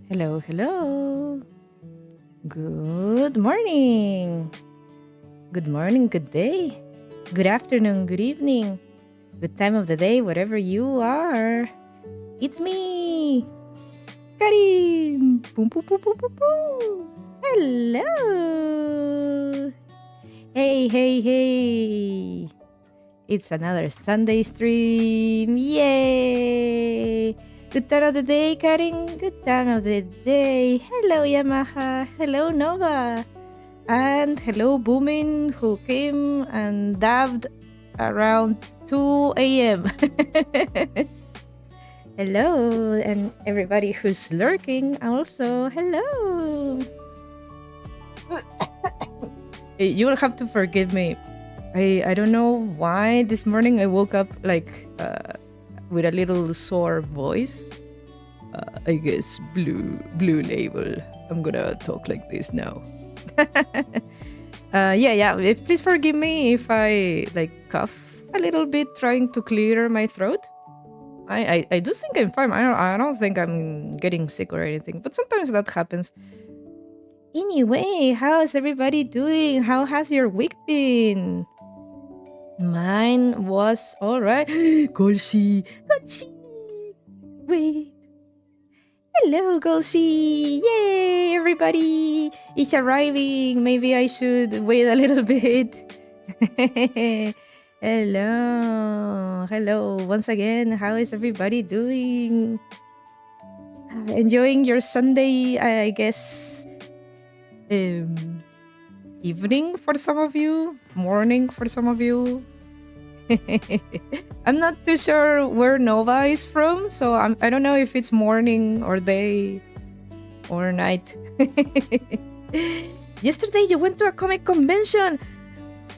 Hello, hello. Good morning. Good morning, good day. Good afternoon, good evening. Good time of the day, whatever you are. It's me, Karin. Boom, boom, boom, boom, boom, boom. Hello. Hey, hey, hey. It's another Sunday stream. Yay! Good time of the day, Karin. Good time of the day. Hello, Yamaha. Hello, Nova. And hello, Boomin, who came and dabbed around 2 a.m. Hello, and everybody who's lurking also. Hello. You will have to forgive me. I don't know why this morning I woke up like with a little sore voice. I guess blue label. I'm gonna talk like this now. Yeah. Please forgive me if I like cough a little bit, trying to clear my throat. I do think I'm fine. I don't think I'm getting sick or anything, but sometimes that happens. Anyway, how's everybody doing? How has your week been? Mine was all right. Golshi. Wait. Hello, Golshi. Yay, everybody is arriving. Maybe I should wait a little bit. Hello. Once again, how is everybody doing? Enjoying your Sunday, I guess, evening for some of you, morning for some of you. I'm not too sure where Nova is from, so I don't know if it's morning or day or night. Yesterday you went to a comic convention.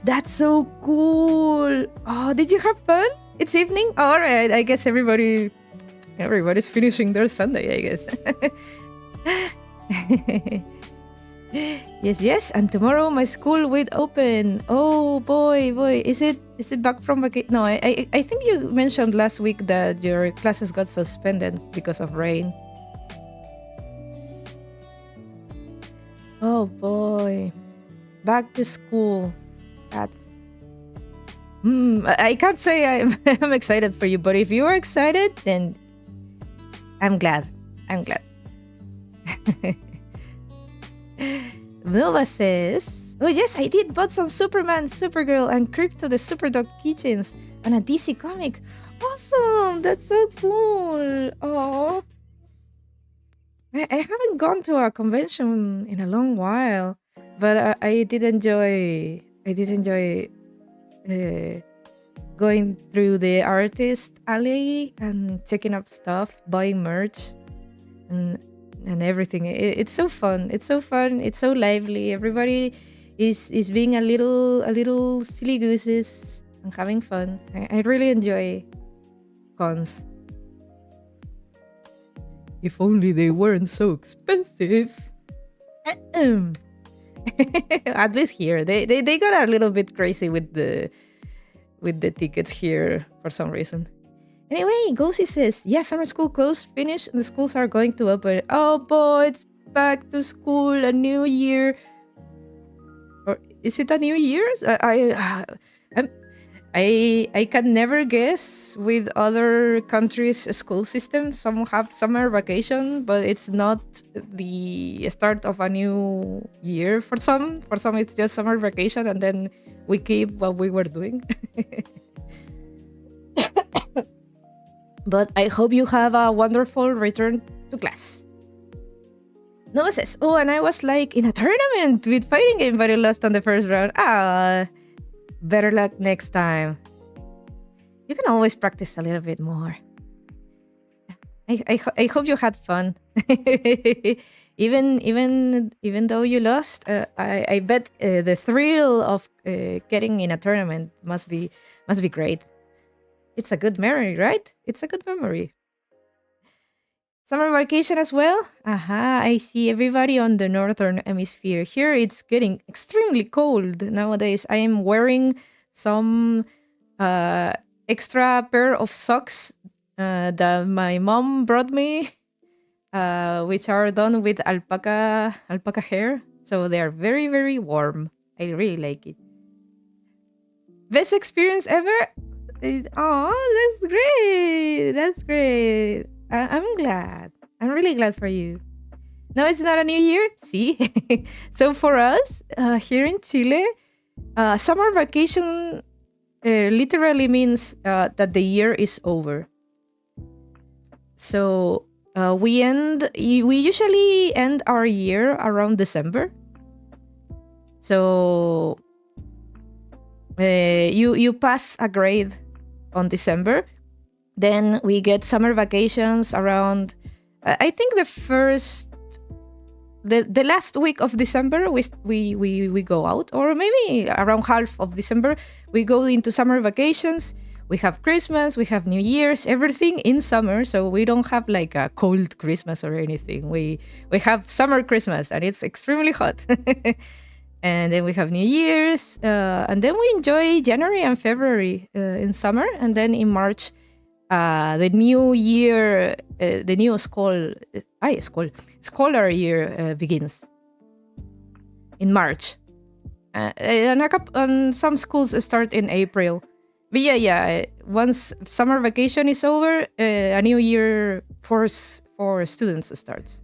That's so cool. Oh, did you have fun? It's evening? All right, I guess everybody's finishing their Sunday, I guess. Yes, and tomorrow my school will open. Oh boy, is it back from vacation? No, I think you mentioned last week that your classes got suspended because of rain. Oh boy, back to school. That's I can't say I'm excited for you, but if you are excited, then I'm glad. Nova says, oh yes, I did bought some Superman, Supergirl, and Crypto the Superdog keychains and a DC comic. Awesome! That's so cool. Oh, I haven't gone to a convention in a long while, but I did enjoy. Going through the artist alley and checking up stuff, buying merch, and everything. It's so fun. It's so fun. It's so lively. Everybody is being a little silly gooses and having fun. I really enjoy cons. If only they weren't so expensive. At least here, they got a little bit crazy with the tickets here for some reason. Anyway, Gosi says, yeah, summer school closed, finished, and the schools are going to open. Oh boy, it's back to school, a new year. Or is it a new year? I can never guess with other countries' school systems. Some have summer vacation, but it's not the start of a new year for some. For some, it's just summer vacation, and then we keep what we were doing. But I hope you have a wonderful return to class. Nova says, oh, and I was like in a tournament with fighting game, but I lost on the first round. Better luck next time. You can always practice a little bit more. I hope you had fun. even though you lost, I bet the thrill of getting in a tournament must be great. It's a good memory, right? It's a good memory. Summer vacation as well? Aha, I see everybody on the northern hemisphere. Here it's getting extremely cold nowadays. I am wearing some extra pair of socks that my mom brought me which are done with alpaca hair. So they are very, very warm. I really like it. Best experience ever? Oh, that's great. That's great. I'm glad. I'm really glad for you. No, it's not a new year. See? So for us, here in Chile, summer vacation literally means that the year is over. So we usually end our year around December. So you pass a grade on December, then we get summer vacations around. I think the last week of December we go out, or maybe around half of December we go into summer vacations. We have Christmas, we have New Year's, everything in summer, so we don't have like a cold Christmas or anything. We have summer Christmas, and it's extremely hot. And then we have New Year's, and then we enjoy January and February in summer, and then in March, the new year, the new scholar year begins in March, and some schools start in April. But yeah. Once summer vacation is over, a new year for students starts,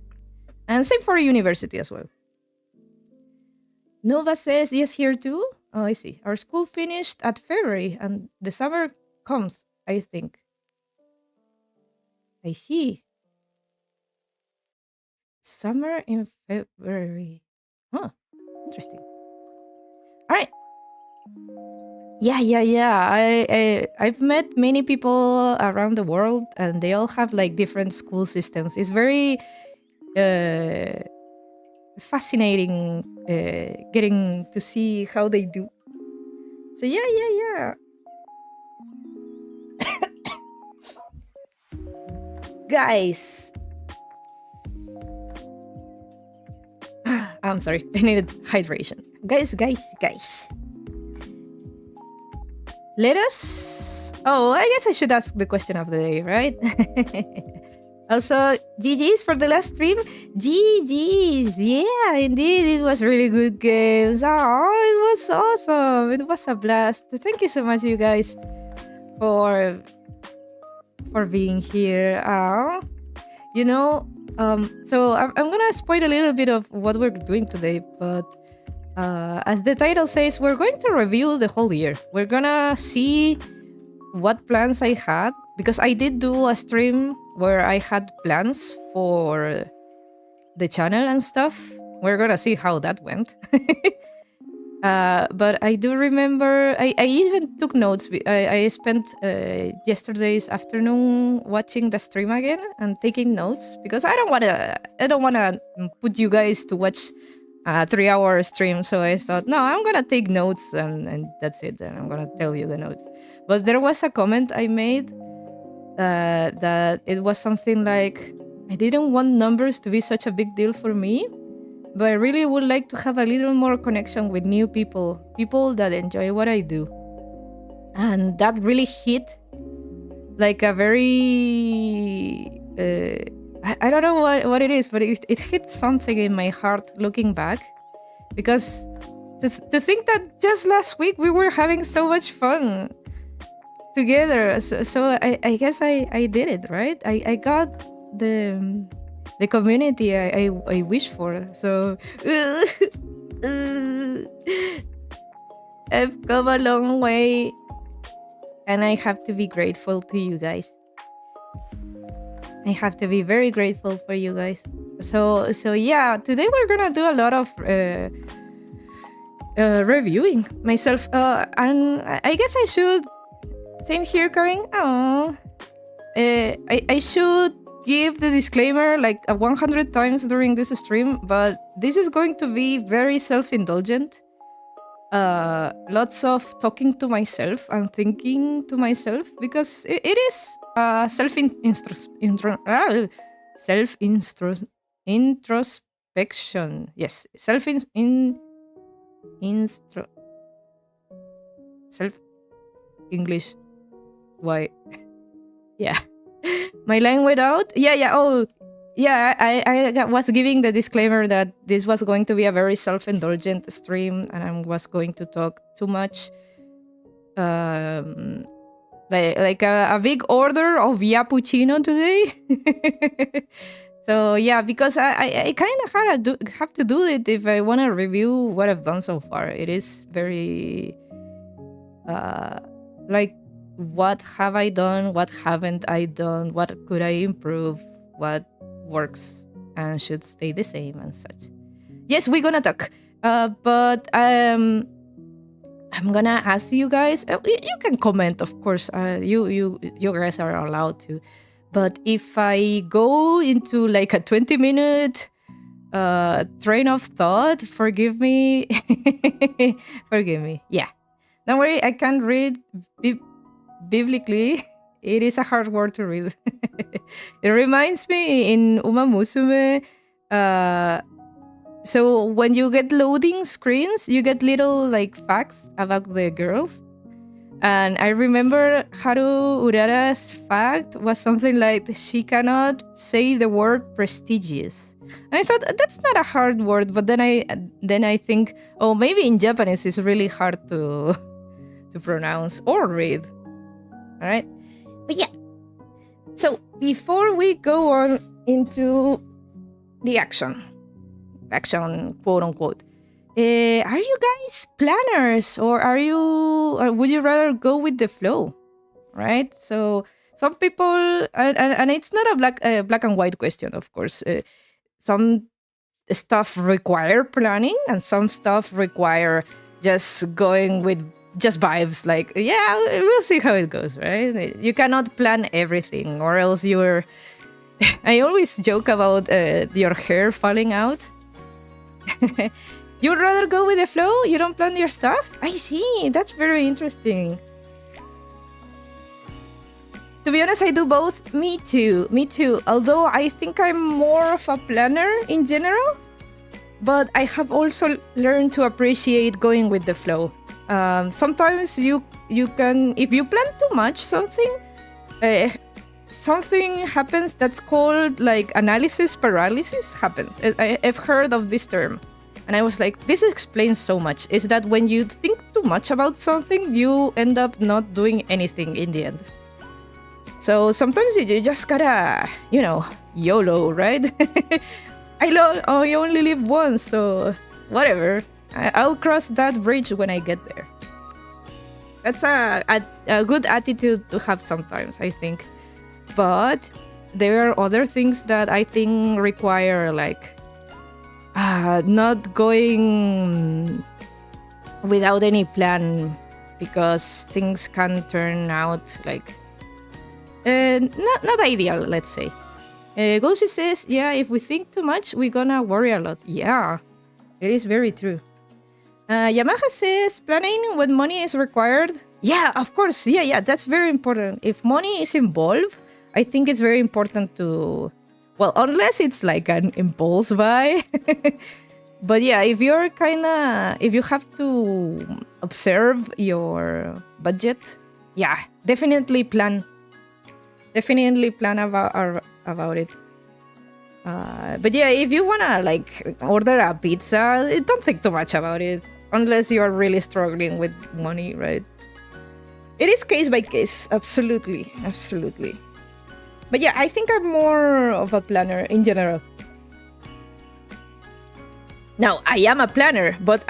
and same for university as well. Nova says yes here too. Oh, I see. Our school finished at February, and the summer comes, I think. I see. Summer in February. Huh. Interesting. All right. Yeah. I've met many people around the world, and they all have like different school systems. It's very fascinating getting to see how they do. So yeah. Guys, I'm sorry. I needed hydration. Guys. Let us. Oh, I guess I should ask the question of the day, right? Also, GG's for the last stream. GG's. Yeah, indeed. It was really good games. Oh, it was awesome. It was a blast. Thank you so much, you guys, for being here. So I'm gonna spoil a little bit of what we're doing today, but as the title says, we're going to review the whole year. We're gonna see what plans I had, because I did do a stream where I had plans for the channel and stuff. We're gonna see how that went. But I do remember I even took notes. I spent yesterday's afternoon watching the stream again and taking notes, because I don't wanna put you guys to watch a 3-hour stream. So I thought, no, I'm gonna take notes, and that's it. And I'm gonna tell you the notes. But there was a comment I made that it was something like, I didn't want numbers to be such a big deal for me, but I really would like to have a little more connection with new people that enjoy what I do. And that really hit like a very I don't know what it is, but it hit something in my heart looking back, because to think that just last week we were having so much fun together. So I guess I did it, right? I got the community I wish for. So I've come a long way, and I have to be grateful to you guys. I have to be very grateful for you guys. So yeah, today we're gonna do a lot of reviewing myself, and I guess I should. Same here, Karin. Oh, I should give the disclaimer like 100 times during this stream, but this is going to be very self-indulgent. Lots of talking to myself and thinking to myself, because it is introspection. Yes, self English. Why? Yeah. My line went out. Yeah. Oh, yeah, was giving the disclaimer that this was going to be a very self-indulgent stream, and I was going to talk too much. Like a big order of Yappuccino today. So yeah, because I kind of have to do it if I want to review what I've done so far. It is very like, what have I done? What haven't I done? What could I improve? What works and should stay the same and such. Yes, we're gonna talk. But I'm gonna ask you guys. You can comment, of course. You guys are allowed to. But if I go into like a 20-minute train of thought, forgive me. Forgive me. Yeah. Don't worry, I can't read biblically. It is a hard word to read. It reminds me in Uma Musume. So when you get loading screens, you get little like facts about the girls. And I remember Haru Urara's fact was something like, she cannot say the word prestigious. And I thought, that's not a hard word, but then I think, oh, maybe in Japanese it's really hard to pronounce or read. All right? But yeah. So before we go on into the action, quote unquote, are you guys planners, or would you rather go with the flow? Right? So some people, and it's not a black and white question, of course. Some stuff require planning, and some stuff require just going with just vibes. Like, yeah, we'll see how it goes, right? You cannot plan everything, or else you're. I always joke about your hair falling out. You'd rather go with the flow? You don't plan your stuff? I see. That's very interesting. To be honest, I do both. Me too. Although I think I'm more of a planner in general, but I have also learned to appreciate going with the flow. Sometimes you can, if you plan too much, something happens that's called like analysis paralysis happens. I've heard of this term. And I was like, this explains so much. Is that when you think too much about something, you end up not doing anything in the end. So sometimes you just gotta, YOLO, right? I only live once, so whatever. I'll cross that bridge when I get there. That's a good attitude to have sometimes, I think. But there are other things that I think require like not going without any plan, because things can turn out like not ideal, let's say. Goshi says, yeah, if we think too much, we're gonna worry a lot. Yeah, it is very true. Yamaha says, planning when money is required. Yeah, of course. Yeah, that's very important. If money is involved, I think it's very important to... Well, unless it's like an impulse buy. But yeah, if you have to observe your budget, yeah, definitely plan. Definitely plan about it. But yeah, if you wanna like order a pizza, don't think too much about it. Unless you're really struggling with money, right? It is case by case, absolutely. But yeah, I think I'm more of a planner in general. Now, I am a planner, but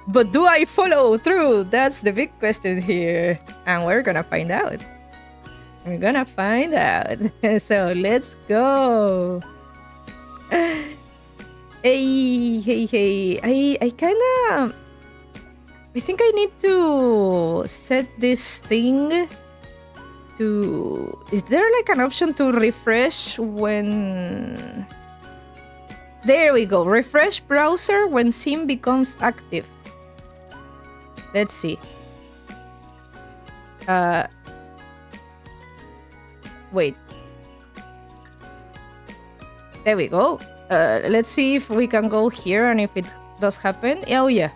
But do I follow through? That's the big question here. And we're gonna find out. So let's go. Hey. I think I need to set this thing to... Is there like an option to refresh when... There we go. Refresh browser when SIM becomes active. Let's see. Wait. There we go. Let's see if we can go here and if it does happen. Oh yeah.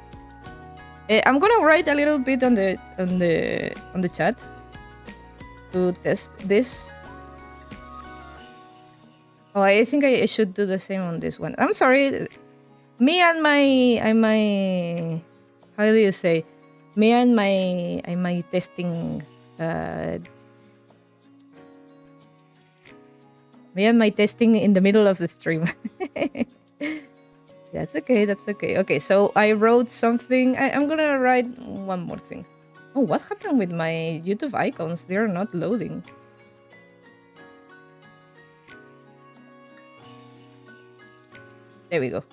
I'm gonna write a little bit on the chat to test this. Oh, I think I should do the same on this one. I'm sorry. Me and my how do you say? Me and my testing me and my testing in the middle of the stream. That's okay, that's okay. Okay, so I wrote something. I'm gonna write one more thing. Oh, what happened with my YouTube icons? They're not loading. There we go.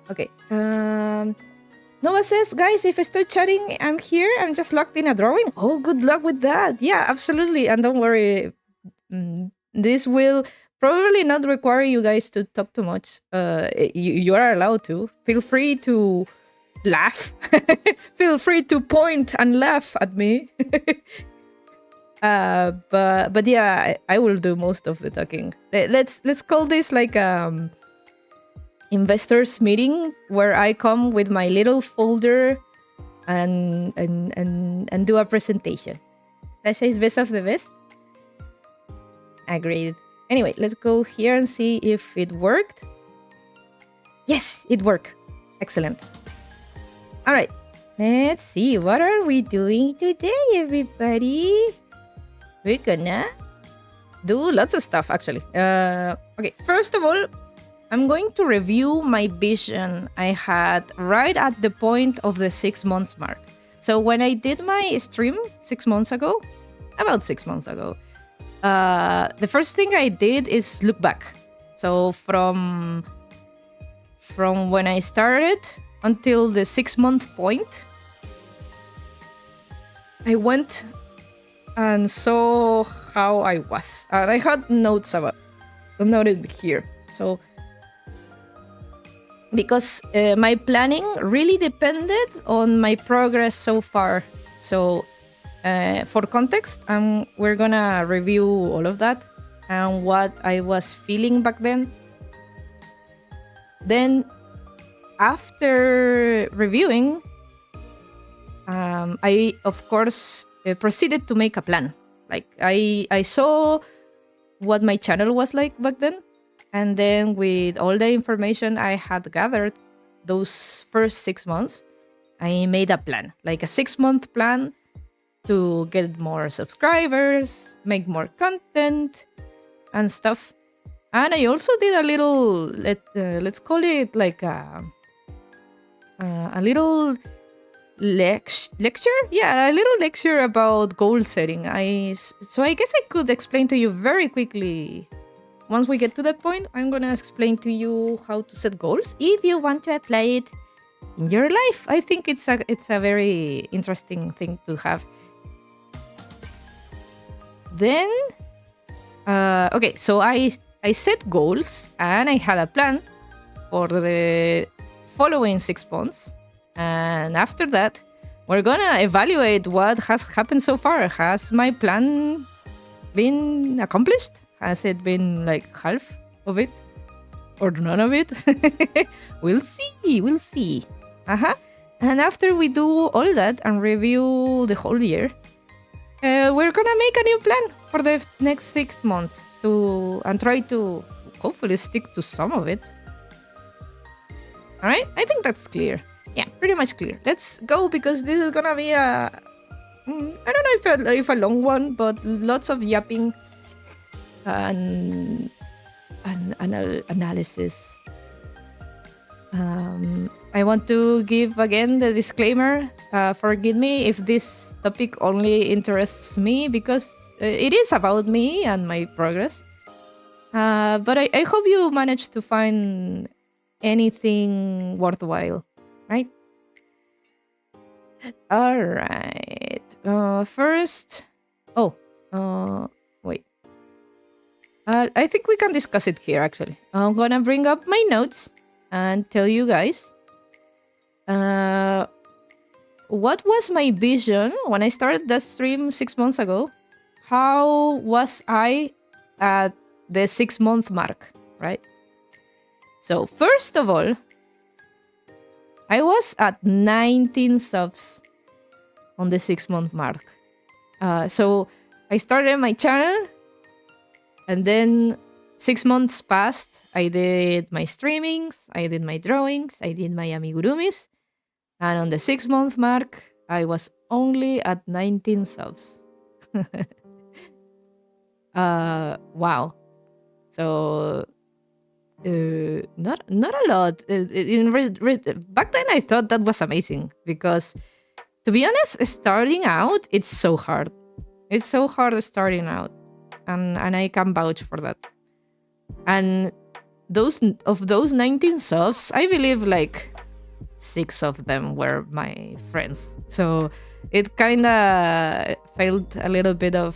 Okay. Noah says, guys, if I start chatting, I'm here. I'm just locked in a drawing. Oh, good luck with that. Yeah, absolutely. And don't worry. This will probably not require you guys to talk too much. You are allowed to. Feel free to laugh. Feel free to point and laugh at me. But yeah, I will do most of the talking. Let's call this like investors meeting where I come with my little folder and do a presentation. Dasha is best of the best. Agreed. Anyway, let's go here and see if it worked. Yes, it worked. Excellent. All right. Let's see. What are we doing today, everybody? We're gonna do lots of stuff, actually. Okay, first of all, I'm going to review my vision I had right at the point of the 6 months mark. So when I did my stream 6 months ago, about 6 months ago, the first thing I did is look back. So from when I started until the 6 month point, I went and saw how I was. And I had notes about noted here. So because my planning really depended on my progress so far. So for context, we're gonna review all of that and what I was feeling back then. Then after reviewing, I of course proceeded to make a plan. Like I saw what my channel was like back then. And then with all the information I had gathered those first 6 months, I made a plan, like a 6-month plan to get more subscribers, make more content and stuff. And I also did a little, let's call it like a little lecture? Yeah, a little lecture about goal setting. So I guess I could explain to you very quickly. Once we get to that point, I'm gonna explain to you how to set goals if you want to apply it in your life. I think it's a very interesting thing to have. Then, okay, so I set goals and I had a plan for the following 6 months. And after that, we're gonna evaluate what has happened so far. Has my plan been accomplished? Has it been like half of it? Or none of it? We'll see. And after we do all that and review the whole year, we're gonna make a new plan for the next 6 months and try to hopefully stick to some of it. All right, I think that's clear. Yeah, pretty much clear. Let's go because this is gonna be I don't know if a long one, but lots of yapping and analysis. I want to give again the disclaimer. Forgive me if this topic only interests me because it is about me and my progress. But I hope you managed to find anything worthwhile, right? All right. First, wait. I think we can discuss it here, actually. I'm gonna bring up my notes and tell you guys what was my vision when I started that stream 6 months ago. How was I at the 6 month mark, right? So first of all, I was at 19 subs on the 6 month mark. So I started my channel. And then 6 months passed. I did my streamings, I did my drawings, I did my amigurumis. And on the 6-month mark, I was only at 19 subs. Wow. So not a lot. Back then, I thought that was amazing because, to be honest, starting out, it's so hard. It's so hard starting out, and I can vouch for that. And those 19 subs, I believe like 6 of them were my friends. So it kind of felt a little bit of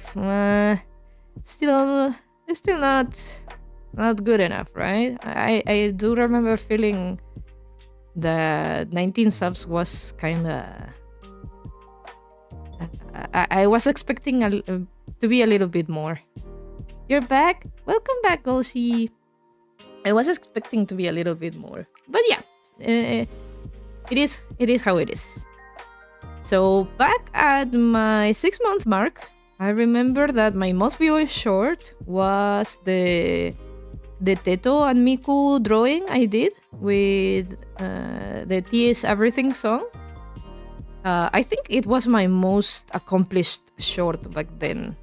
still not good enough, right? I do remember feeling the 19 subs was kind of I was expecting to be a little bit more. You're back? Welcome back, Golshi. I was expecting to be a little bit more. But yeah, it is how it is. So back at my 6-month mark, I remember that my most viewed short was the Teto and Miku drawing I did with the TS Everything song. I think it was my most accomplished short back then.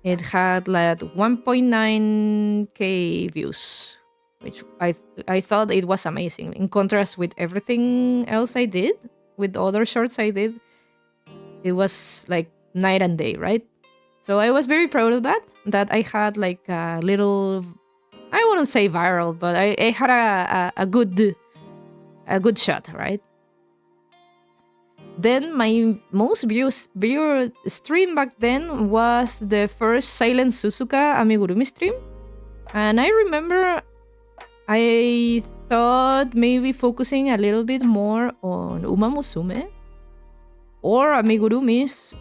It had like 1.9k views, which I thought it was amazing. In contrast with everything else I did, with other shorts I did, it was like night and day, right? So I was very proud of that I had like a little, I wouldn't say viral, but I had a good shot, right? Then my most viewed stream back then was the first Silent Suzuka amigurumi stream. And I remember I thought maybe focusing a little bit more on Uma Musume or amigurumis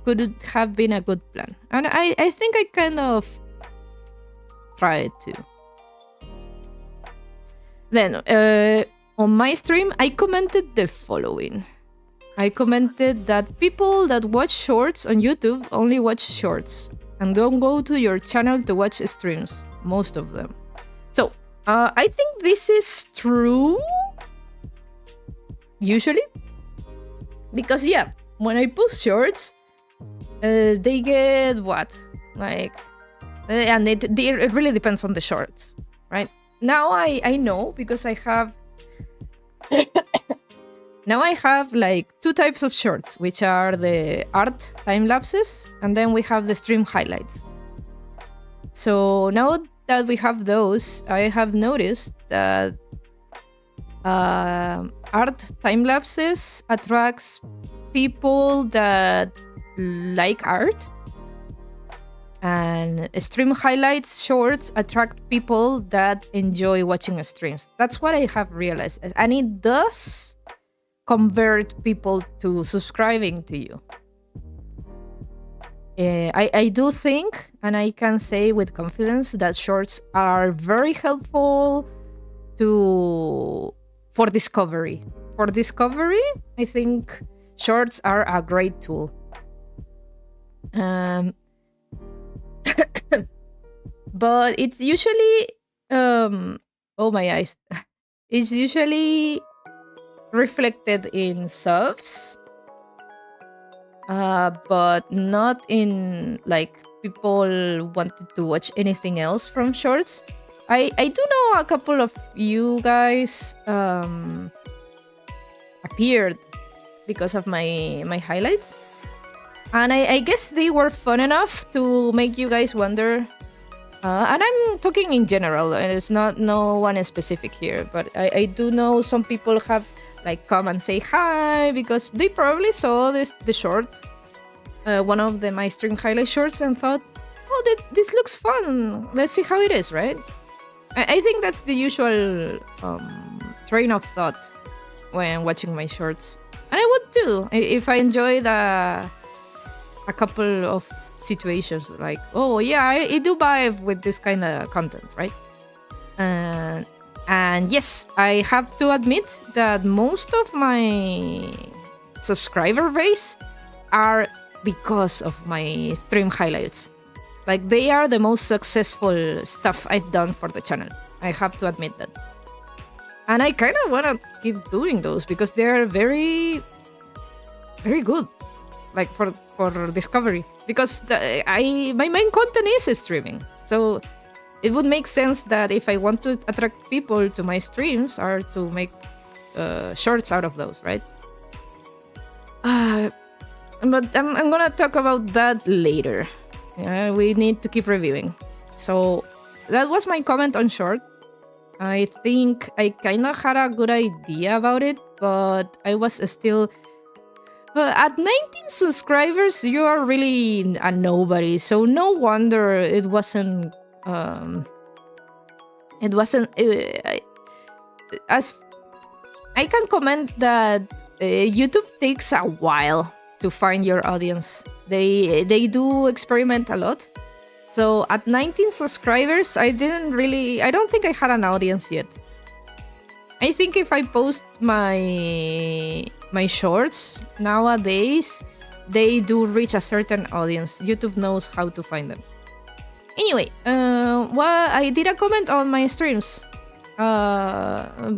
could have been a good plan. And I think I kind of tried to. Then on my stream, I commented the following. I commented that people that watch shorts on YouTube only watch shorts and don't go to your channel to watch streams, most of them. So, I think this is true, usually. Because, yeah, when I post shorts, they get what? Like, and it really depends on the shorts, right? Now I know because I have... Now I have like 2 types of shorts, which are the art time lapses, and then we have the stream highlights. So now that we have those, I have noticed that art time lapses attracts people that like art, and stream highlights shorts attract people that enjoy watching streams. That's what I have realized, and it does convert people to subscribing to you. I do think, and I can say with confidence, that shorts are very helpful for discovery. For discovery, I think shorts are a great tool. But it's usually oh my eyes. It's usually reflected in subs, but not in like people wanted to watch anything else from shorts. I do know a couple of you guys appeared because of my highlights, and I guess they were fun enough to make you guys wonder. And I'm talking in general, and it's not no one specific here, but I do know some people have like come and say hi because they probably saw the short, one of my stream highlight shorts, and thought, oh, this looks fun, let's see how it is, right? I think that's the usual train of thought when watching my shorts, and I would too if I enjoyed a couple of situations, like, oh yeah, I do vibe with this kind of content, right? And yes, I have to admit that most of my subscriber base are because of my stream highlights. Like, they are the most successful stuff I've done for the channel. I have to admit that. And I kind of want to keep doing those because they're very, very good. Like, for discovery. Because my main content is streaming. So it would make sense that if I want to attract people to my streams, are to make shorts out of those, right? But I'm gonna talk about that later. We need to keep reviewing. So that was my comment on short. I think I kind of had a good idea about it, but I was still... at 19 subscribers, you are really a nobody. So no wonder it wasn't... as I can comment that YouTube takes a while to find your audience. They do experiment a lot. So at 19 subscribers, I don't think I had an audience yet. I think if I post my shorts nowadays, they do reach a certain audience. YouTube knows how to find them. Anyway, I did a comment on my streams,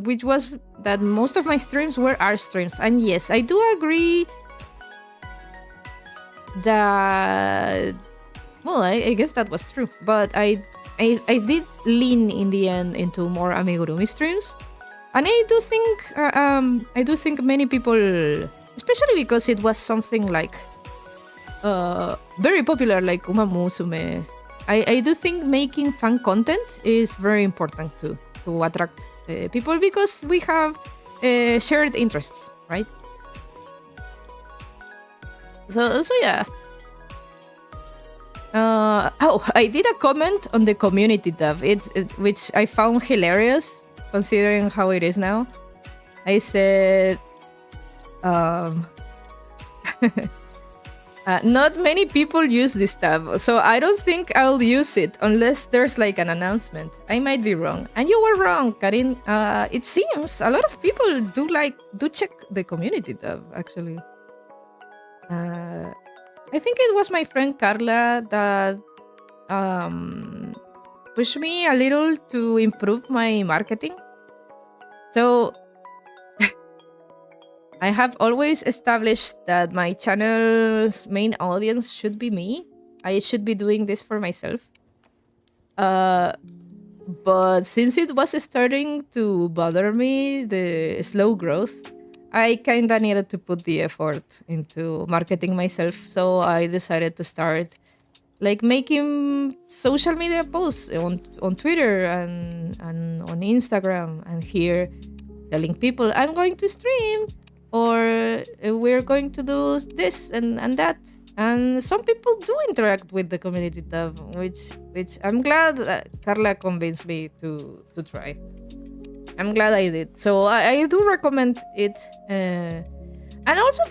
which was that most of my streams were art streams. And yes, I do agree that... Well, I guess that was true. But I did lean in the end into more amigurumi streams. And I do think many people, especially because it was something like very popular, like Uma Musume. I do think making fun content is very important to attract people because we have shared interests, right? So yeah. I did a comment on the community tab, which I found hilarious considering how it is now. I said, not many people use this tab, so I don't think I'll use it unless there's like an announcement. I might be wrong. And you were wrong, Karin. It seems a lot of people do check the community tab, actually. I think it was my friend Carla that pushed me a little to improve my marketing. So I have always established that my channel's main audience should be me. I should be doing this for myself. But since it was starting to bother me, the slow growth, I kind of needed to put the effort into marketing myself. So I decided to start like making social media posts on Twitter and on Instagram, and here telling people I'm going to stream, or we're going to do this and that. And some people do interact with the community tab, which I'm glad that Carla convinced me to try. I'm glad I did. So I do recommend it. And also,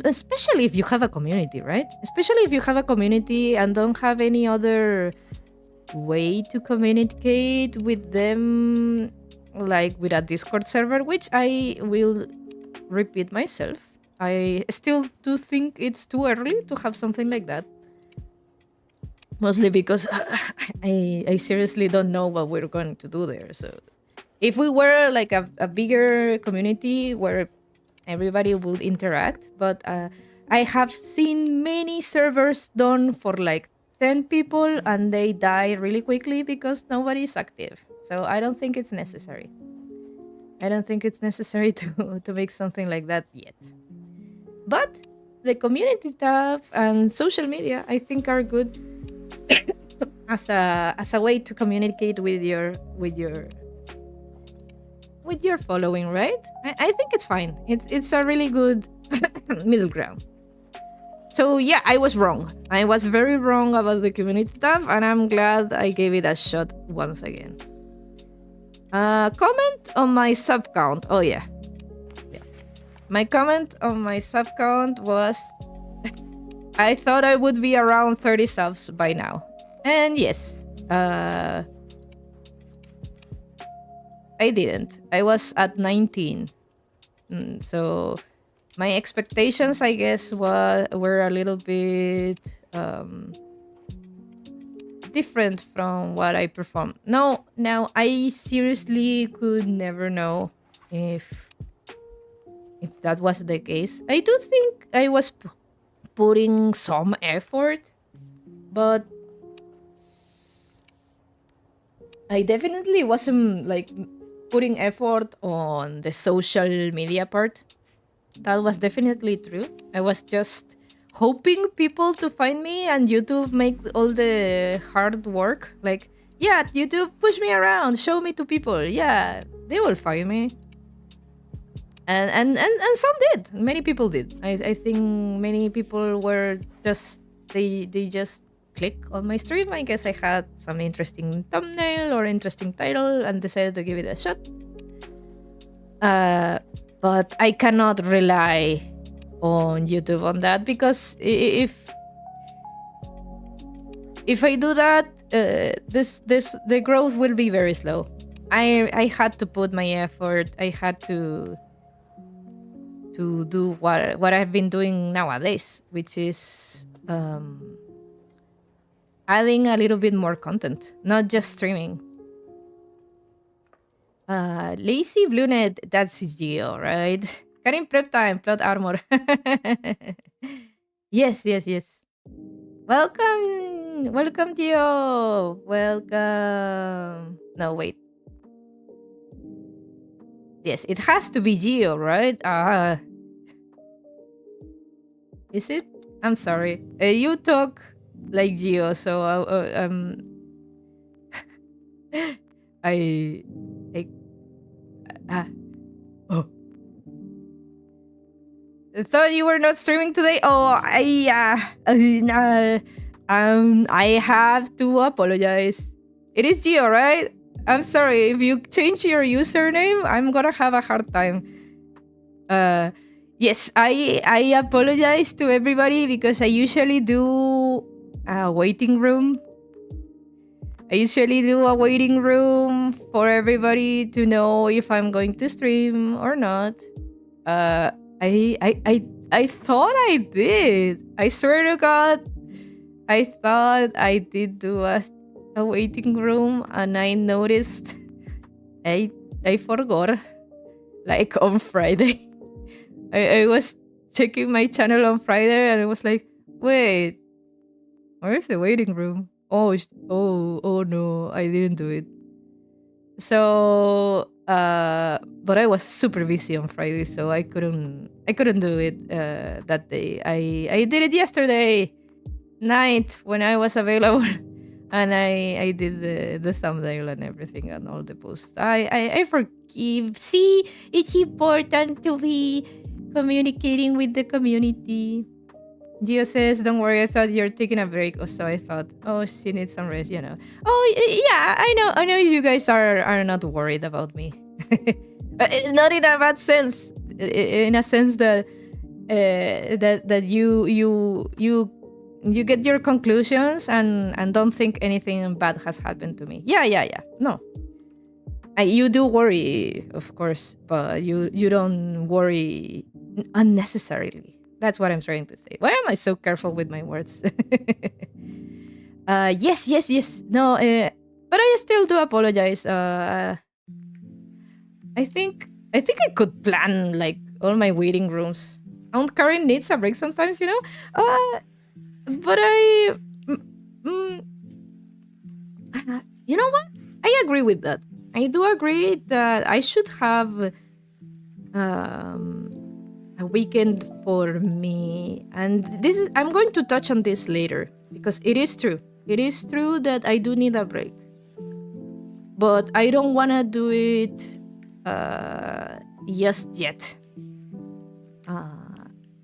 especially if you have a community, right? Especially if you have a community and don't have any other way to communicate with them, like with a Discord server, which I will repeat myself. I still do think it's too early to have something like that. Mostly because I seriously don't know what we're going to do there. So if we were like a bigger community where everybody would interact, but I have seen many servers done for like 10 people and they die really quickly because nobody is active. So I don't think it's necessary. I don't think it's necessary to make something like that yet. But the community tab and social media, I think, are good as a way to communicate with your following, right? I think it's fine. It's a really good middle ground. So yeah, I was wrong. I was very wrong about the community tab, and I'm glad I gave it a shot once again. Comment on my sub count. Oh yeah. My comment on my sub count was I thought I would be around 30 subs by now. And yes, I didn't. I was at 19. So my expectations, I guess, were a little bit different from what I perform. No, now I seriously could never know if that was the case. I do think I was putting some effort, but I definitely wasn't like putting effort on the social media part. That was definitely true. I was just hoping people to find me and YouTube make all the hard work. Like, yeah, YouTube push me around, show me to people. Yeah, they will find me. And some did. Many people did. I think many people were just they just click on my stream. I guess I had some interesting thumbnail or interesting title and decided to give it a shot. But I cannot rely on YouTube on that, because if I do that, the growth will be very slow. I had to put my effort. I had to do what I've been doing nowadays, which is adding a little bit more content, not just streaming. Lazy Bluenet, that's Geo, right? Karin prep time, plot armor. Yes. Welcome, Geo. Welcome. No, wait. Yes, it has to be Geo, right? Is it? I'm sorry. You talk like Geo, so I oh. I thought you were not streaming today. Oh, I have to apologize. It is Gio, right? I'm sorry if you change your username. I'm gonna have a hard time. Yes, I apologize to everybody because I usually do a waiting room. I usually do a waiting room for everybody to know if I'm going to stream or not. I thought I did. I swear to God, I thought I did do a waiting room, and I noticed I forgot. Like on Friday, I was checking my channel on Friday, and I was like, wait, where's the waiting room? Oh no, I didn't do it. So, but I was super busy on Friday, so I couldn't do it that day. I did it yesterday night when I was available, and I did the thumbnail and everything and all the posts. I forgive. See, it's important to be communicating with the community. Gio says, "Don't worry. I thought you're taking a break." Oh, so I thought, oh, she needs some rest. Oh, yeah. I know. You guys are not worried about me. Not in a bad sense. In a sense that that you get your conclusions and don't think anything bad has happened to me. Yeah. No, you do worry, of course, but you don't worry unnecessarily. That's what I'm trying to say. Why am I so careful with my words? Yes. No, but I still do apologize. I think I could plan like all my waiting rooms. Karin needs a break sometimes, but you know what? I agree with that. I do agree that I should have a weekend for me, and I'm going to touch on this later because it is true. It is true that I do need a break, but I don't want to do it just yet.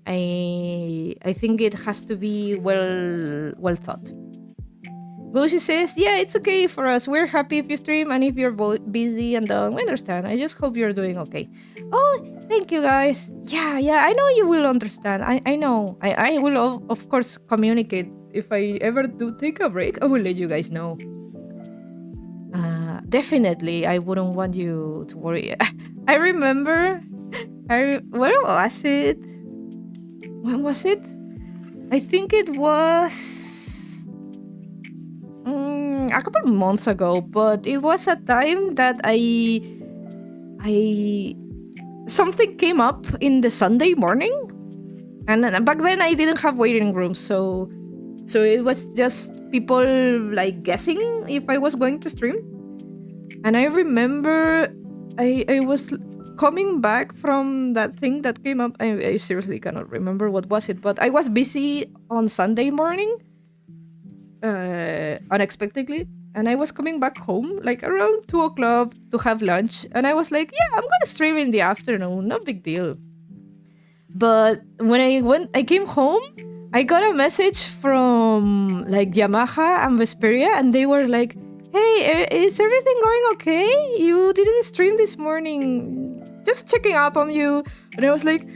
I think it has to be well thought. Goshi says, yeah, it's okay for us. We're happy if you stream, and if you're busy and done, we understand. I just hope you're doing okay. Oh, thank you, guys. Yeah, I know you will understand. I know. I will, of course, communicate. If I ever do take a break, I will let you guys know. Definitely, I wouldn't want you to worry. I remember, where was it? When was it? I think it was a couple of months ago, but it was a time that I something came up in the Sunday morning, and back then I didn't have waiting rooms, so it was just people like guessing if I was going to stream. And I remember I was coming back from that thing that came up. I seriously cannot remember what was it, but I was busy on Sunday morning, unexpectedly, and I was coming back home like around 2 o'clock to have lunch, and I was like, yeah, I'm gonna stream in the afternoon, no big deal. But when I came home, I got a message from like Yamaha and Vesperia, and they were like, hey, is everything going okay? You didn't stream this morning. Just checking up on you. And I was like,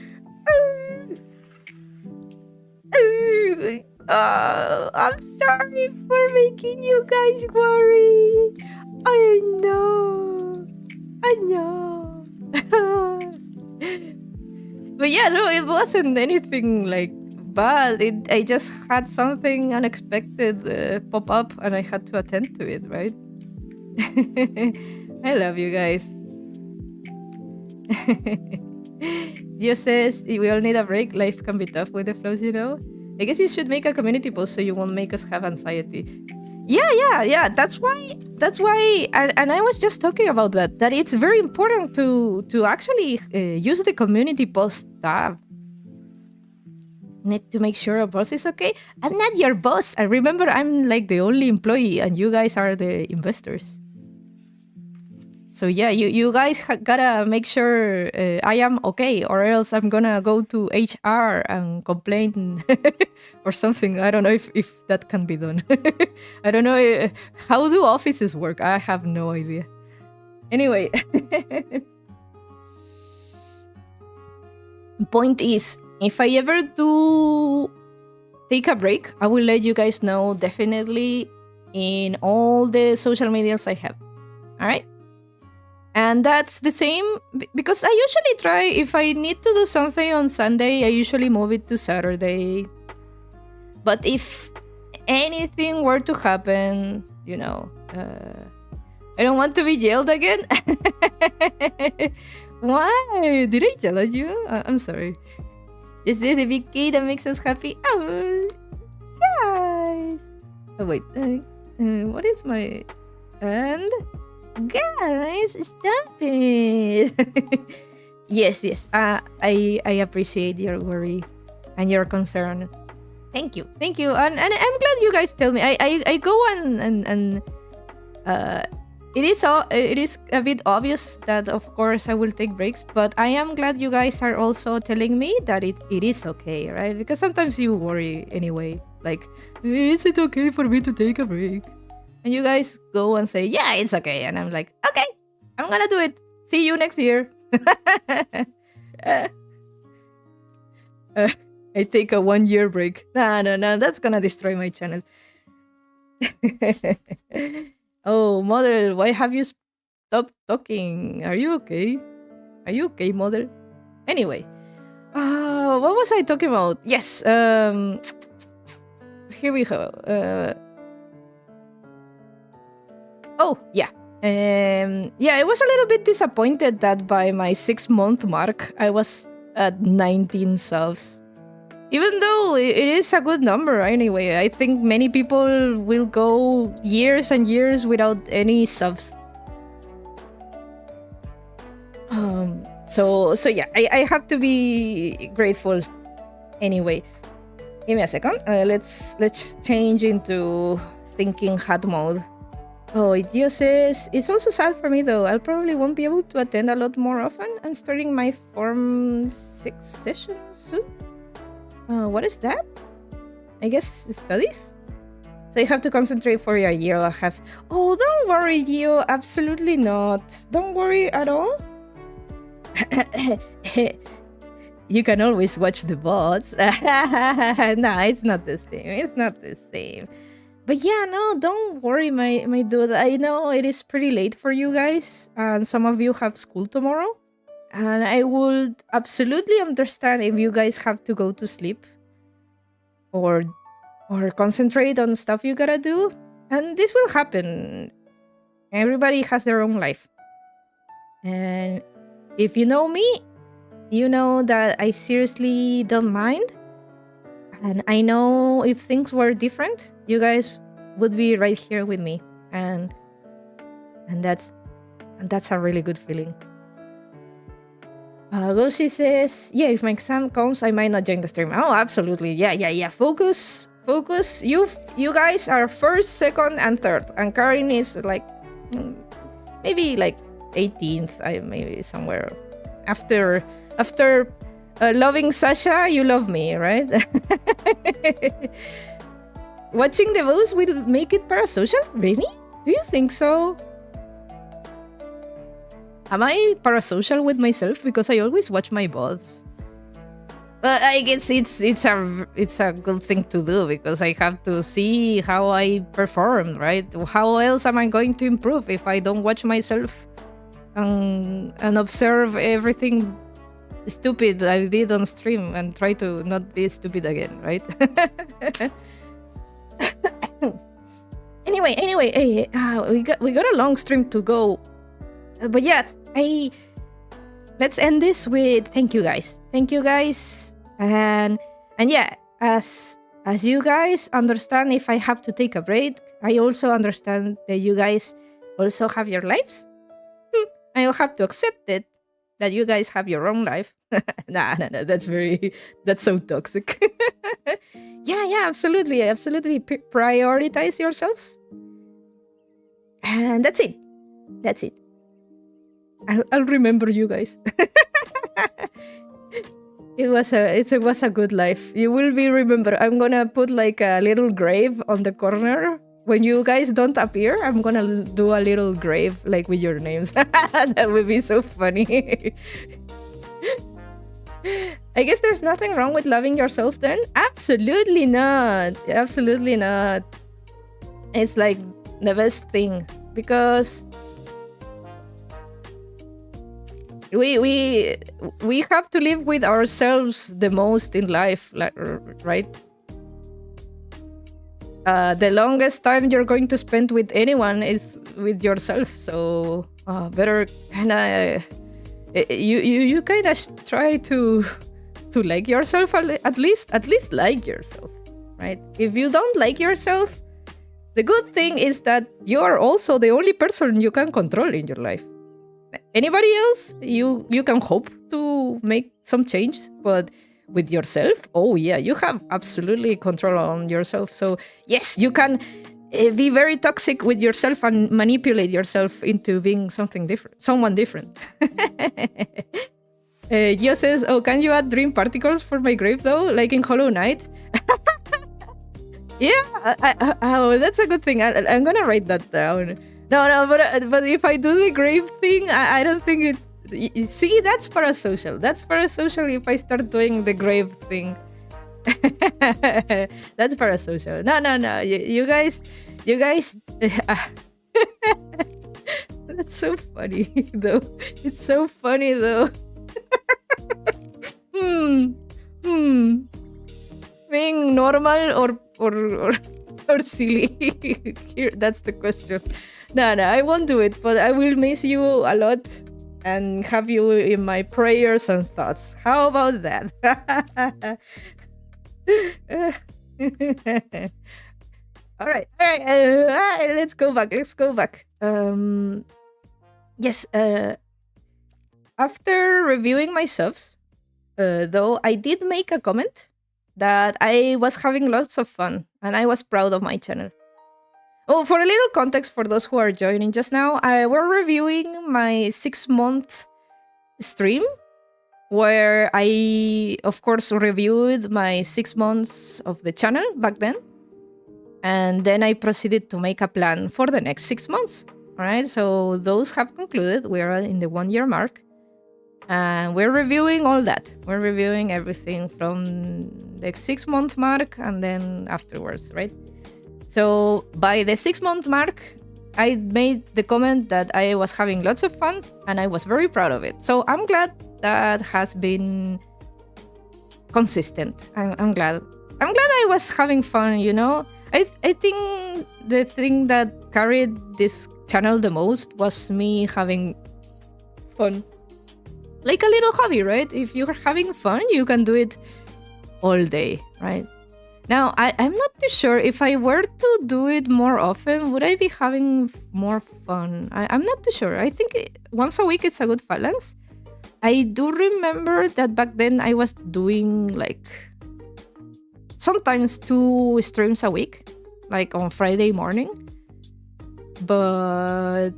I'm sorry for making you guys worry. I know. But yeah, no, it wasn't anything like bad. I just had something unexpected pop up, and I had to attend to it, right? I love you guys. Gio says, we all need a break. Life can be tough with the flows, you know? I guess you should make a community post so you won't make us have anxiety. Yeah. That's why, and I was just talking about that it's very important to actually use the community post tab. Need to make sure a boss is okay. I'm not your boss. I remember I'm like the only employee, and you guys are the investors. So yeah, you guys gotta make sure I am okay, or else I'm gonna go to HR and complain or something. I don't know if that can be done. I don't know how do offices work. I have no idea. Anyway, point is, if I ever do take a break, I will let you guys know definitely in all the social medias I have. All right. And that's the same because I usually try, if I need to do something on Sunday, I usually move it to Saturday. But if anything were to happen, you know, I don't want to be jailed again. Why? Did I yell at you? I'm sorry. Is this the big key that makes us happy? Oh, guys. Oh, wait. What is my... And... Guys, stop it. Yes. I appreciate your worry and your concern. Thank you. And I'm glad you guys tell me. I go and it is a bit obvious that of course I will take breaks, but I am glad you guys are also telling me that it is okay, right? Because sometimes you worry anyway. Like, is it okay for me to take a break? And you guys go and say, yeah, it's okay. And I'm like, okay, I'm gonna do it. See you next year. I take a 1-year break. No, that's gonna destroy my channel. Oh, mother, why have you stopped talking? Are you okay? Are you okay, mother? Anyway, what was I talking about? Yes, here we go. Oh, yeah. Yeah, I was a little bit disappointed that by my 6-month mark, I was at 19 subs. Even though it is a good number anyway, I think many people will go years and years without any subs. So yeah, I have to be grateful. Anyway, give me a second. Let's change into thinking hat mode. Oh, Dio says, it's also sad for me though. I'll probably won't be able to attend a lot more often. I'm starting my Form 6 session soon. What is that? I guess studies? So you have to concentrate for a year and a half. Oh, don't worry, Dio. Absolutely not. Don't worry at all. You can always watch the bots. No, it's not the same. But yeah, no, don't worry, my dude. I know it is pretty late for you guys, and some of you have school tomorrow. And I would absolutely understand if you guys have to go to sleep or concentrate on stuff you gotta do. And this will happen. Everybody has their own life. And if you know me, you know that I seriously don't mind. And I know if things were different, you guys would be right here with me. And that's a really good feeling. Roshi says, yeah, if my exam comes, I might not join the stream. Oh, absolutely. Yeah. Focus. You guys are first, second, and third. And Karin is like, maybe like 18th, maybe somewhere. After loving Sasha, you love me, right? Watching the votes will make it parasocial? Really? Do you think so? Am I parasocial with myself? Because I always watch my VODs. But I guess it's a good thing to do, because I have to see how I perform, right? How else am I going to improve if I don't watch myself and observe everything stupid I did on stream and try to not be stupid again, right? Anyway, we got a long stream to go. But yeah, let's end this with thank you guys. And yeah, as you guys understand, if I have to take a break, I also understand that you guys also have your lives. I'll have to accept it, that you guys have your own life. Nah, that's so toxic. Yeah, absolutely. Prioritize yourselves. And that's it. I'll remember you guys. It was a good life. You will be remembered. I'm gonna put like a little grave on the corner. When you guys don't appear, I'm gonna do a little grave like with your names. That would be so funny. I guess there's nothing wrong with loving yourself then? Absolutely not. It's like the best thing, because we have to live with ourselves the most in life, right? The longest time you're going to spend with anyone is with yourself, so better kind of you kind of try to like yourself, at least like yourself, right? If you don't like yourself, the good thing is that you are also the only person you can control in your life. Anybody else, you can hope to make some change, but with yourself, oh yeah, you have absolutely control on yourself. So yes, you can be very toxic with yourself and manipulate yourself into being someone different. Gio says, oh, can you add dream particles for my grave though, like in Hollow Knight? Yeah, oh, that's a good thing. I'm gonna write that down. No, but if I do the grave thing, I don't think it. See, that's parasocial. That's parasocial if I start doing the grave thing. That's parasocial. No. You guys. That's so funny, though. It's so funny, though. Being normal or silly? Here, that's the question. No, I won't do it, but I will miss you a lot and have you in my prayers and thoughts. How about that? All right. Let's go back. Yes. After reviewing my subs, though, I did make a comment that I was having lots of fun and I was proud of my channel. Oh, for a little context for those who are joining just now, we're reviewing my 6-month stream, where I, of course, reviewed my 6 months of the channel back then. And then I proceeded to make a plan for the next 6 months. All right, so those have concluded. We are in the 1-year mark. And we're reviewing all that. We're reviewing everything from the 6-month mark and then afterwards, right? So by the 6-month mark, I made the comment that I was having lots of fun and I was very proud of it. So I'm glad that has been consistent. I'm glad I was having fun, you know? I think the thing that carried this channel the most was me having fun. Like a little hobby, right? If you're having fun, you can do it all day, right? Now, I'm not too sure if I were to do it more often, would I be having more fun? I'm not too sure. I think once a week it's a good balance. I do remember that back then I was doing like sometimes 2 streams a week, like on Friday morning. But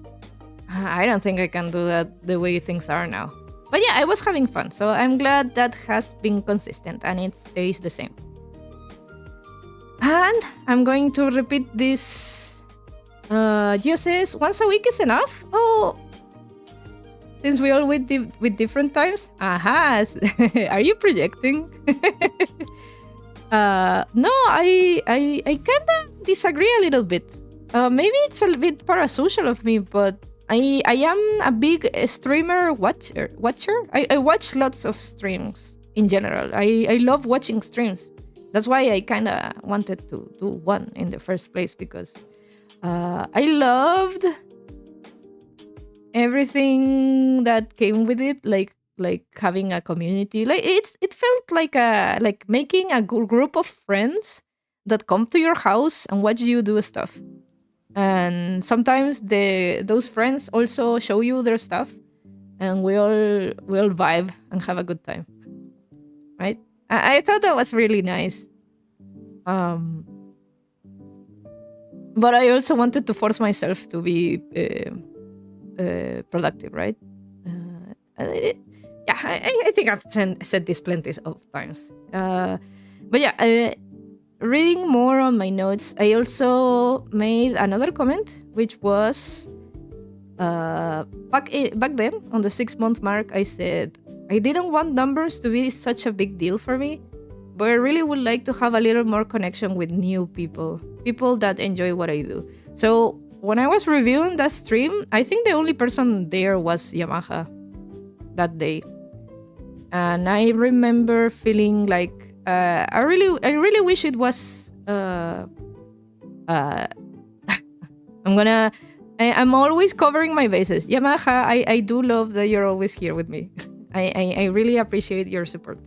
I don't think I can do that the way things are now. But yeah, I was having fun. So I'm glad that has been consistent and it stays the same. And I'm going to repeat this. Gio says, once a week is enough? Oh, since we all with different times? Aha, are you projecting? No, I kind of disagree a little bit. Maybe it's a bit parasocial of me, but I am a big streamer watcher. I watch lots of streams in general. I love watching streams. That's why I kind of wanted to do one in the first place, because I loved everything that came with it, like having a community. Like it felt like making a group of friends that come to your house and watch you do stuff. And sometimes those friends also show you their stuff, and we all vibe and have a good time, right? I thought that was really nice. But I also wanted to force myself to be productive, right? I think I've said this plenty of times. But yeah, reading more on my notes, I also made another comment, which was back then on the 6-month mark. I said I didn't want numbers to be such a big deal for me, but I really would like to have a little more connection with new people that enjoy what I do. So when I was reviewing that stream, I think the only person there was Yamaha that day, and I remember feeling like I really wish it was. I'm always covering my bases. Yamaha, I do love that you're always here with me. I really appreciate your support.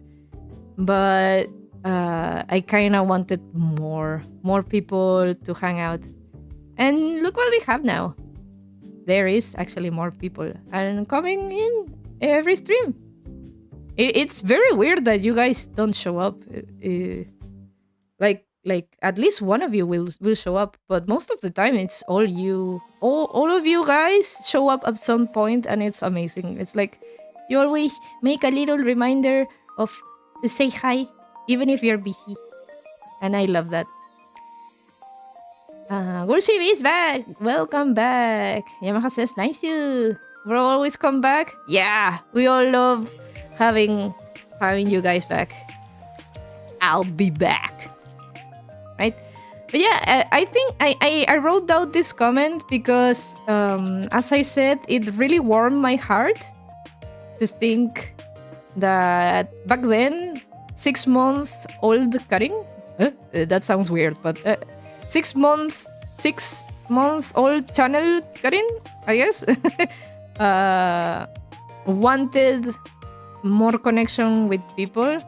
But I kind of wanted more people to hang out. And look what we have now. There is actually more people and coming in every stream. It's very weird that you guys don't show up. Like at least one of you will show up, but most of the time it's all you. All of you guys show up at some point, and it's amazing. It's like you always make a little reminder to say hi, even if you're busy, and I love that. Worship is back. Welcome back. Yamaha says, nice you. Bro, always come back. Yeah, we all love having you guys back. I'll be back. Right? But yeah, I think I wrote down this comment because, as I said, it really warmed my heart to think that back then, 6-month-old Karin, that sounds weird, but 6-month-old channel Karin, I guess, wanted more connection with people,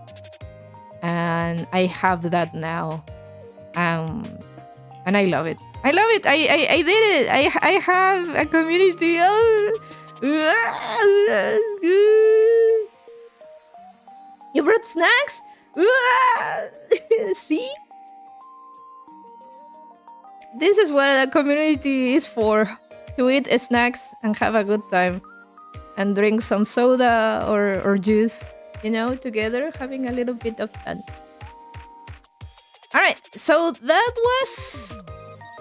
and I have that now, and I love it. I did it. I have a community. You brought snacks? See? This is what a community is for. To eat snacks and have a good time. And drink some soda or juice. You know, together, having a little bit of fun. Alright, so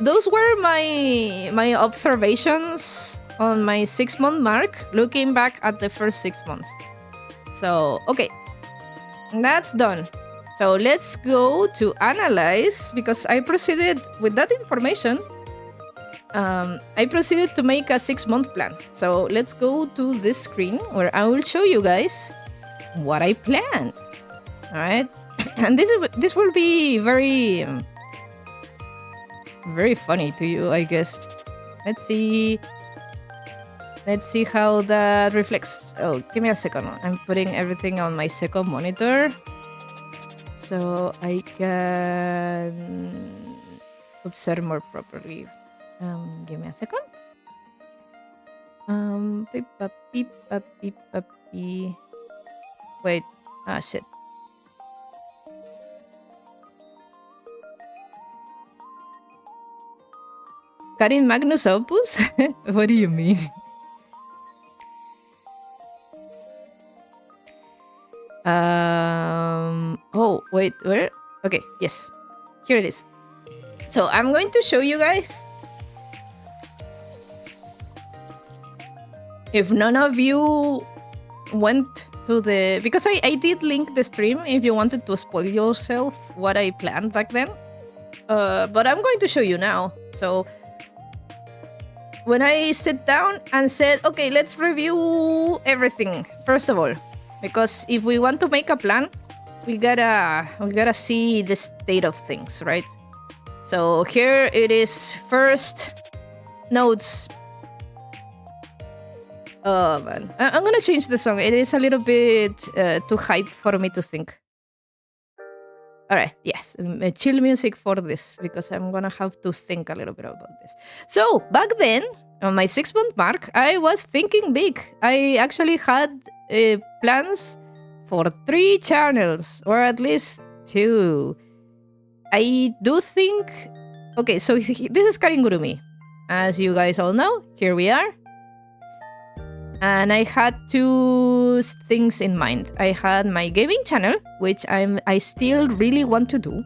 those were my observations on my 6-month mark, looking back at the first 6 months. So, okay. That's done. So let's go to analyze, because I proceeded with that information. I proceeded to make a 6-month plan. So let's go to this screen where I will show you guys what I planned. All right, and this will be very very funny to you, I guess. Let's see. Let's see how that reflects. Oh, give me a second. I'm putting everything on my second monitor so I can observe more properly. Give me a second. Beep, bop, beep, bop, beep, bop, beep. Wait. Ah, shit. Karin Magnus Opus? What do you mean? Oh, wait, where? Okay, yes. Here it is. So I'm going to show you guys. If none of you went to the... Because I did link the stream if you wanted to spoil yourself what I planned back then. But I'm going to show you now. So when I sit down and said, okay, let's review everything, first of all. Because if we want to make a plan, we gotta see the state of things, right? So here it is. First, notes. Oh man, I'm gonna change the song. It is a little bit too hype for me to think. All right, yes, chill music for this because I'm gonna have to think a little bit about this. So back then, on my 6-month mark, I was thinking big. I actually had plans for 3 channels, or at least 2. I do think... Okay, so this is Karin Gurumi. As you guys all know, here we are. And I had 2 things in mind. I had my gaming channel, which I still really want to do.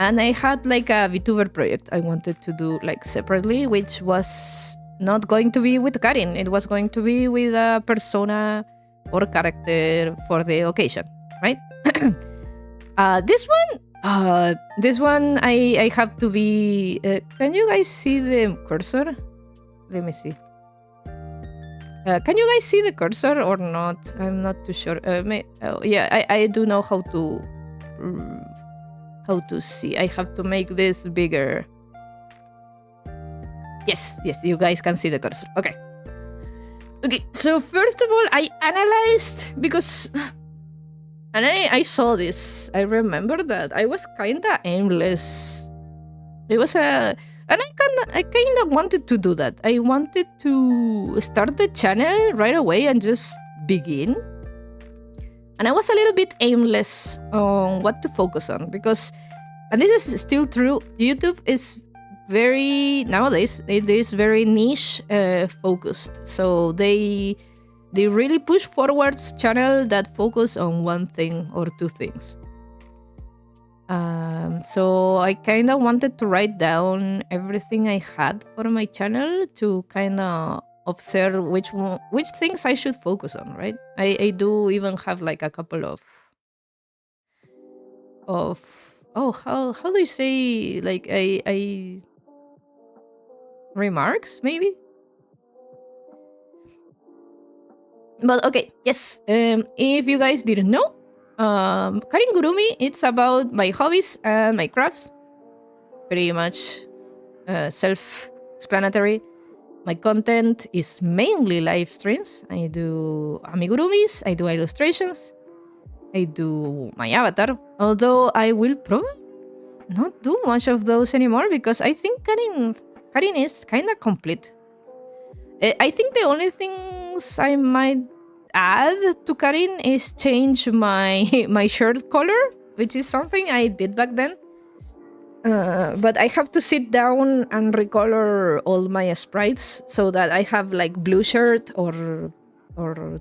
And I had like a VTuber project I wanted to do like separately, which was not going to be with Karin. It was going to be with a persona or character for the occasion, right? This one I have to be... can you guys see the cursor? Let me see. Can you guys see the cursor or not? I'm not too sure. Yeah, I do know how to see. I have to make this bigger. Yes, you guys can see the cursor. Okay. Okay, so first of all, I analyzed because... And I saw this. I remember that I was kinda aimless. It was a... And I kinda wanted to do that. I wanted to start the channel right away and just begin. And I was a little bit aimless on what to focus on because... And this is still true. YouTube is very... Nowadays, it is very niche focused. So they really push forwards channel that focus on one thing or 2 things. So I kind of wanted to write down everything I had for my channel to kind of observe which things I should focus on, right? I do even have like a couple of how do you say, like I remarks maybe? But okay, yes. If you guys didn't know, Karin Gurumi, it's about my hobbies and my crafts. Pretty much self-explanatory. My content is mainly live streams. I do amigurumis, I do illustrations, I do my avatar. Although I will probably not do much of those anymore because I think Karin is kind of complete. I think the only things I might add to Karin is change my shirt color, which is something I did back then. But I have to sit down and recolor all my sprites so that I have like blue shirt or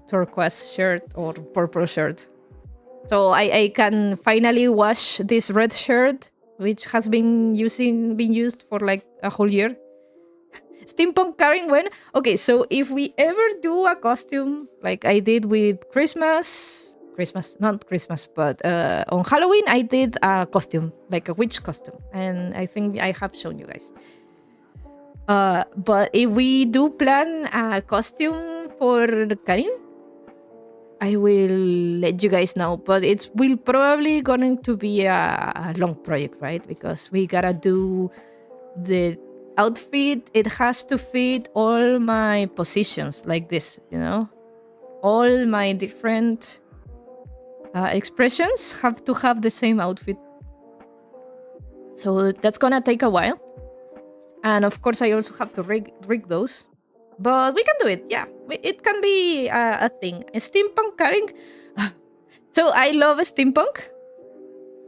turquoise shirt or purple shirt. So I can finally wash this red shirt, which has been used for like a whole year. Steampunk Karin when? Okay, so if we ever do a costume like I did with not Christmas, but on Halloween I did a costume, like a witch costume, and I think I have shown you guys. But if we do plan a costume for Karin, I will let you guys know, but it's will probably going to be a long project, right? Because we gotta do the outfit. It has to fit all my positions like this, all my different expressions have to have the same outfit. So that's gonna take a while. And of course, I also have to rig those. But we can do it. Yeah, it can be a thing. Steampunk Karin. So I love steampunk,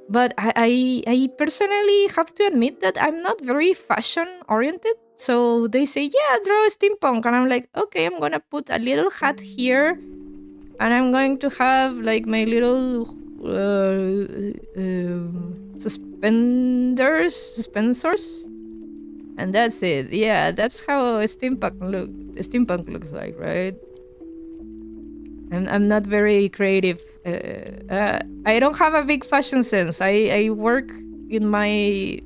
but I personally have to admit that I'm not very fashion oriented. So they say, yeah, draw a steampunk. And I'm like, okay, I'm going to put a little hat here. And I'm going to have like my little suspensors. And that's it. Yeah, that's how a steampunk looks like, right? I'm not very creative. I don't have a big fashion sense. I work in my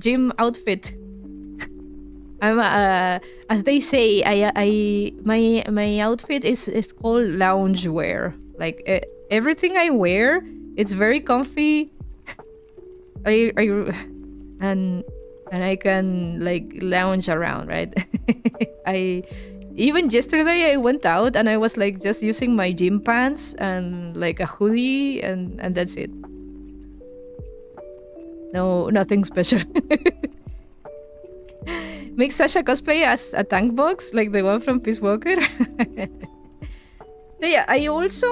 gym outfit. I'm as they say. My outfit is called lounge wear. Like everything I wear, it's very comfy. I and I can like lounge around, right? I Even yesterday I went out and I was like just using my gym pants and like a hoodie and that's it. No, nothing special. Make Sasha cosplay as a tank box, like the one from Peace Walker. So yeah, I also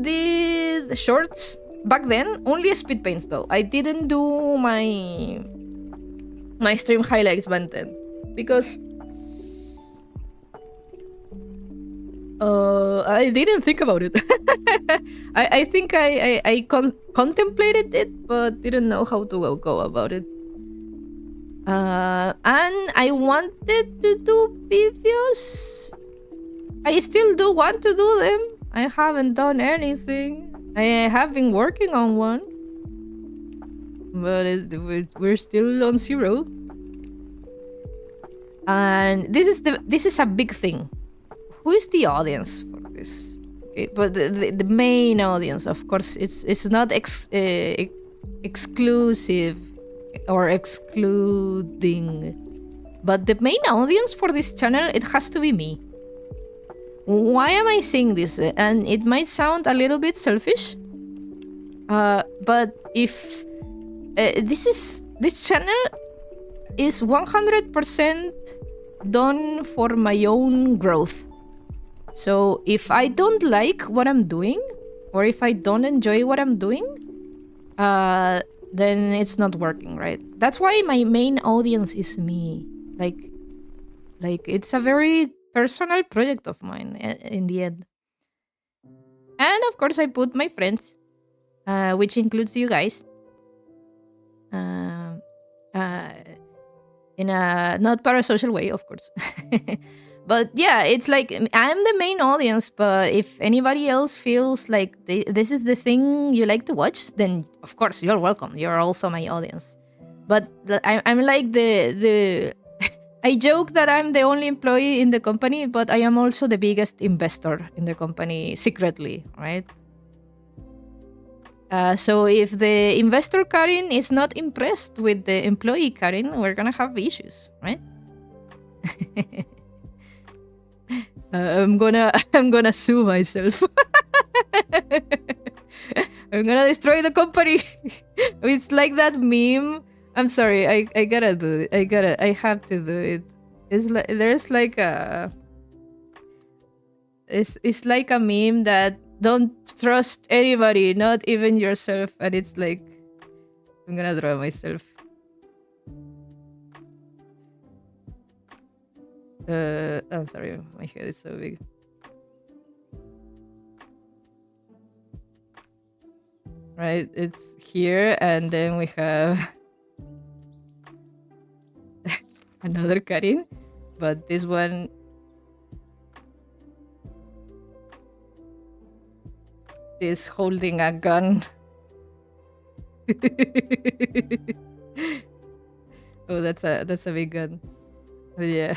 did shorts back then, only speed paints though. I didn't do my stream highlights back then because I didn't think about it. I think I contemplated it, but didn't know how to go about it. And I wanted to do videos. I still do want to do them. I haven't done anything. I have been working on one, but we're still on 0. And this is a big thing. Who is the audience for this? Okay, but the main audience, of course, it's not exclusive or excluding, but the main audience for this channel, it has to be me. Why am I saying this? And it might sound a little bit selfish, but if this channel is 100% done for my own growth. So if I don't like what I'm doing, or if I don't enjoy what I'm doing, then it's not working, right? That's why my main audience is me. Like it's a very personal project of mine in the end. And of course, I put my friends, which includes you guys, in a not parasocial way, of course. But yeah, it's like I'm the main audience, but if anybody else feels like this is the thing you like to watch, then of course you're welcome. You're also my audience. But I'm like the I joke that I'm the only employee in the company, but I am also the biggest investor in the company secretly, right? So if the investor Karin is not impressed with the employee Karin, we're gonna have issues, right? I'm gonna sue myself. I'm gonna destroy the company. It's like that meme. I'm sorry. I gotta do it. I have to do it. It's like there's like a. It's like a meme that don't trust anybody, not even yourself, and it's like I'm gonna draw myself. I'm sorry, my head is so big. Right, it's here, and then we have another Karin, but this one is holding a gun. Oh, that's a big gun. But yeah,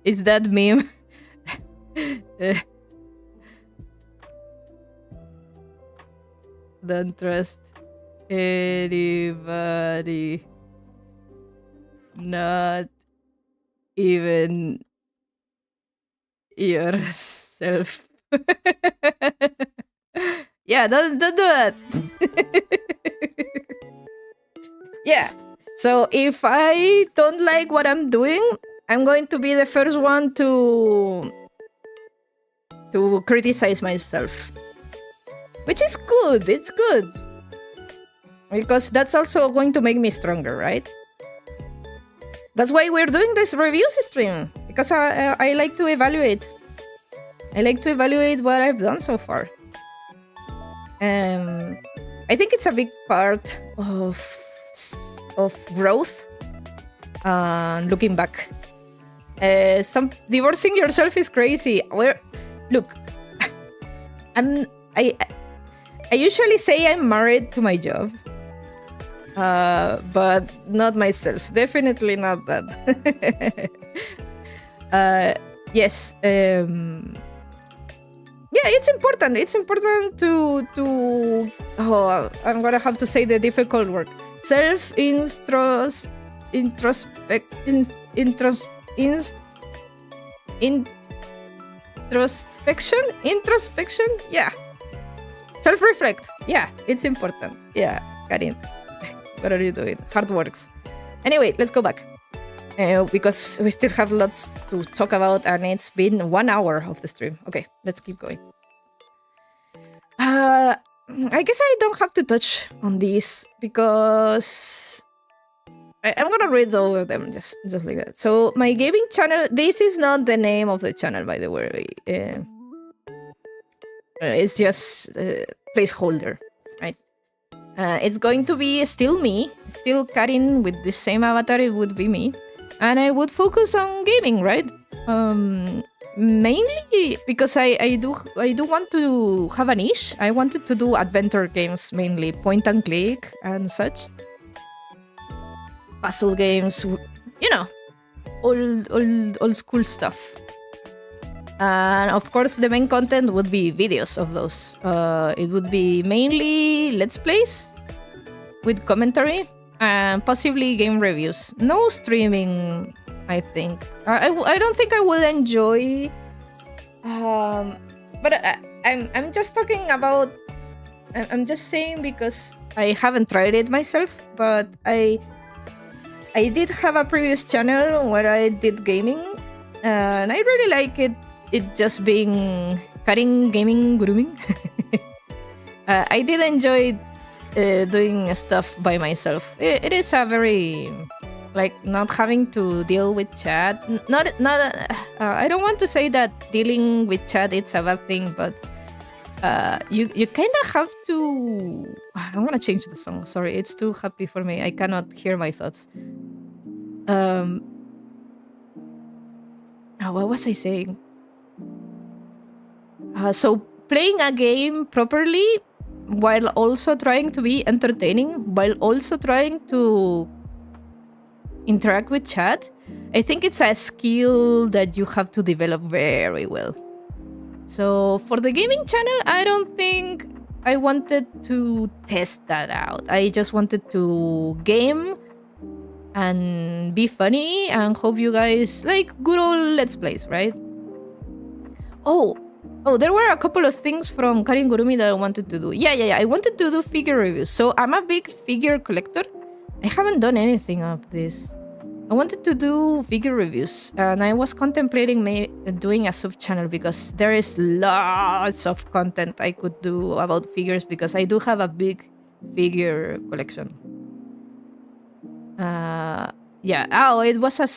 it's that meme. Don't trust anybody. Not even yourself. Yeah, don't do that. Yeah. So if I don't like what I'm doing, I'm going to be the first one to criticize myself. Which is good. It's good. Because that's also going to make me stronger, right? That's why we're doing this reviews stream. Because I like to evaluate. I like to evaluate what I've done so far. I think it's a big part of growth. Looking back, some divorcing yourself is crazy. Look, I usually say I'm married to my job, but not myself. Definitely not that. Yes. Yeah, it's important. It's important to I'm gonna have to say the difficult word. Introspection. Yeah. Self-reflect. Yeah, it's important. Yeah, Karin. What are you doing? Hard works. Anyway, let's go back. Because we still have lots to talk about, and it's been 1 hour of the stream. Okay, let's keep going. I guess I don't have to touch on these because I'm gonna read all of them just like that. So my gaming channel. This is not the name of the channel, by the way. It's just placeholder, right? It's going to be still me, still Karin with the same avatar. It would be me. And I would focus on gaming, right? Mainly because I do want to have a niche. I wanted to do adventure games, mainly point and click and such. Puzzle games, you know, old school stuff. And of course, the main content would be videos of those. It would be mainly Let's Plays with commentary. And possibly game reviews. No streaming, I think. I don't think I will enjoy. But I'm just talking about. I'm just saying because I haven't tried it myself. But I did have a previous channel where I did gaming, and I really like it. It just being Karin gaming grooming. I did enjoy doing stuff by myself. It is a very like not having to deal with chat. Not. I don't want to say that dealing with chat it's a bad thing, but you kind of have to. I'm gonna change the song. Sorry, it's too happy for me. I cannot hear my thoughts. What was I saying? So playing a game properly while also trying to be entertaining, while also trying to interact with chat, I think it's a skill that you have to develop very well. So for the gaming channel, I don't think I wanted to test that out. I just wanted to game and be funny and hope you guys like good old Let's Plays, right? Oh, there were a couple of things from Karin Gurumi that I wanted to do. Yeah. I wanted to do figure reviews. So I'm a big figure collector. I haven't done anything of this. I wanted to do figure reviews, and I was contemplating doing a sub-channel because there is lots of content I could do about figures because I do have a big figure collection. Yeah. Oh, it was a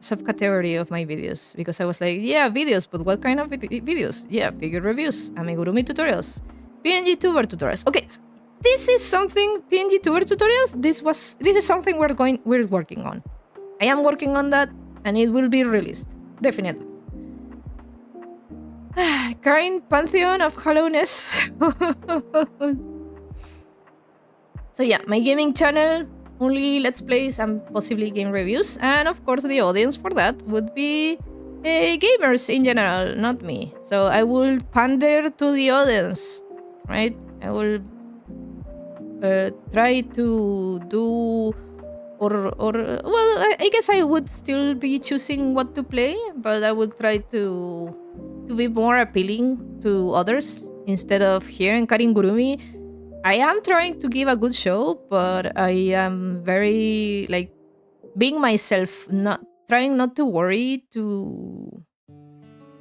subcategory of my videos because I was like, yeah, videos, but what kind of videos? Yeah, figure reviews, amigurumi tutorials, PNG tuber tutorials. Okay, this is something PNG tuber tutorials. This is something we're working on. I am working on that, and it will be released definitely. Karin Pantheon of Hollowness. So yeah, my gaming channel. Only Let's Plays and possibly game reviews. And of course, the audience for that would be gamers in general, not me. So I will pander to the audience, right? I will try to do, or well, I guess I would still be choosing what to play, but I would try to be more appealing to others instead of here in Karingurumi. I am trying to give a good show, but I am very like being myself, not trying not to worry to.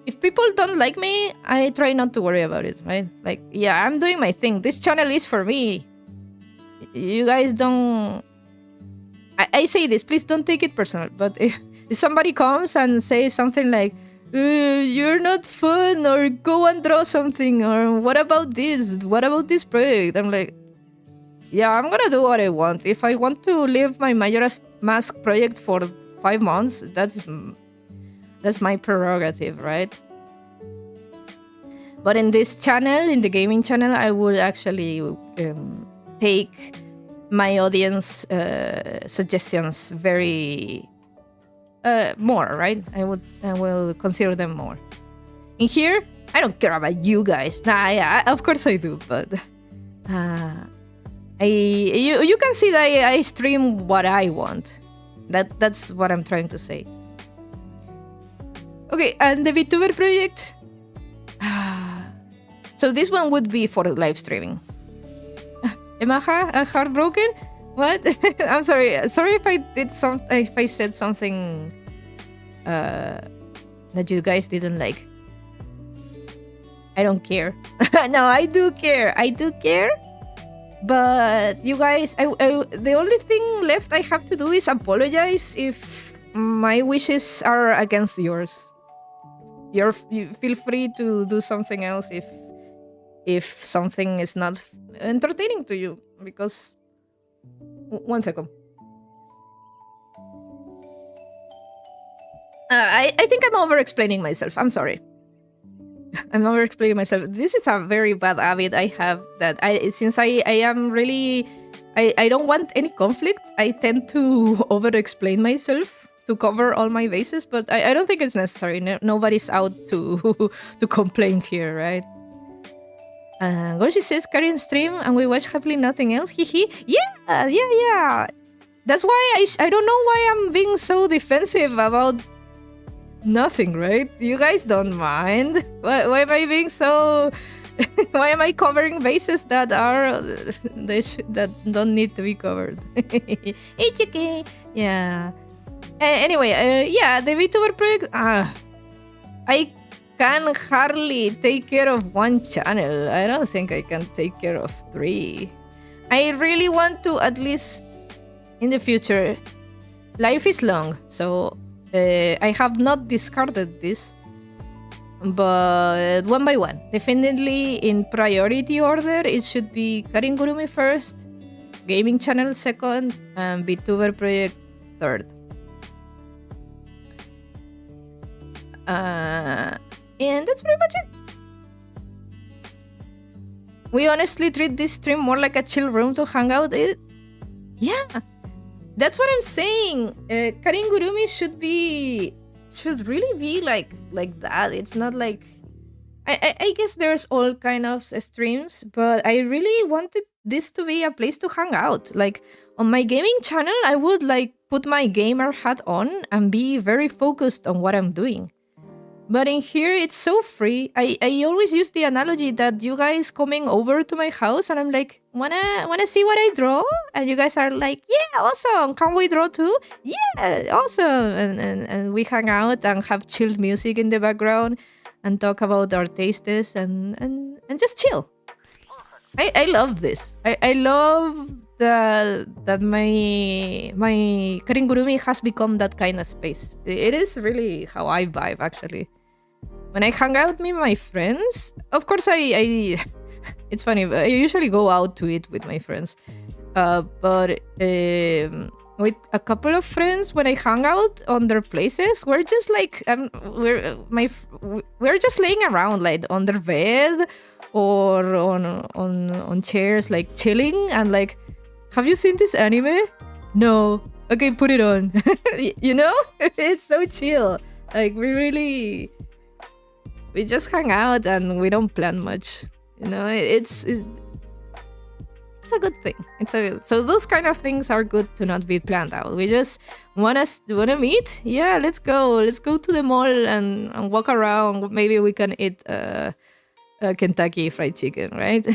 If people don't like me, I try not to worry about it, right? Like, yeah, I'm doing my thing. This channel is for me. You guys don't. I say this, please don't take it personal. But if somebody comes and says something like, you're not fun, or go and draw something, or what about this? What about this project? I'm like, yeah, I'm gonna do what I want. If I want to leave my Majora's Mask project for 5 months, that's my prerogative, right? But in this channel, in the gaming channel, I would actually take my audience suggestions very more, right? I will consider them more. In here, I don't care about you guys. Nah, yeah, of course I do, but you can see that I stream what I want. That's what I'm trying to say. Okay, and the VTuber project. So this one would be for live streaming. Am I heartbroken? What? I'm sorry. Sorry if I said something that you guys didn't like. I don't care. No, I do care. I do care. But you guys, the only thing left I have to do is apologize if my wishes are against yours. You feel free to do something else if something is not entertaining to you, because 1 second. I think I'm over explaining myself. I'm sorry. I'm over explaining myself. This is a very bad habit I have, that since I am really I don't want any conflict, I tend to over explain myself to cover all my bases, but I don't think it's necessary. Nobody's out to to complain here, right? Goshi says Karin stream and we watch happily nothing else. Hihi. Yeah. That's why I don't know why I'm being so defensive about nothing, right? You guys don't mind. Why am I being so? Why am I covering bases that are that don't need to be covered? It's okay. Yeah. Anyway, yeah, the VTuber project. I can hardly take care of one channel. I don't think I can take care of 3. I really want to, at least in the future. Life is long, so I have not discarded this, but one by one. Definitely in priority order, it should be Karingurumi first, gaming channel second, and VTuber project third. And that's pretty much it. We honestly treat this stream more like a chill room to hang out in. Yeah, that's what I'm saying. Karingurumi should really be like that. It's not like I guess there's all kind of streams, but I really wanted this to be a place to hang out. Like on my gaming channel, I would like put my gamer hat on and be very focused on what I'm doing. But in here, it's so free. I always use the analogy that you guys coming over to my house and I'm like, wanna see what I draw? And you guys are like, yeah, awesome. Can we draw too? Yeah, awesome. And we hang out and have chilled music in the background and talk about our tastes and just chill. I love this. I love that my Karingurumi has become that kind of space. It is really how I vibe, actually. When I hang out with my friends, of course I it's funny, I usually go out to eat with my friends. But with a couple of friends, when I hang out on their places, we're just like we're just laying around like on their bed or on chairs, like chilling and like, have you seen this anime? No. Okay, put it on. You know? It's so chill. Like we just hang out and we don't plan much. You know, it's a good thing. So those kind of things are good to not be planned out. We just wanna meet. Yeah, let's go. Let's go to the mall and walk around. Maybe we can eat Kentucky Fried Chicken, right?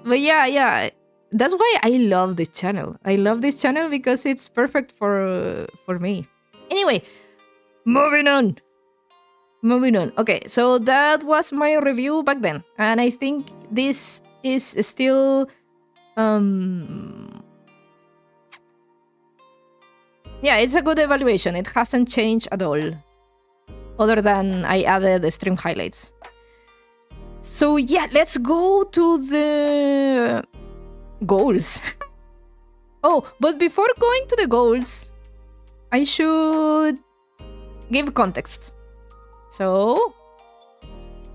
But yeah, that's why I love this channel. I love this channel because it's perfect for me. Anyway, moving on. Okay, so that was my review back then, and I think this is still yeah, it's a good evaluation. It hasn't changed at all, other than I added the stream highlights. So yeah, let's go to the goals. Oh, but before going to the goals, I should give context. So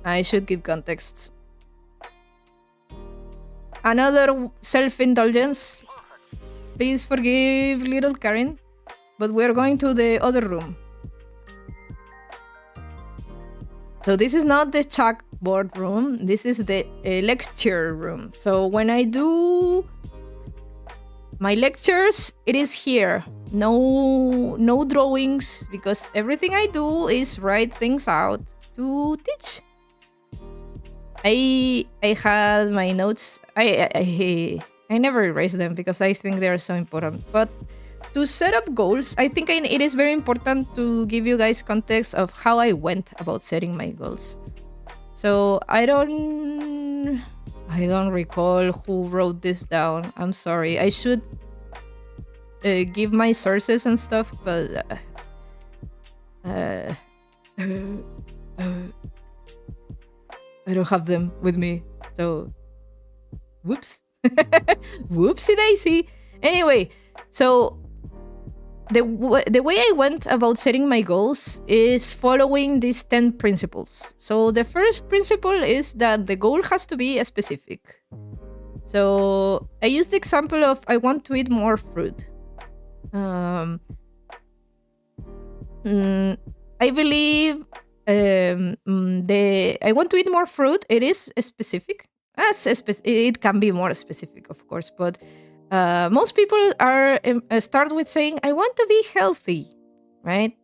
I should give context. Another self-indulgence. Please forgive little Karin, but we're going to the other room. So this is not the chalkboard room. This is the lecture room. So when I do my lectures, it is here. No drawings, because everything I do is write things out to teach. I had my notes. I never erase them because I think they are so important. But to set up goals, I think it is very important to give you guys context of how I went about setting my goals. So I don't recall who wrote this down. I'm sorry. I should give my sources and stuff, but I don't have them with me. So whoops. Whoopsie daisy. Anyway, so the way I went about setting my goals is following these 10 principles. So the first principle is that the goal has to be specific. So I used the example of I want to eat more fruit. I believe I want to eat more fruit. It is specific. It can be more specific, of course, but most people are start with saying I want to be healthy, right?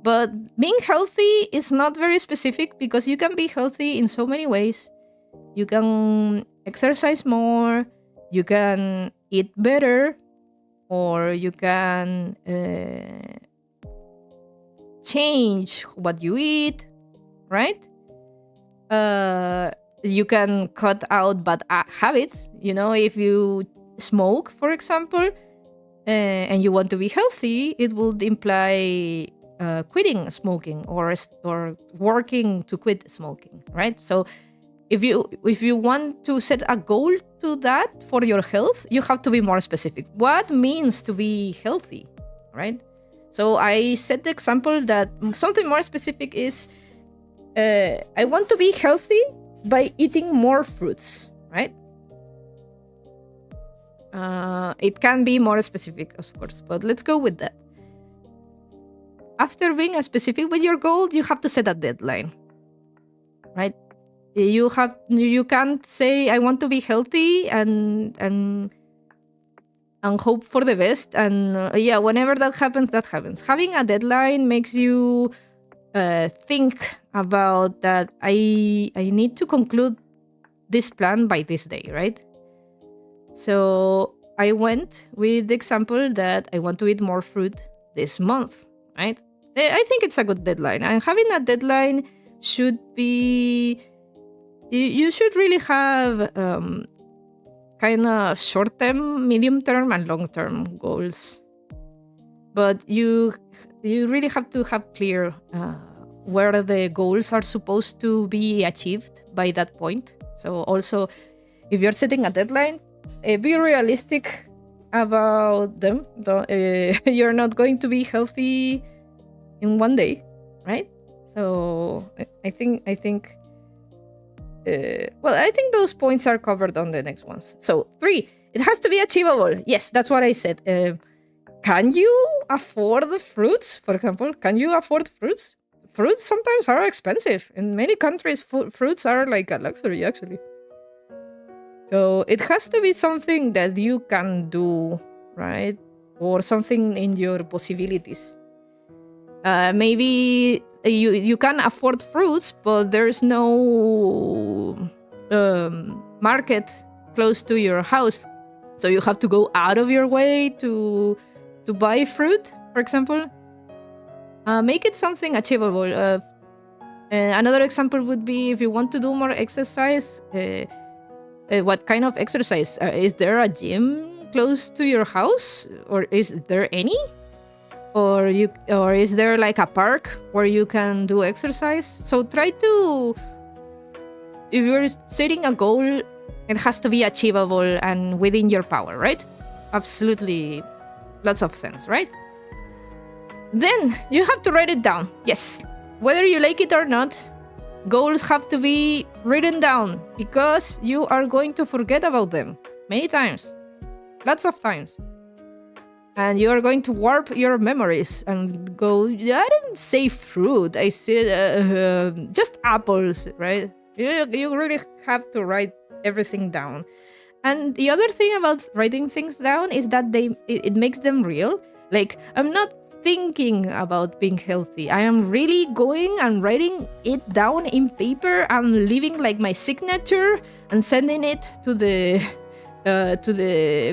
But being healthy is not very specific because you can be healthy in so many ways. You can exercise more, you can eat better, or you can change what you eat, right? You can cut out bad habits. You know, if you smoke, for example, and you want to be healthy, it would imply quitting smoking or working to quit smoking, right? So if you want to set a goal to that for your health, you have to be more specific. What means to be healthy, right? So I set the example that something more specific is I want to be healthy by eating more fruits, right? It can be more specific, of course, but let's go with that. After being specific with your goal, you have to set a deadline, right? You can't say I want to be healthy and hope for the best, and whenever that happens, that happens. Having a deadline makes you think about that I need to conclude this plan by this day, right? So I went with the example that I want to eat more fruit this month, right? I think it's a good deadline, and having a deadline should be, you should really have kind of short-term, medium-term, and long-term goals. But you really have to have clear where the goals are supposed to be achieved by that point. So also, if you're setting a deadline, be realistic about them. You're not going to be healthy in one day, right? So I think those points are covered on the next ones. So 3, it has to be achievable. Yes, that's what I said. Can you afford the fruits? For example, can you afford fruits? Fruits sometimes are expensive. In many countries, fruits are like a luxury, actually. So it has to be something that you can do, right? Or something in your possibilities. Maybe you can afford fruits, but there's no market close to your house, so you have to go out of your way to buy fruit, for example. Make it something achievable. Another example would be if you want to do more exercise. What kind of exercise? Is there a gym close to your house, or is there any? Or is there like a park where you can do exercise? So try to, if you're setting a goal, it has to be achievable and within your power, right? Absolutely, lots of sense, right? Then you have to write it down. Yes, whether you like it or not, goals have to be written down because you are going to forget about them many times, lots of times. And you are going to warp your memories and go, I didn't say fruit, I said just apples, right? You really have to write everything down. And the other thing about writing things down is that it makes them real. Like, I'm not thinking about being healthy. I am really going and writing it down in paper and leaving like my signature and sending it to the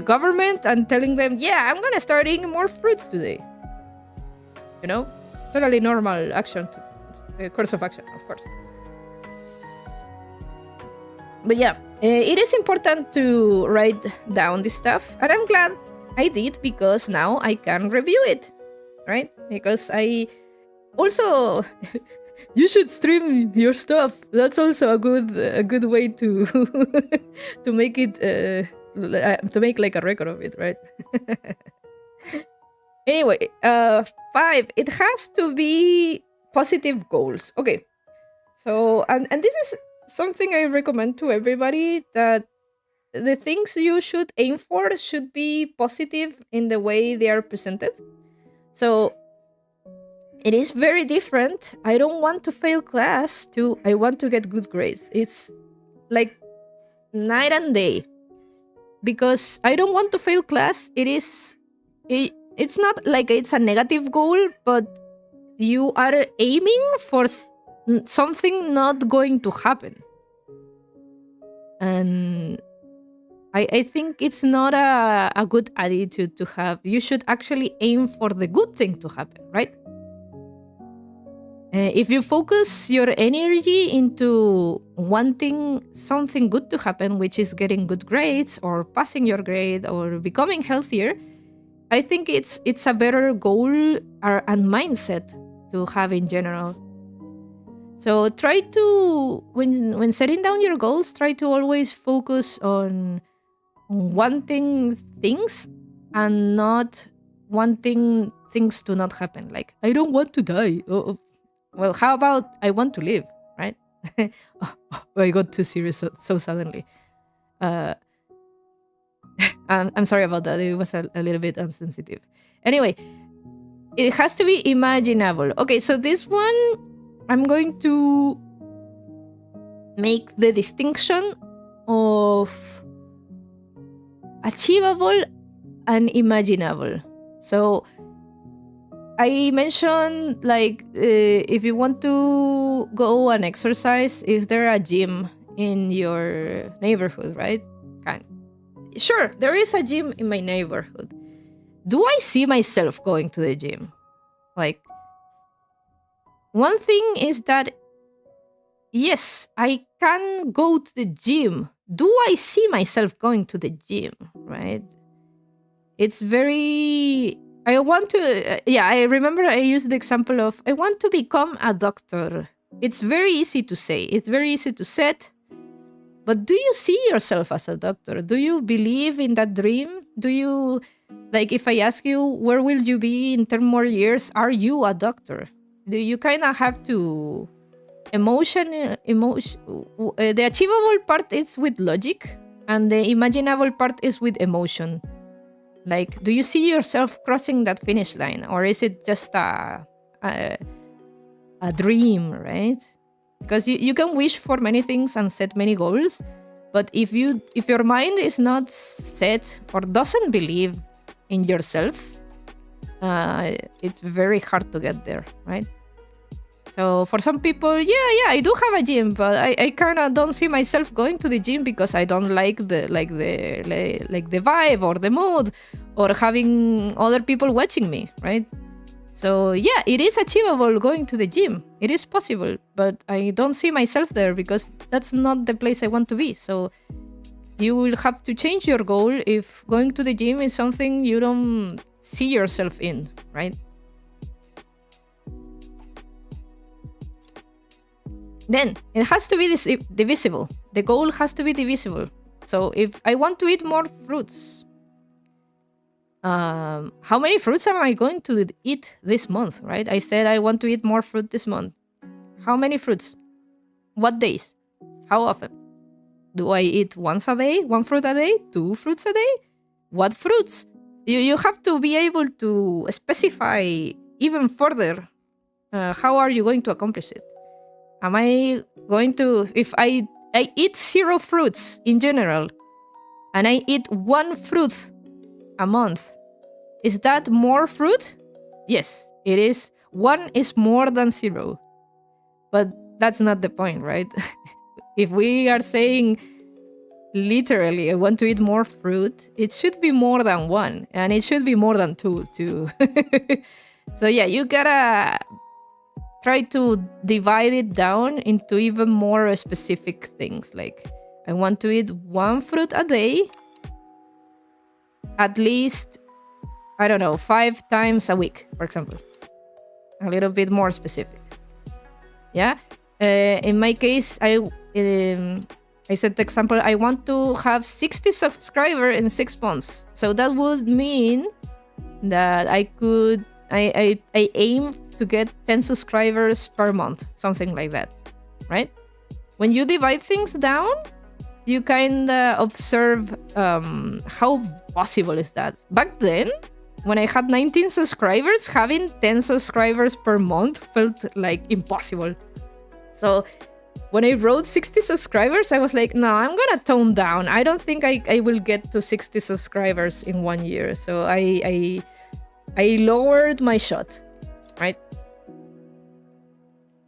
government and telling them, yeah, I'm gonna start eating more fruits today. You know, totally normal action, course of action, of course. But yeah, it is important to write down this stuff, and I'm glad I did because now I can review it, right? Because I also you should stream your stuff. That's also a good way to to make it to make like a record of it, right? Anyway, 5. It has to be positive goals. Okay, so and this is something I recommend to everybody, that the things you should aim for should be positive in the way they are presented. So it is very different. I don't want to fail class to I want to get good grades. It's like night and day. Because I don't want to fail class, it's not like it's a negative goal, but you are aiming for something not going to happen. And I think it's not a good attitude to have. You should actually aim for the good thing to happen, right? If you focus your energy into wanting something good to happen, which is getting good grades or passing your grade or becoming healthier, I think it's a better goal and mindset to have in general. So try to, when setting down your goals, try to always focus on wanting things and not wanting things to not happen. Like, I don't want to die. Well, how about I want to live, right? I got too serious so suddenly. I'm sorry about that. It was a little bit insensitive. Anyway, it has to be imaginable. Okay, so this one, I'm going to make the distinction of achievable and imaginable. So I mentioned, like, if you want to go and exercise, is there a gym in your neighborhood, right? Sure, there is a gym in my neighborhood. Do I see myself going to the gym? Like, one thing is that, yes, I can go to the gym. Do I see myself going to the gym, right? It's very... I want to... I remember I used the example of, I want to become a doctor. It's very easy to say. It's very easy to set. But do you see yourself as a doctor? Do you believe in that dream? Do you... Like, if I ask you, where will you be in 10 more years? Are you a doctor? Do you kind of have to... The achievable part is with logic, and the imaginable part is with emotion. Like, do you see yourself crossing that finish line, or is it just a dream, right? Because you can wish for many things and set many goals, But if your mind is not set or doesn't believe in yourself, it's very hard to get there, right? So for some people, yeah, I do have a gym, but I kind of don't see myself going to the gym because I don't like the vibe or the mood or having other people watching me, right? So yeah, it is achievable going to the gym. It is possible, but I don't see myself there because that's not the place I want to be. So you will have to change your goal if going to the gym is something you don't see yourself in, right? Then it has to be divisible. The goal has to be divisible. So if I want to eat more fruits, how many fruits am I going to eat this month, right? I said I want to eat more fruit this month. How many fruits? What days? How often? Do I eat once a day? 1 fruit a day? 2 fruits a day? What fruits? You have to be able to specify even further how are you going to accomplish it. Am I going to, if I eat 0 fruits in general, and I eat 1 fruit a month, is that more fruit? Yes, it is. 1 is more than 0. But that's not the point, right? If we are saying literally I want to eat more fruit, it should be more than 1, and it should be more than 2 too. So yeah, you gotta try to divide it down into even more specific things. Like, I want to eat 1 fruit a day, at least, I don't know, 5 times a week, for example. A little bit more specific. Yeah. In my case, I set the example, I want to have 60 subscribers in 6 months. So that would mean that I aim to get 10 subscribers per month, something like that, right? When you divide things down, you kind of observe how possible is that. Back then, when I had 19 subscribers, having 10 subscribers per month felt like impossible. So when I wrote 60 subscribers, I was like, no, I'm gonna tone down. I don't think I will get to 60 subscribers in 1 year. So I lowered my shot, right?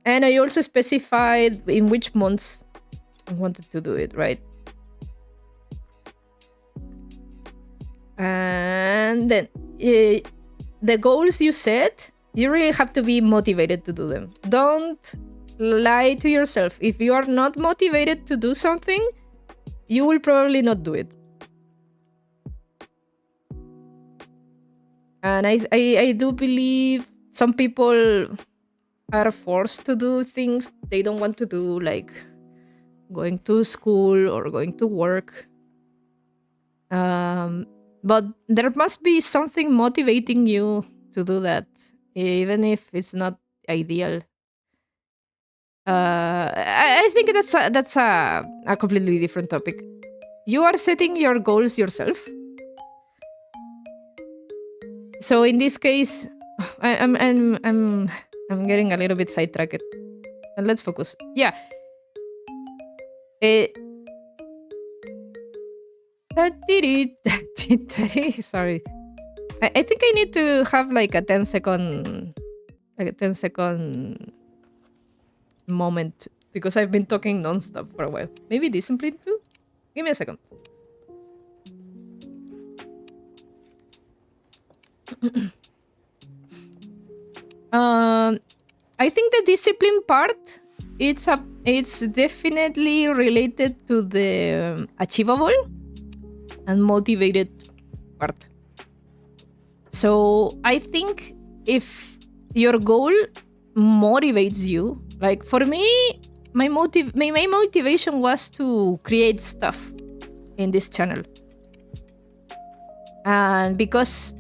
And I also specified in which months I wanted to do it, right? And then the goals you set, you really have to be motivated to do them. Don't lie to yourself. If you are not motivated to do something, you will probably not do it. And I do believe some people are forced to do things they don't want to do, like going to school or going to work. But there must be something motivating you to do that, even if it's not ideal. I think that's a completely different topic. You are setting your goals yourself. So in this case, I'm getting a little bit sidetracked. And let's focus. Yeah. Sorry. I think I need to have like a 10-second moment because I've been talking nonstop for a while. Maybe discipline too? Give me a second. I think the discipline part, it's definitely related to the achievable and motivated part. So I think if your goal motivates you, like for me, my main motivation was to create stuff in this channel. And because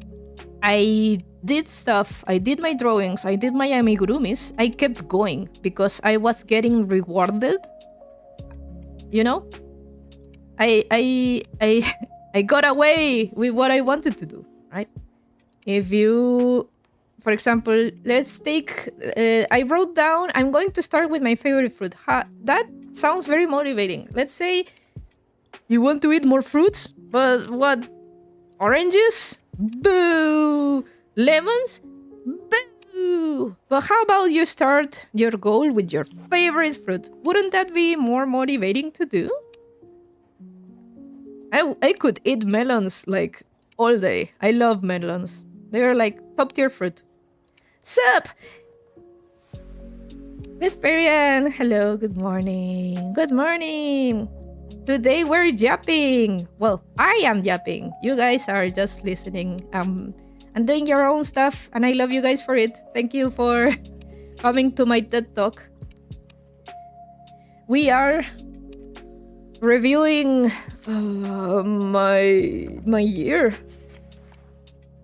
I did stuff, I did my drawings, I did my amigurumis, I kept going because I was getting rewarded. You know? I got away with what I wanted to do, right? If you, for example, let's take, I wrote down, I'm going to start with my favorite fruit. That sounds very motivating. Let's say You want to eat more fruits? But what? Oranges? Boo! Lemons? Boo! But how about you start your goal with your favorite fruit? Wouldn't that be more motivating to do? I could eat melons like all day. I love melons. They're like top tier fruit. Sup? Vesperian! Hello, good morning. Good morning! Today we're yapping. Well, I am yapping. You guys are just listening and doing your own stuff, and I love you guys for it. Thank you for coming to my TED Talk. We are reviewing my year.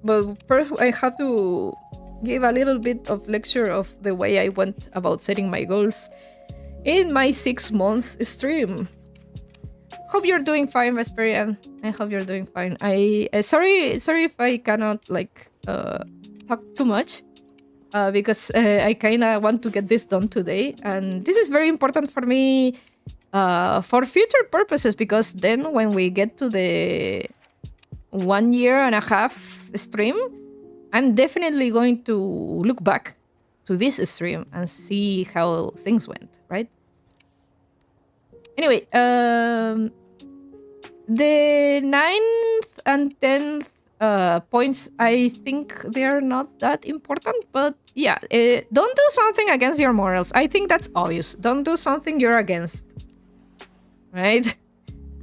But first I have to give a little bit of lecture of the way I went about setting my goals in my 6-month stream. Hope you're doing fine, Vesperian. I hope you're doing fine. I sorry if I cannot like talk too much because I kind of want to get this done today, and this is very important for me for future purposes, because then when we get to the 1.5 year stream, I'm definitely going to look back to this stream and see how things went, right? Anyway, the 9th and 10th points, I think they're not that important, but yeah, don't do something against your morals. I think that's obvious. Don't do something you're against, right?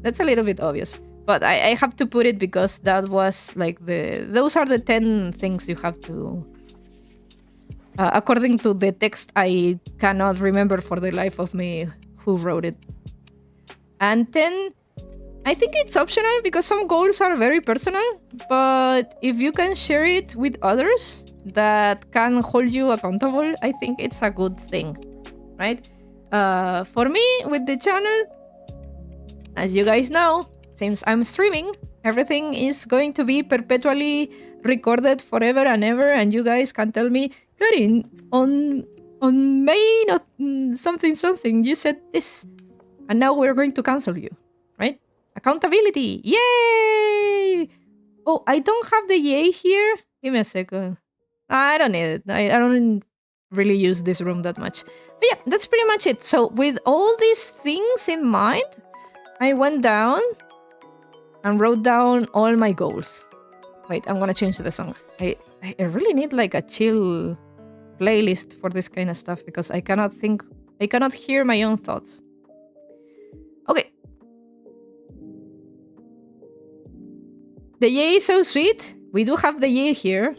That's a little bit obvious. But I have to put it because that was like those are the 10 things you have to... according to the text, I cannot remember for the life of me who wrote it. And 10, I think it's optional because some goals are very personal, but if you can share it with others that can hold you accountable, I think it's a good thing, right? For me, with the channel, as you guys know, since I'm streaming, everything is going to be perpetually recorded forever and ever, and you guys can tell me, Karin, on May not something, you said this, and now we're going to cancel you, right? Accountability, yay! Oh, I don't have the yay here. Give me a second. I don't need it. I don't really use this room that much. But yeah, that's pretty much it. So with all these things in mind, I went down and wrote down all my goals. Wait, I'm gonna change the song. I really need like a chill playlist for this kind of stuff because I cannot hear my own thoughts. Okay. The yay is so sweet. We do have the yay here.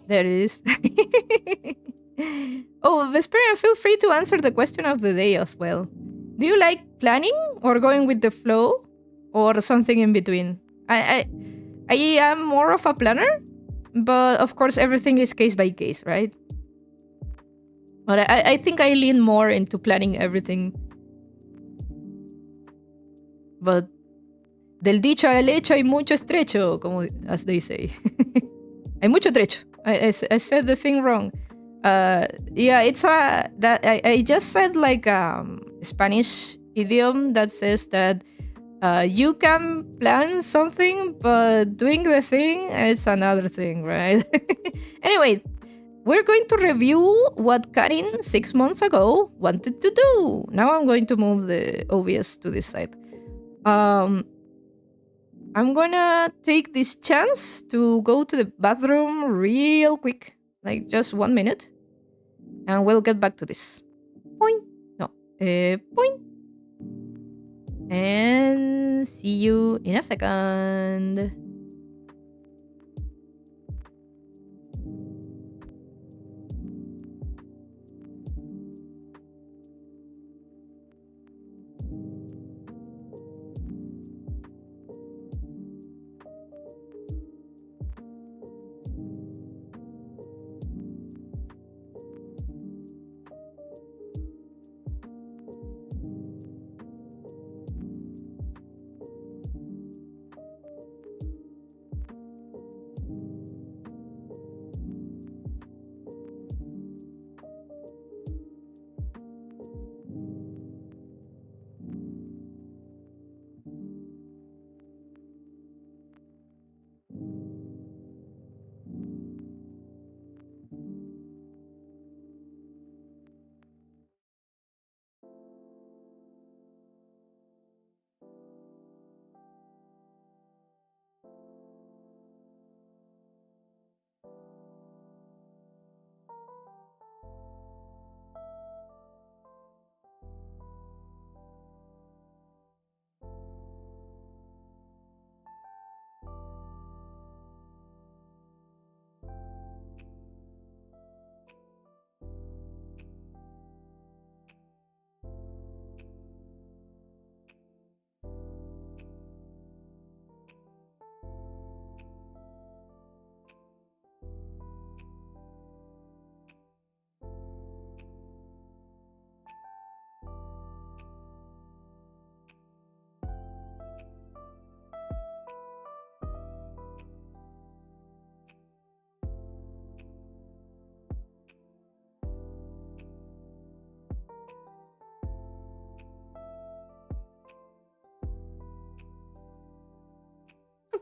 There it is. Oh, Vesperian, feel free to answer the question of the day as well. Do you like planning or going with the flow or something in between? I am more of a planner, but of course everything is case by case, right? But I think I lean more into planning everything. But del dicho al hecho hay mucho estrecho, como as they say. Hay mucho trecho. I said the thing wrong. Yeah, it's that I just said like Spanish idiom that says that you can plan something, but doing the thing is another thing, right? Anyway, we're going to review what Karin 6 months ago wanted to do. Now I'm going to move the OBS to this side. I'm gonna take this chance to go to the bathroom real quick, like just 1 minute, and we'll get back to this. Point. No. Point. And see you in a second.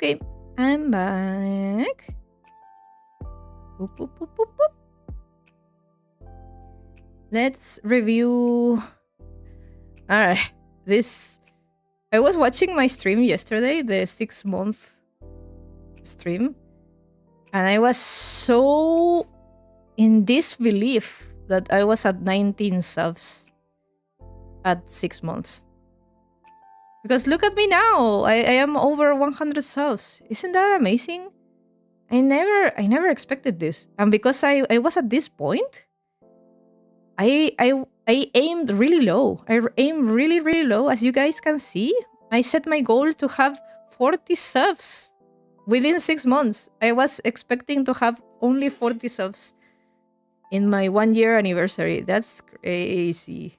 Okay, I'm back. Boop, boop, boop, boop, boop. Let's review. Alright, this. I was watching my stream yesterday, the 6-month stream, and I was so in disbelief that I was at 19 subs at 6 months. Because look at me now, I am over 100 subs. Isn't that amazing? I never expected this, and because I was at this point, I aimed really low. I aimed really low, as you guys can see. I set my goal to have 40 subs within 6 months. I was expecting to have only 40 subs in my 1-year anniversary. That's crazy.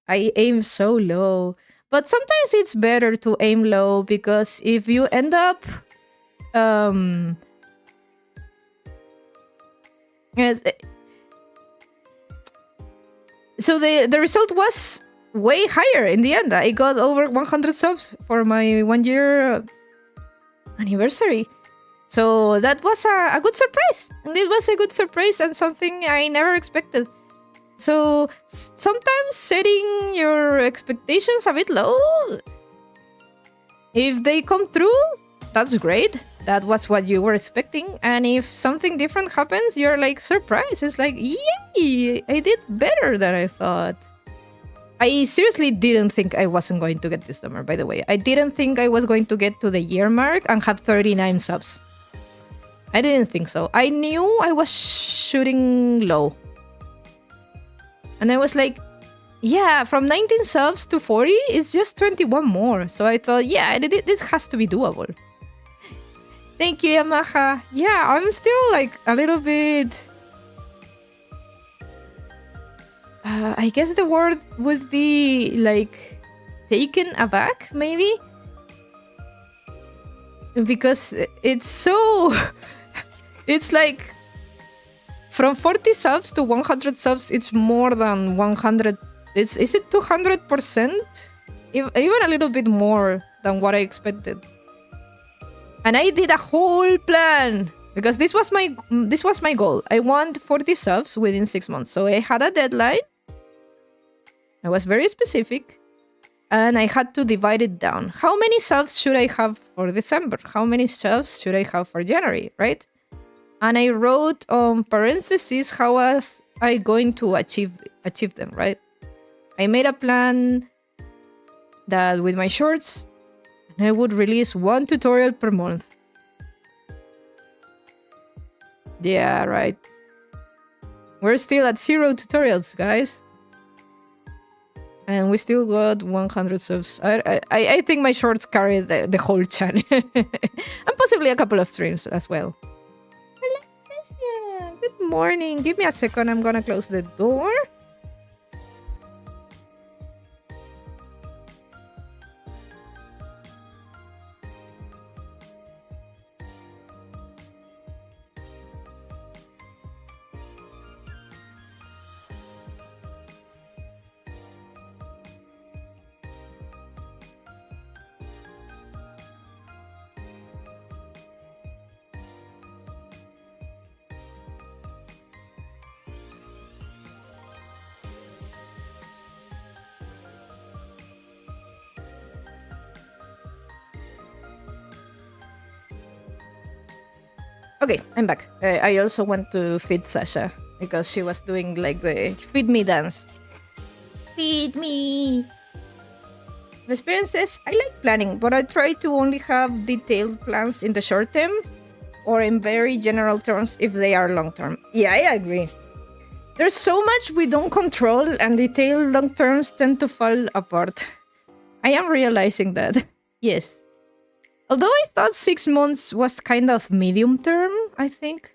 I aim so low. But sometimes it's better to aim low, because if you end up yes, so the result was way higher in the end. I got over 100 subs for my 1-year anniversary. So that was a good surprise. And it was a good surprise and something I never expected. So sometimes setting your expectations a bit low, if they come true, that's great. That was what you were expecting. And if something different happens, you're like surprised. It's like, yay, I did better than I thought. I seriously didn't think I wasn't going to get this number, by the way. I didn't think I was going to get to the year mark and have 39 subs. I didn't think so. I knew I was shooting low. And I was like, yeah, from 19 subs to 40 is just 21 more. So I thought, yeah, this has to be doable. Thank you, Yamaha. Yeah, I'm still like a little bit... I guess the word would be like taken aback, maybe? Because it's so... it's like... From 40 subs to 100 subs, it's more than 100... Is it 200%? Even a little bit more than what I expected. And I did a whole plan, because this was my goal. I want 40 subs within 6 months. So I had a deadline. I was very specific. And I had to divide it down. How many subs should I have for December? How many subs should I have for January, right? And I wrote on parentheses how was I going to achieve them, right? I made a plan that with my shorts, I would release 1 tutorial per month. Yeah, right. We're still at 0 tutorials, guys. And we still got 100 subs. I think my shorts carry the whole channel. And possibly a couple of streams as well. Good morning. Give me a second. I'm gonna close the door. Okay, I'm back. I also went to feed Sasha because she was doing like the feed me dance. Feed me! The experience says, I like planning, but I try to only have detailed plans in the short term or in very general terms if they are long term. Yeah, I agree. There's so much we don't control, and detailed long terms tend to fall apart. I am realizing that. Yes. Although I thought 6 months was kind of medium term, I think.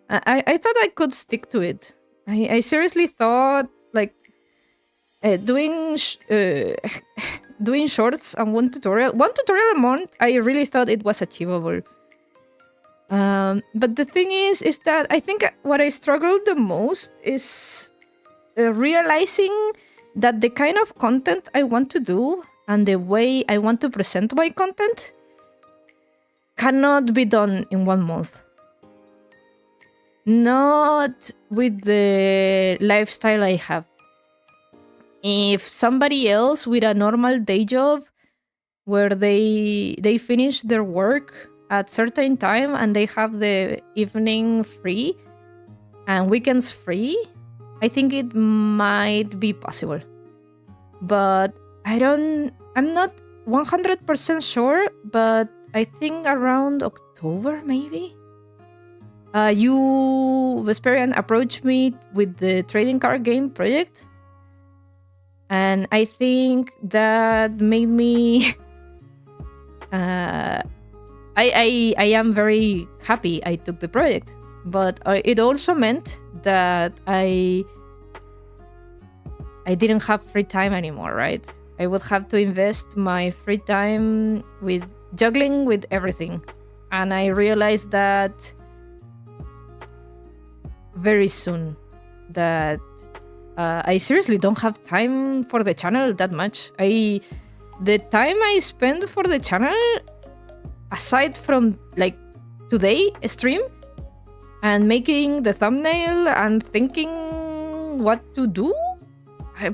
I thought I could stick to it. I seriously thought, like, doing shorts and one tutorial a month, I really thought it was achievable. But the thing is that I think what I struggled the most is realizing that the kind of content I want to do and the way I want to present my content cannot be done in 1 month. Not with the lifestyle I have. If somebody else with a normal day job where they finish their work at certain time and they have the evening free and weekends free, I think it might be possible. But I'm not 100% sure, but I think around October maybe. You, Vesperian, approached me with the trading card game project. And I think that made me I am very happy I took the project, but it also meant that I didn't have free time anymore, right? I would have to invest my free time with juggling with everything. And I realized that very soon that I seriously don't have time for the channel that much. The time I spend for the channel, aside from like today stream and making the thumbnail and thinking what to do,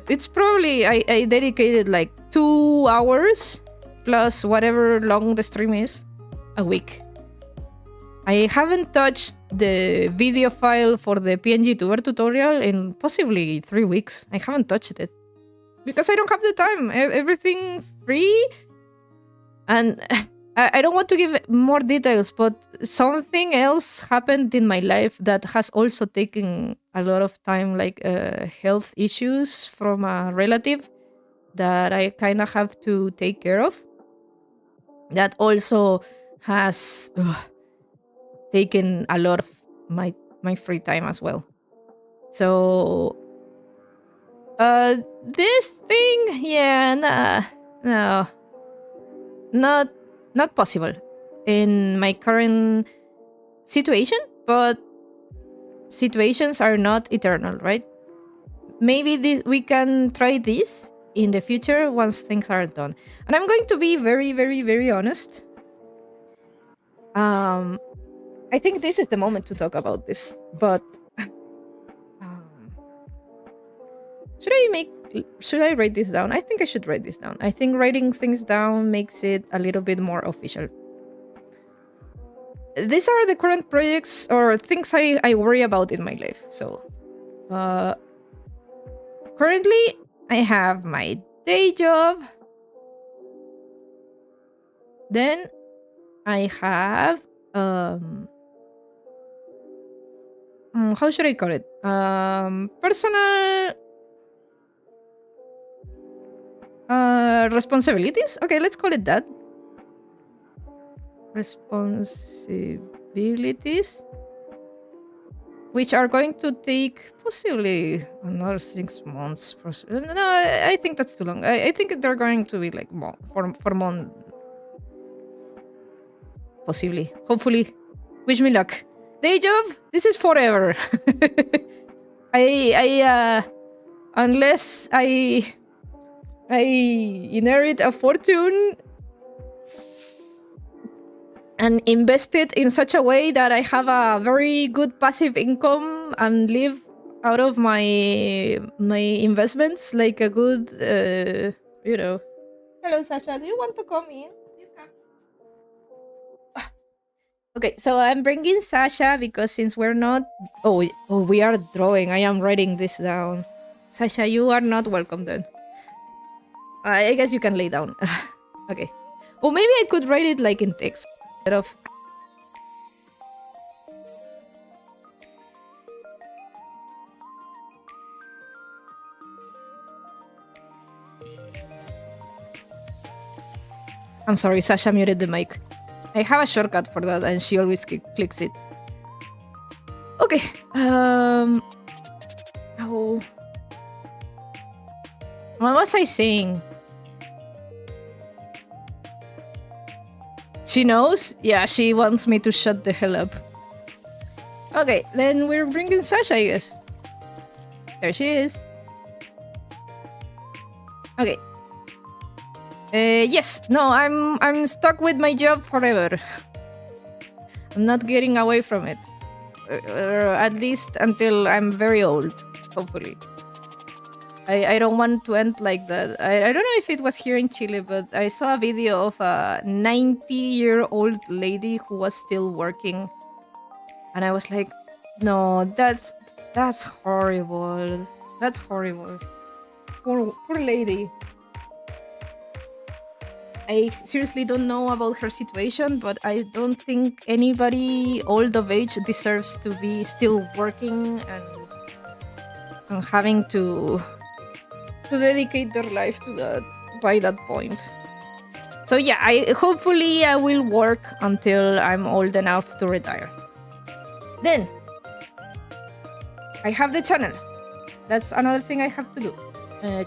it's probably I dedicated like 2 hours plus whatever long the stream is a week. I haven't touched the video file for the PNG tuber tutorial in possibly 3 weeks. I haven't touched it because I don't have the time. Everything free. And I don't want to give more details, but something else happened in my life that has also taken a lot of time, like health issues from a relative that I kind of have to take care of. That also has taken a lot of my free time as well. So this thing, yeah, no, not possible in my current situation, but situations are not eternal, right? Maybe we can try this in the future once things are done. And I'm going to be very, very, very honest. I think this is the moment to talk about this, but should I write this down? I think I should write this down. I think writing things down makes it a little bit more official. These are the current projects or things I worry about in my life. So, currently I have my day job. Then I have how should I call it? Personal responsibilities? Okay, let's call it that. Responsibilities, which are going to take possibly another 6 months. No, I think that's too long. I think they're going to be like more for month. Possibly, hopefully. Wish me luck. Day job, this is forever. Unless I inherit a fortune and invest it in such a way that I have a very good passive income and live out of my investments like a good, Hello, Sasha. Do you want to come in? Okay, so I'm bringing Sasha because since we're not... Oh, we are drawing. I am writing this down. Sasha, you are not welcome then. I guess you can lay down. Okay. Or maybe I could write it like in text instead of... I'm sorry, Sasha muted the mic. I have a shortcut for that and she always clicks it. Okay. Oh. What was I saying? She knows? Yeah, she wants me to shut the hell up. Okay, then we're bringing Sasha, I guess. There she is. Okay. Yes. No, I'm stuck with my job forever. I'm not getting away from it. At least until I'm very old, hopefully. I don't want to end like that. I don't know if it was here in Chile, but I saw a video of a 90-year-old lady who was still working. And I was like, no, that's horrible. That's horrible. Poor lady. I seriously don't know about her situation, but I don't think anybody old of age deserves to be still working and having to dedicate their life to that by that point. So yeah, hopefully I will work until I'm old enough to retire. Then I have the channel. That's another thing I have to do.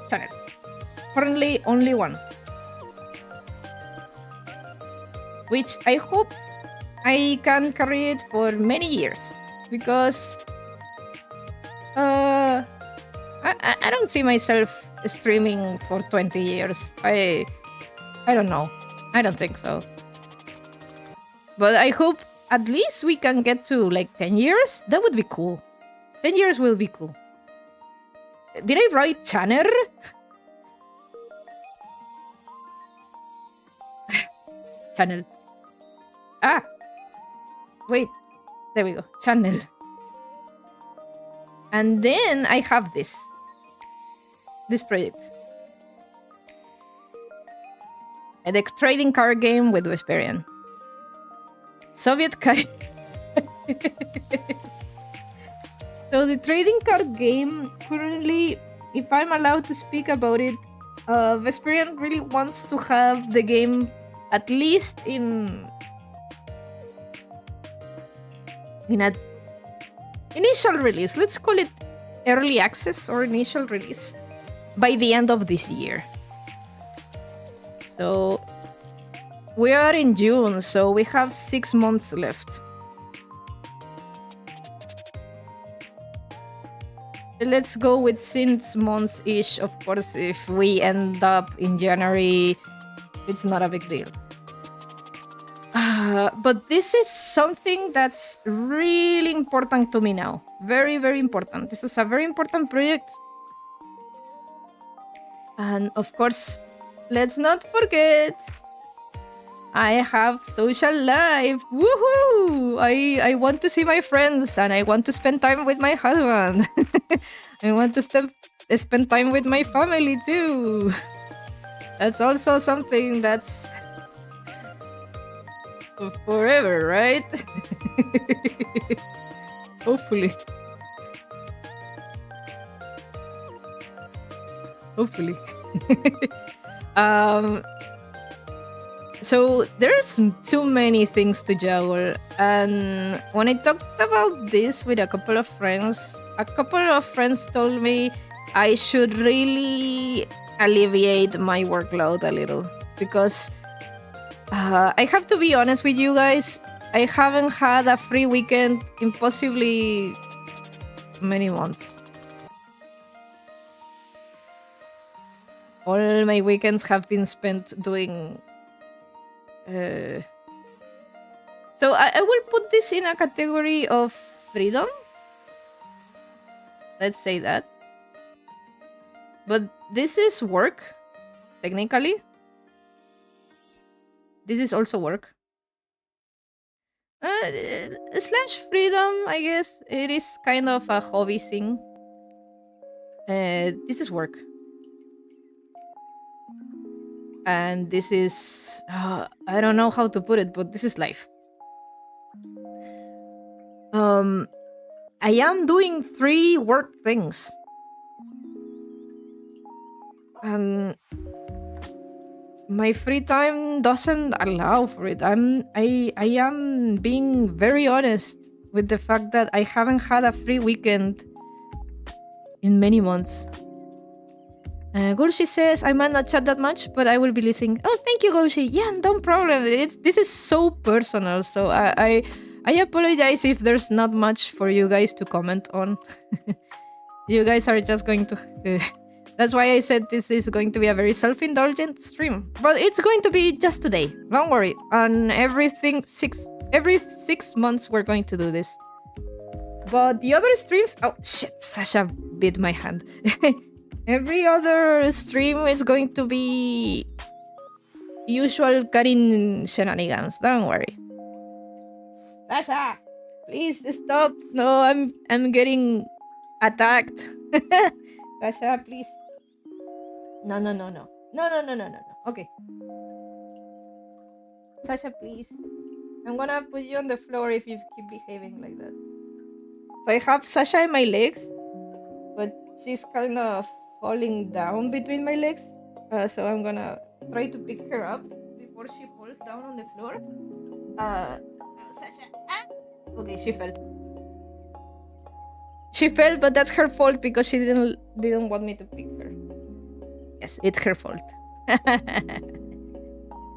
Channel. Currently only one. Which I hope I can carry it for many years. Because I don't see myself streaming for 20 years. I don't know. I don't think so. But I hope at least we can get to like 10 years. That would be cool. 10 years will be cool. Did I write channel? Channel. Ah! Wait. There we go. Channel. And then I have this. This project. The trading card game with Vesperian. Soviet card. So the trading card game, currently, if I'm allowed to speak about it, Vesperian really wants to have the game at least in an initial release. Let's call it early access or initial release by the end of this year. So we are in June, so we have 6 months left. Let's go with 6 months-ish. Of course, if we end up in January, it's not a big deal. But this is something that's really important to me now. Very, very important. This is a very important project. And of course, let's not forget, I have social life. Woohoo! I want to see my friends and I want to spend time with my husband. I want to spend time with my family too. That's also something that's forever, right? Hopefully. Hopefully. So there's too many things to juggle, and when I talked about this with a couple of friends told me I should really alleviate my workload a little, because I have to be honest with you guys, I haven't had a free weekend in possibly many months. All my weekends have been spent doing so I will put this in a category of freedom. Let's say that. But this is work, technically. This is also work. Slash freedom, I guess. It is kind of a hobby thing. This is work. And this is... I don't know how to put it, but this is life. I am doing 3 work things. And my free time doesn't allow for it. I am being very honest with the fact that I haven't had a free weekend in many months. Gorshi says, I might not chat that much, but I will be listening. Oh, thank you, Gorshi. Yeah, no problem. This is so personal, so I apologize if there's not much for you guys to comment on. You guys are just going to... That's why I said this is going to be a very self-indulgent stream. But it's going to be just today. Don't worry. On everything Every 6 months we're going to do this. But the other streams... Oh, shit, Sasha bit my hand. Every other stream is going to be usual Karin shenanigans. Don't worry. Sasha, please stop. No, I'm getting attacked. Sasha, please. No. Okay. Sasha, please. I'm gonna put you on the floor if you keep behaving like that. So I have Sasha in my legs, but she's kind of falling down between my legs. So I'm gonna try to pick her up before she falls down on the floor. Sasha. Ah! Okay, she fell. She fell, but that's her fault because she didn't want me to pick her. Yes, it's her fault.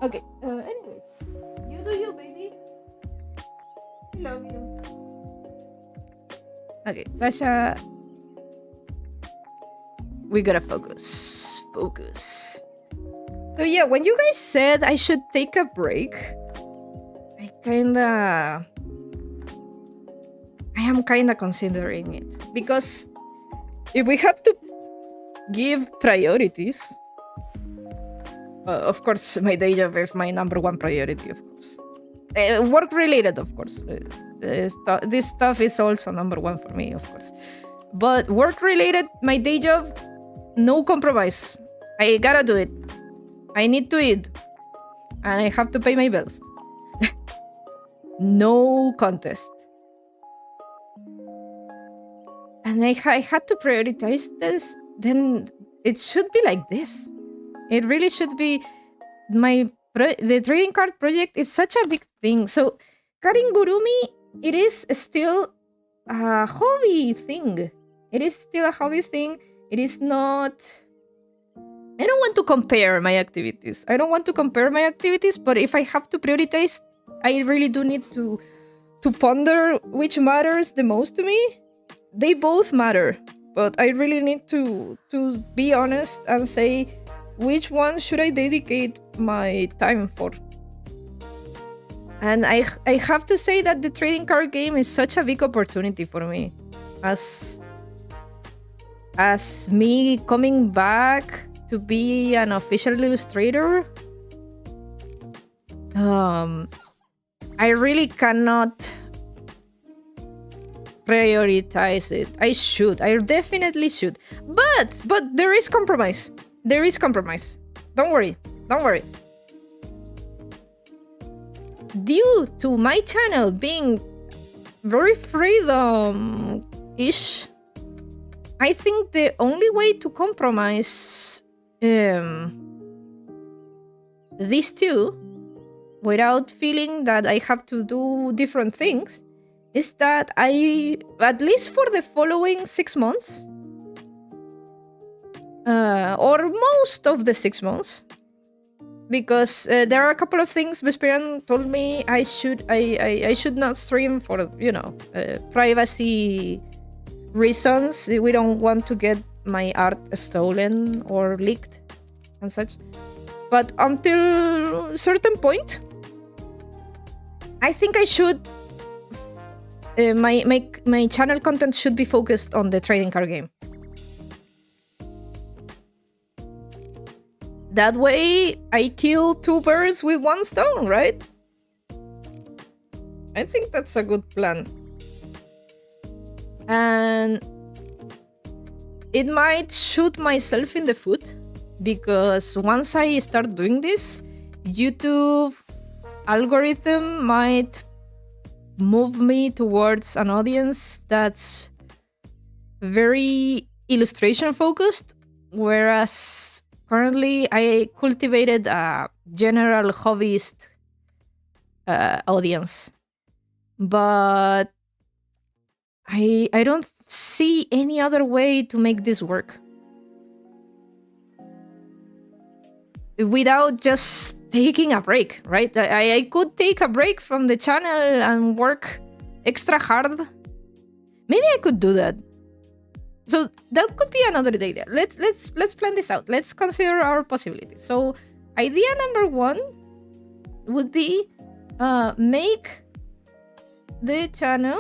Okay. Anyway, you do you, baby. I love you. Okay, Sasha. We gotta focus. Focus. So yeah, when you guys said I should take a break, I am kinda considering it. Because if we have to give priorities, of course, my day job is my number one priority, of course. Work related, of course. This stuff is also number one for me, of course. But work related, my day job, no compromise. I gotta do it. I need to eat. And I have to pay my bills. No contest. And I had to prioritize this. Then it should be like this. It really should be. The trading card project is such a big thing. So Karingurumi, it is still a hobby thing. It is still a hobby thing. It is not... I don't want to compare my activities. But if I have to prioritize, I really do need to ponder which matters the most to me. They both matter, but I really need to be honest and say which one should I dedicate my time for. And I have to say that the trading card game is such a big opportunity for me. As me coming back to be an official illustrator, I really cannot prioritize it. I definitely should. But there is compromise. Don't worry. Due to my channel being very freedom-ish, I think the only way to compromise these two without feeling that I have to do different things is that I, at least for the following 6 months, or most of the 6 months, because there are a couple of things Vesperian told me I should not stream for, privacy reasons. We don't want to get my art stolen or leaked and such. But until a certain point, I think I should... my channel content should be focused on the trading card game. That way, I kill 2 birds with 1 stone, right? I think that's a good plan. And it might shoot myself in the foot, because once I start doing this, YouTube algorithm might move me towards an audience that's very illustration focused, whereas currently I cultivated a general hobbyist audience. But I don't see any other way to make this work without just taking a break, right? I could take a break from the channel and work extra hard. Maybe I could do that. So that could be another idea. Let's plan this out. Let's consider our possibilities. So idea number 1 would be make the channel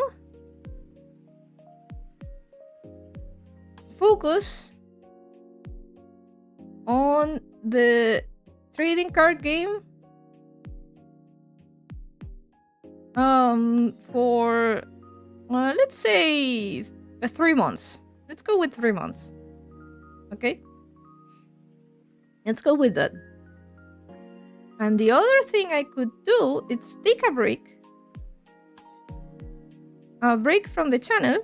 focus on the trading card game for let's say 3 months. Let's go with 3 months. Okay, let's go with that. And the other thing I could do is take a break from the channel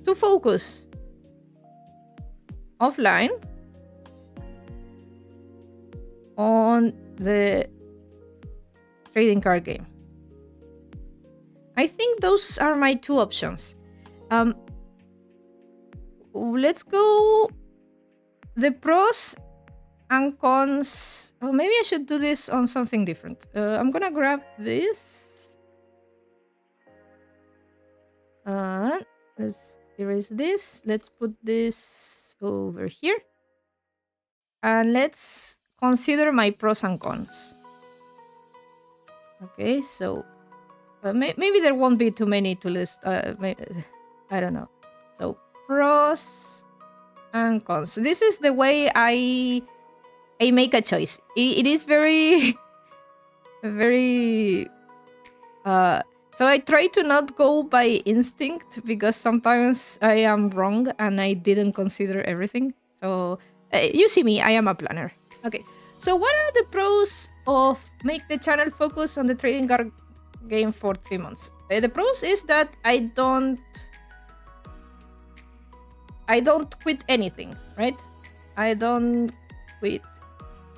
to focus offline on the trading card game. I think those are my 2 options. Let's go the pros and cons. Oh, maybe I should do this on something different. I'm gonna grab this. Let's erase this. Let's put this over here. And let's consider my pros and cons. Okay, so maybe there won't be too many to list. I don't know. So pros and cons. This is the way I make a choice. It is very, very. So I try to not go by instinct because sometimes I am wrong and I didn't consider everything. So you see me, I am a planner. Okay. So what are the pros of make the channel focus on the trading card game for 3 months? The pros is that I don't quit anything, right? I don't quit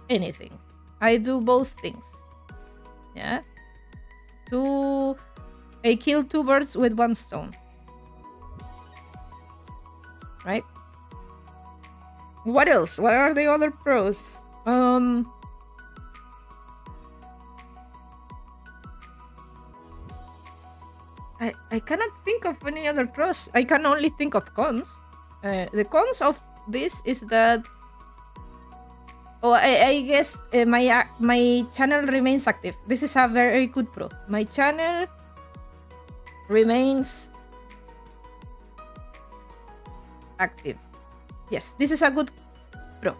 anything. I do both things. Yeah. I kill 2 birds with 1 stone. Right? What else? What are the other pros? I cannot think of any other pros. I can only think of cons. The cons of this is that I guess my channel remains active. This is a very good pro. My channel remains active. Yes, this is a good pro.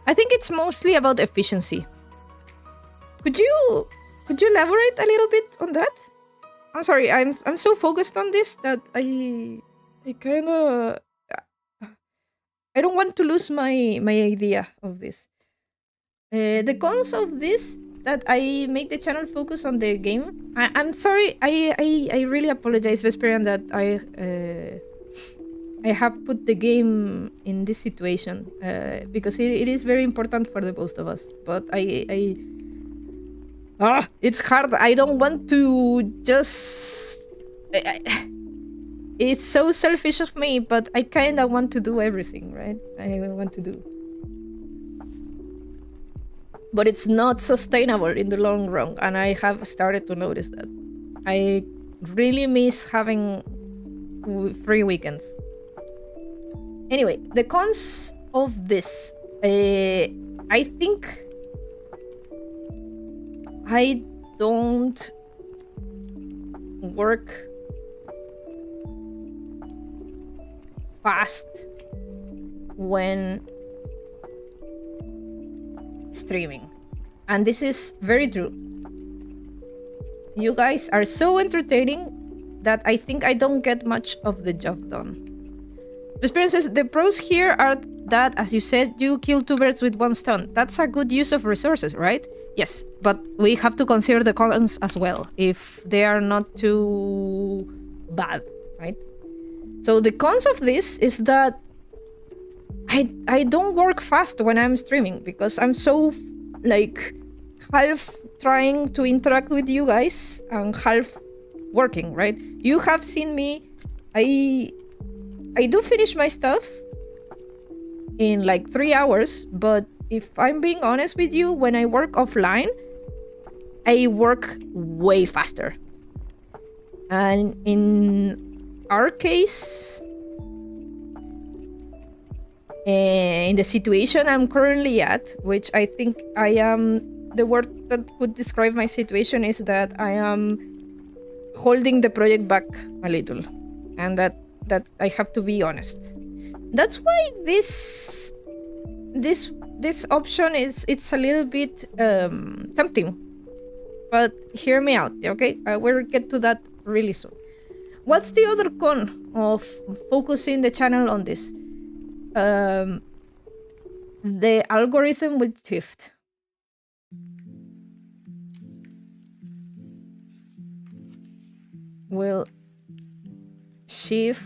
I think it's mostly about efficiency. Could you elaborate a little bit on that? I'm sorry, I'm so focused on this that I kind of I don't want to lose my idea of this. The cons of this that I make the channel focus on the game. I'm sorry. I really apologize, Vesperian, that I have put the game in this situation because it is very important for the both of us. But it's hard. I don't want to just. It's so selfish of me, but I kind of want to do everything, right? I want to do. But it's not sustainable in the long run, and I have started to notice that. I really miss having free weekends. Anyway, the cons of this. I think I don't work fast when streaming, and this is very true. You guys are so entertaining that I think I don't get much of the job done. The experiences, the pros here are that, as you said, you kill 2 birds with 1 stone. That's a good use of resources, right? Yes, but we have to consider the cons as well, if they are not too bad, right? So the cons of this is that I don't work fast when I'm streaming because I'm so like half trying to interact with you guys and half working, right? You have seen me. I do finish my stuff in like 3 hours, but if I'm being honest with you, when I work offline, I work way faster. And in our case, in the situation I'm currently at, which I think I am, the word that could describe my situation is that I am holding the project back a little, and that I have to be honest. That's why this option it's a little bit tempting, but hear me out, okay? We'll get to that really soon. What's the other con of focusing the channel on this? The algorithm will shift. Will shift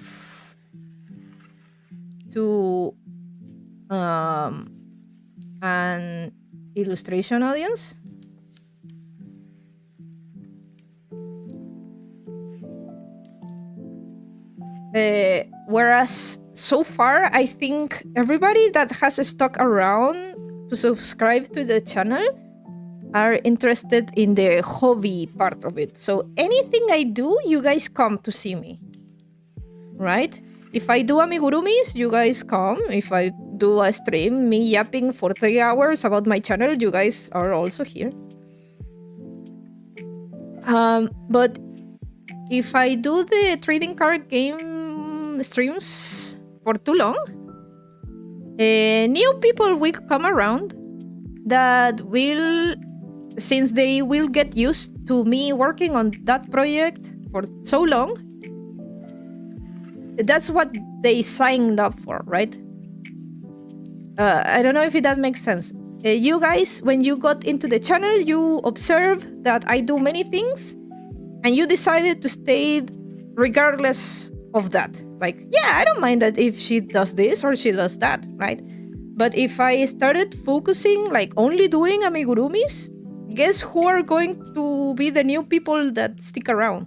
to an illustration audience. Whereas so far, I think everybody that has stuck around to subscribe to the channel are interested in the hobby part of it. So anything I do, you guys come to see me, right? If I do amigurumis, you guys come. If I do a stream, me yapping for 3 hours about my channel, you guys are also here. But if I do the trading card game streams for too long, new people will come around that will, since they will get used to me working on that project for so long, that's what they signed up for, right? I don't know if that makes sense. You guys, when you got into the channel, you observe that I do many things, and you decided to stay regardless of that. Like, yeah, I don't mind that if she does this or she does that, right? But if I started focusing, like only doing amigurumis, guess who are going to be the new people that stick around?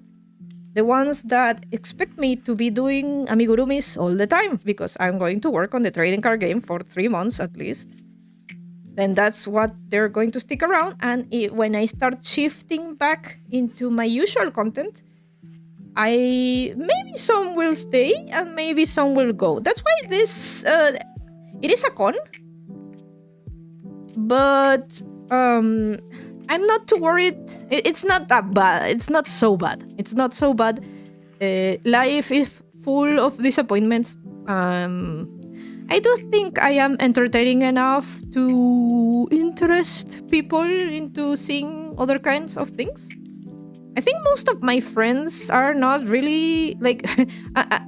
The ones that expect me to be doing amigurumis all the time, because I'm going to work on the trading card game for 3 months at least. Then that's what they're going to stick around. And when I start shifting back into my usual content, maybe some will stay and maybe some will go. That's why this it is a con, but I'm not too worried. It's not that bad. It's not so bad. It's not so bad. Life is full of disappointments. I do think I am entertaining enough to interest people into seeing other kinds of things. I think most of my friends are not really like.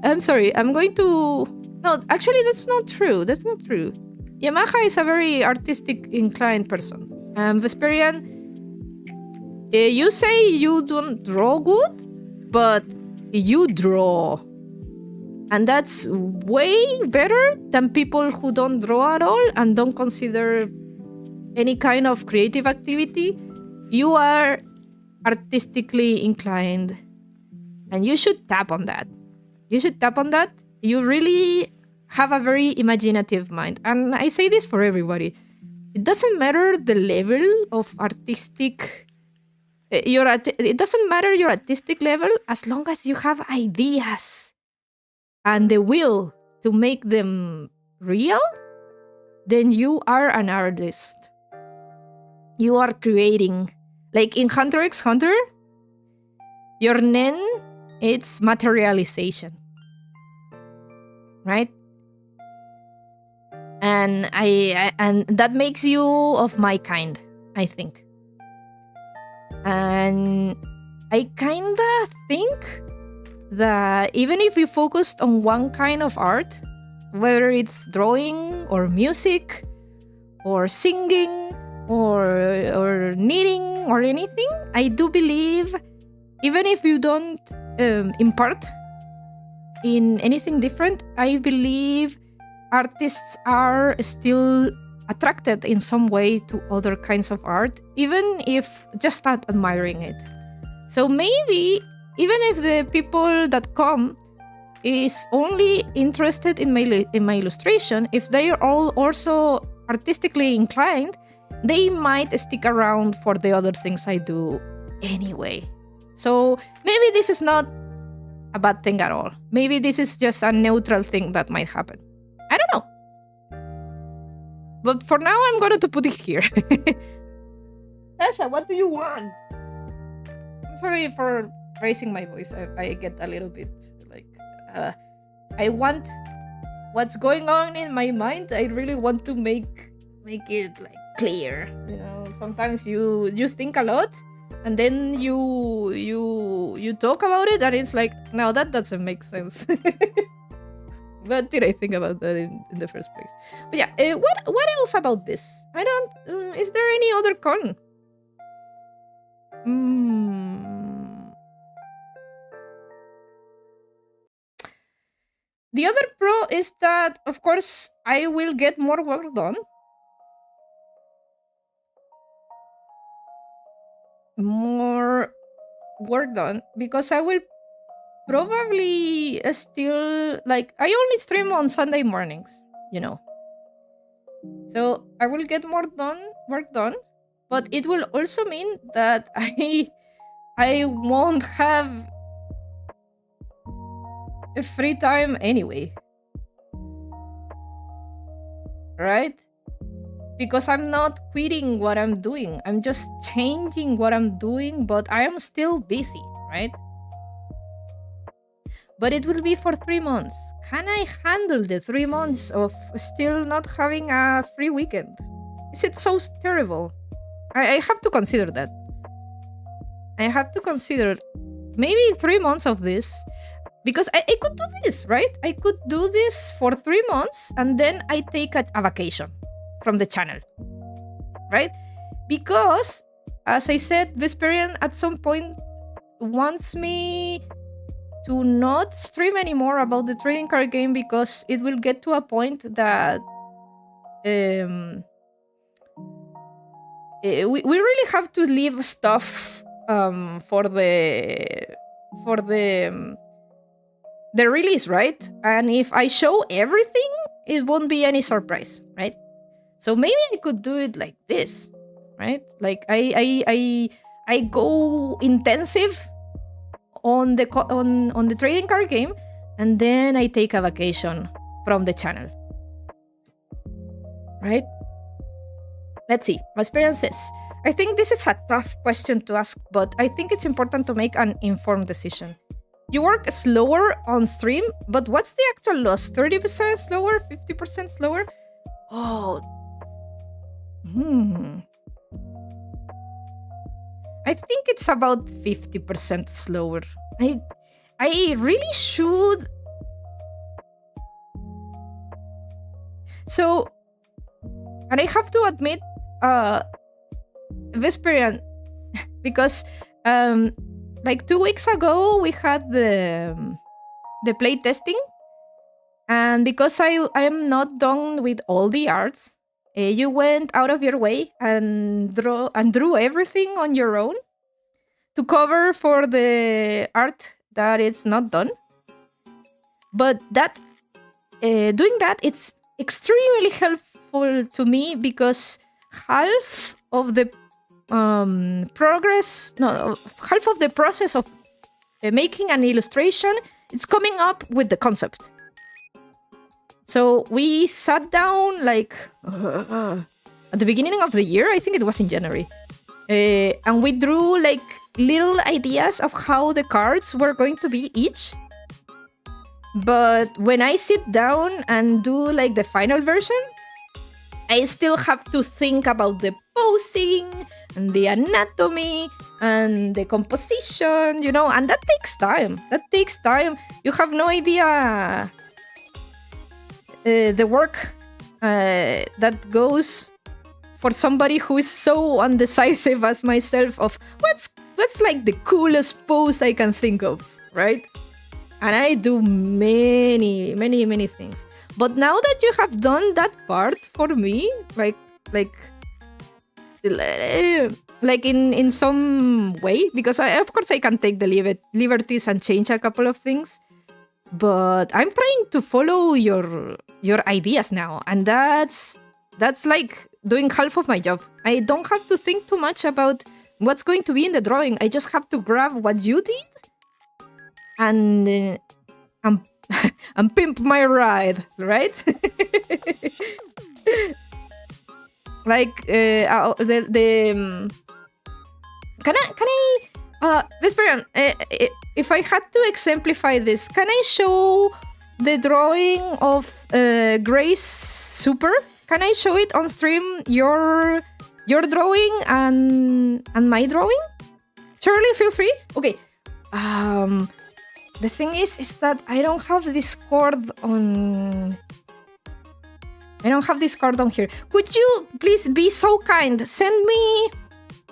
I'm sorry. I'm going to. No, actually, that's not true. That's not true. Yamaha is a very artistic inclined person. Vesperian, you say you don't draw good, but you draw. And that's way better than people who don't draw at all and don't consider any kind of creative activity. You are artistically inclined, and you should tap on that. You should tap on that. You really have a very imaginative mind. And I say this for everybody. It doesn't matter the level of artistic... it doesn't matter your artistic level as long as you have ideas and the will to make them real, then you are an artist. You are creating. Like in Hunter x Hunter, your nen, it's materialization. Right? And and that makes you of my kind, I think. And I kinda think that even if you focused on one kind of art, whether it's drawing or music or singing or knitting or anything, I do believe even if you don't impart in anything different, I believe artists are still attracted in some way to other kinds of art, even if just not admiring it. So maybe even if the people that come is only interested in my illustration, if they are all also artistically inclined, they might stick around for the other things I do anyway. So maybe this is not a bad thing at all. Maybe this is just a neutral thing that might happen. I don't know. But for now, I'm going to put it here. Tasha, what do you want? I'm sorry for raising my voice. I get a little bit like, I want what's going on in my mind. I really want to make it like clear. You know, sometimes you think a lot, and then you talk about it, and it's like, no, that doesn't make sense. What did I think about that in the first place? But yeah, what else about this? I don't. Is there any other con? The other pro is that, of course, I will get more work done. Because I will probably still, like, I only stream on Sunday mornings, you know. So I will get work done, but it will also mean that I won't have a free time anyway. Right? Because I'm not quitting what I'm doing. I'm just changing what I'm doing, but I am still busy, right? But it will be for 3 months. Can I handle the 3 months of still not having a free weekend? Is it so terrible? I have to consider that. I have to consider maybe 3 months of this. Because I could do this, right? I could do this for 3 months and then I take a vacation from the channel, right? Because, as I said, Vesperian at some point wants me to not stream anymore about the trading card game because it will get to a point that we really have to leave stuff for the release, right? And if I show everything, it won't be any surprise, right? So maybe I could do it like this, right? Like I go intensive on the trading card game, and then I take a vacation from the channel, right? Let's see. My experience says, I think this is a tough question to ask, but I think it's important to make an informed decision. You work slower on stream, but what's the actual loss? 30% slower? 50% slower? Oh. I think it's about 50% slower. I really should. So, and I have to admit, Vesperian, because like 2 weeks ago we had the play testing, and because I am not done with all the arts, you went out of your way and drew everything on your own to cover for the art that is not done. But that doing that, it's extremely helpful to me because half of the half of the process of making an illustration, it's coming up with the concept. So we sat down like at the beginning of the year, I think it was in January, and we drew like little ideas of how the cards were going to be each. But when I sit down and do like the final version, I still have to think about the posing and the anatomy and the composition, you know, and that takes time. You have no idea the work that goes for somebody who is so undecisive as myself of what's like the coolest pose I can think of, right? And I do many things. But now that you have done that part for me, like in some way, because of course I can take the liberties and change a couple of things, but I'm trying to follow your ideas now, and that's like doing half of my job. I don't have to think too much about what's going to be in the drawing. I just have to grab what you did and pimp my ride, right? Like can I Vesperian, if I had to exemplify this, can I show the drawing of Grace Super? Can I show it on stream? Your drawing and my drawing? Surely, feel free. Okay. The thing is that I don't have Discord on. I don't have Discord on here. Could you please be so kind? Send me.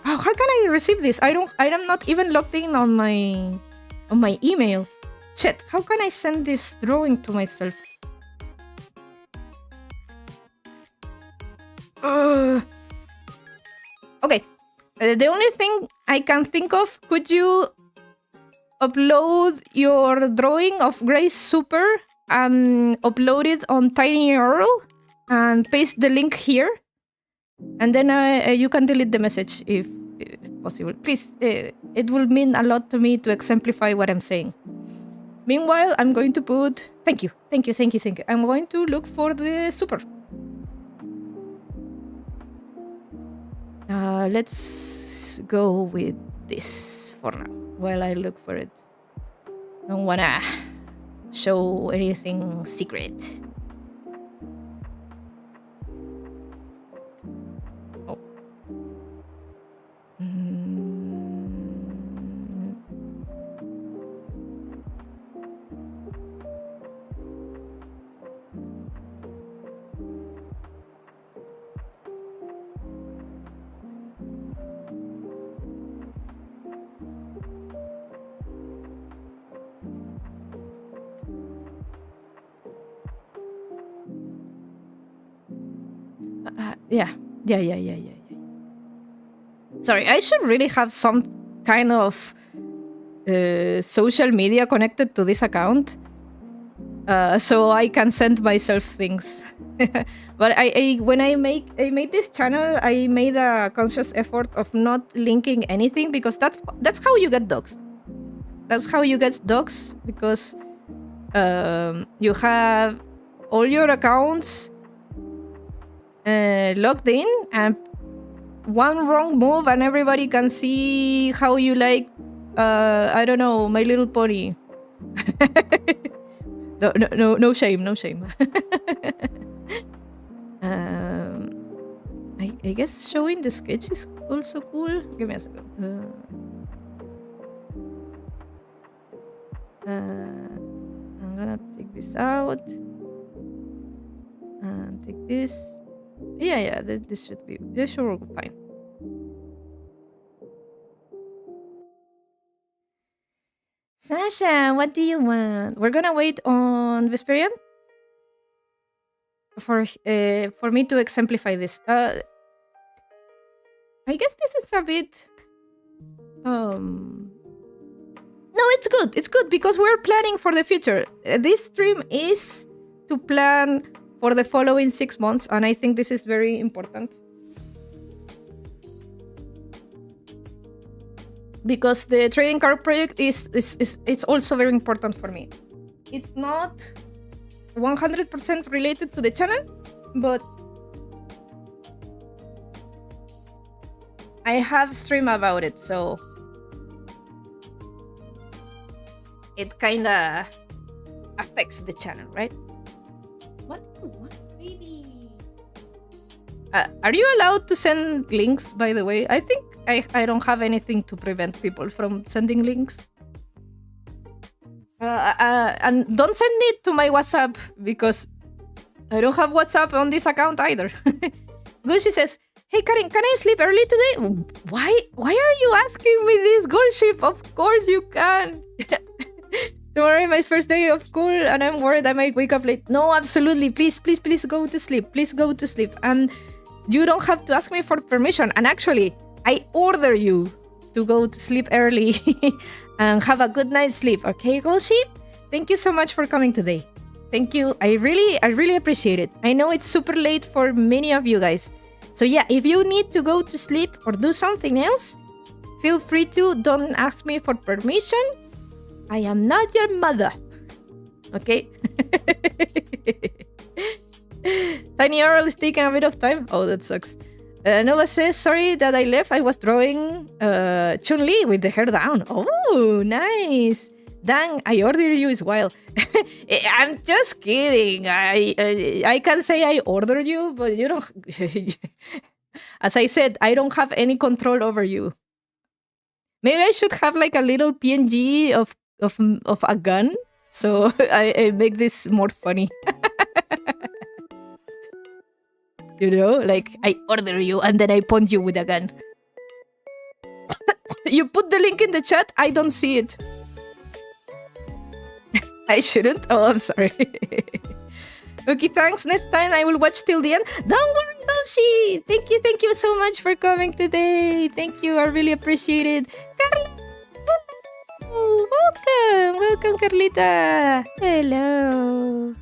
Oh, how can I receive this? I am not even logged in on my email. Shit. How can I send this drawing to myself? Okay. The only thing I can think of, could you upload your drawing of Grace Super and upload it on TinyURL and paste the link here? And then you can delete the message if possible. Please, it will mean a lot to me to exemplify what I'm saying. Meanwhile, I'm going to put... Thank you. I'm going to look for the super. Let's go with this for now, while I look for it. Don't wanna show anything secret. Oh. Yeah. Sorry, I should really have some kind of social media connected to this account, so I can send myself things. But when I made this channel, I made a conscious effort of not linking anything, because that's how you get doxxed. That's how you get doxxed, because you have all your accounts logged in, and one wrong move and everybody can see how you like I don't know, My Little Pony. No shame. I guess showing the sketch is also cool. Give me a second. I'm gonna take this out and take this. Yeah, this should work fine. Sasha, what do you want? We're gonna wait on Vesperian for me to exemplify this. I guess this is a bit. No, it's good. It's good because we're planning for the future. This stream is to plan for the following 6 months, and I think this is very important. Because the trading card project is it's also very important for me. It's not 100% related to the channel, but I have streamed about it, so it kinda affects the channel, right? What do you want, baby? Are you allowed to send links, by the way? I think I don't have anything to prevent people from sending links. And don't send it to my WhatsApp, because I don't have WhatsApp on this account either. Gushi says, "Hey Karin, can I sleep early today?" Why are you asking me this, Goldship? Of course you can. Tomorrow is my first day of school and I'm worried I might wake up late. No, absolutely. Please go to sleep. Please go to sleep. And you don't have to ask me for permission. And actually, I order you to go to sleep early and have a good night's sleep. Okay, Goldship? Thank you so much for coming today. Thank you. I really appreciate it. I know it's super late for many of you guys. So yeah, if you need to go to sleep or do something else, feel free to. Don't ask me for permission. I am not your mother. Okay? TinyURL is taking a bit of time. Oh, that sucks. Nova says, sorry that I left. I was drawing Chun-Li with the hair down. Oh, nice. Dang, I ordered you as well. I'm just kidding. I can say I ordered you, but you don't. As I said, I don't have any control over you. Maybe I should have like a little PNG of a gun, so I make this more funny. You know, like I order you and then I point you with a gun. You put the link in the chat. I don't see it. I shouldn't. Oh, I'm sorry. Okay, thanks. Next time I will watch till the end. Don't worry, Goshi. Thank you so much for coming today. Thank you. I really appreciate it. Carla, welcome, Carlita. Hello.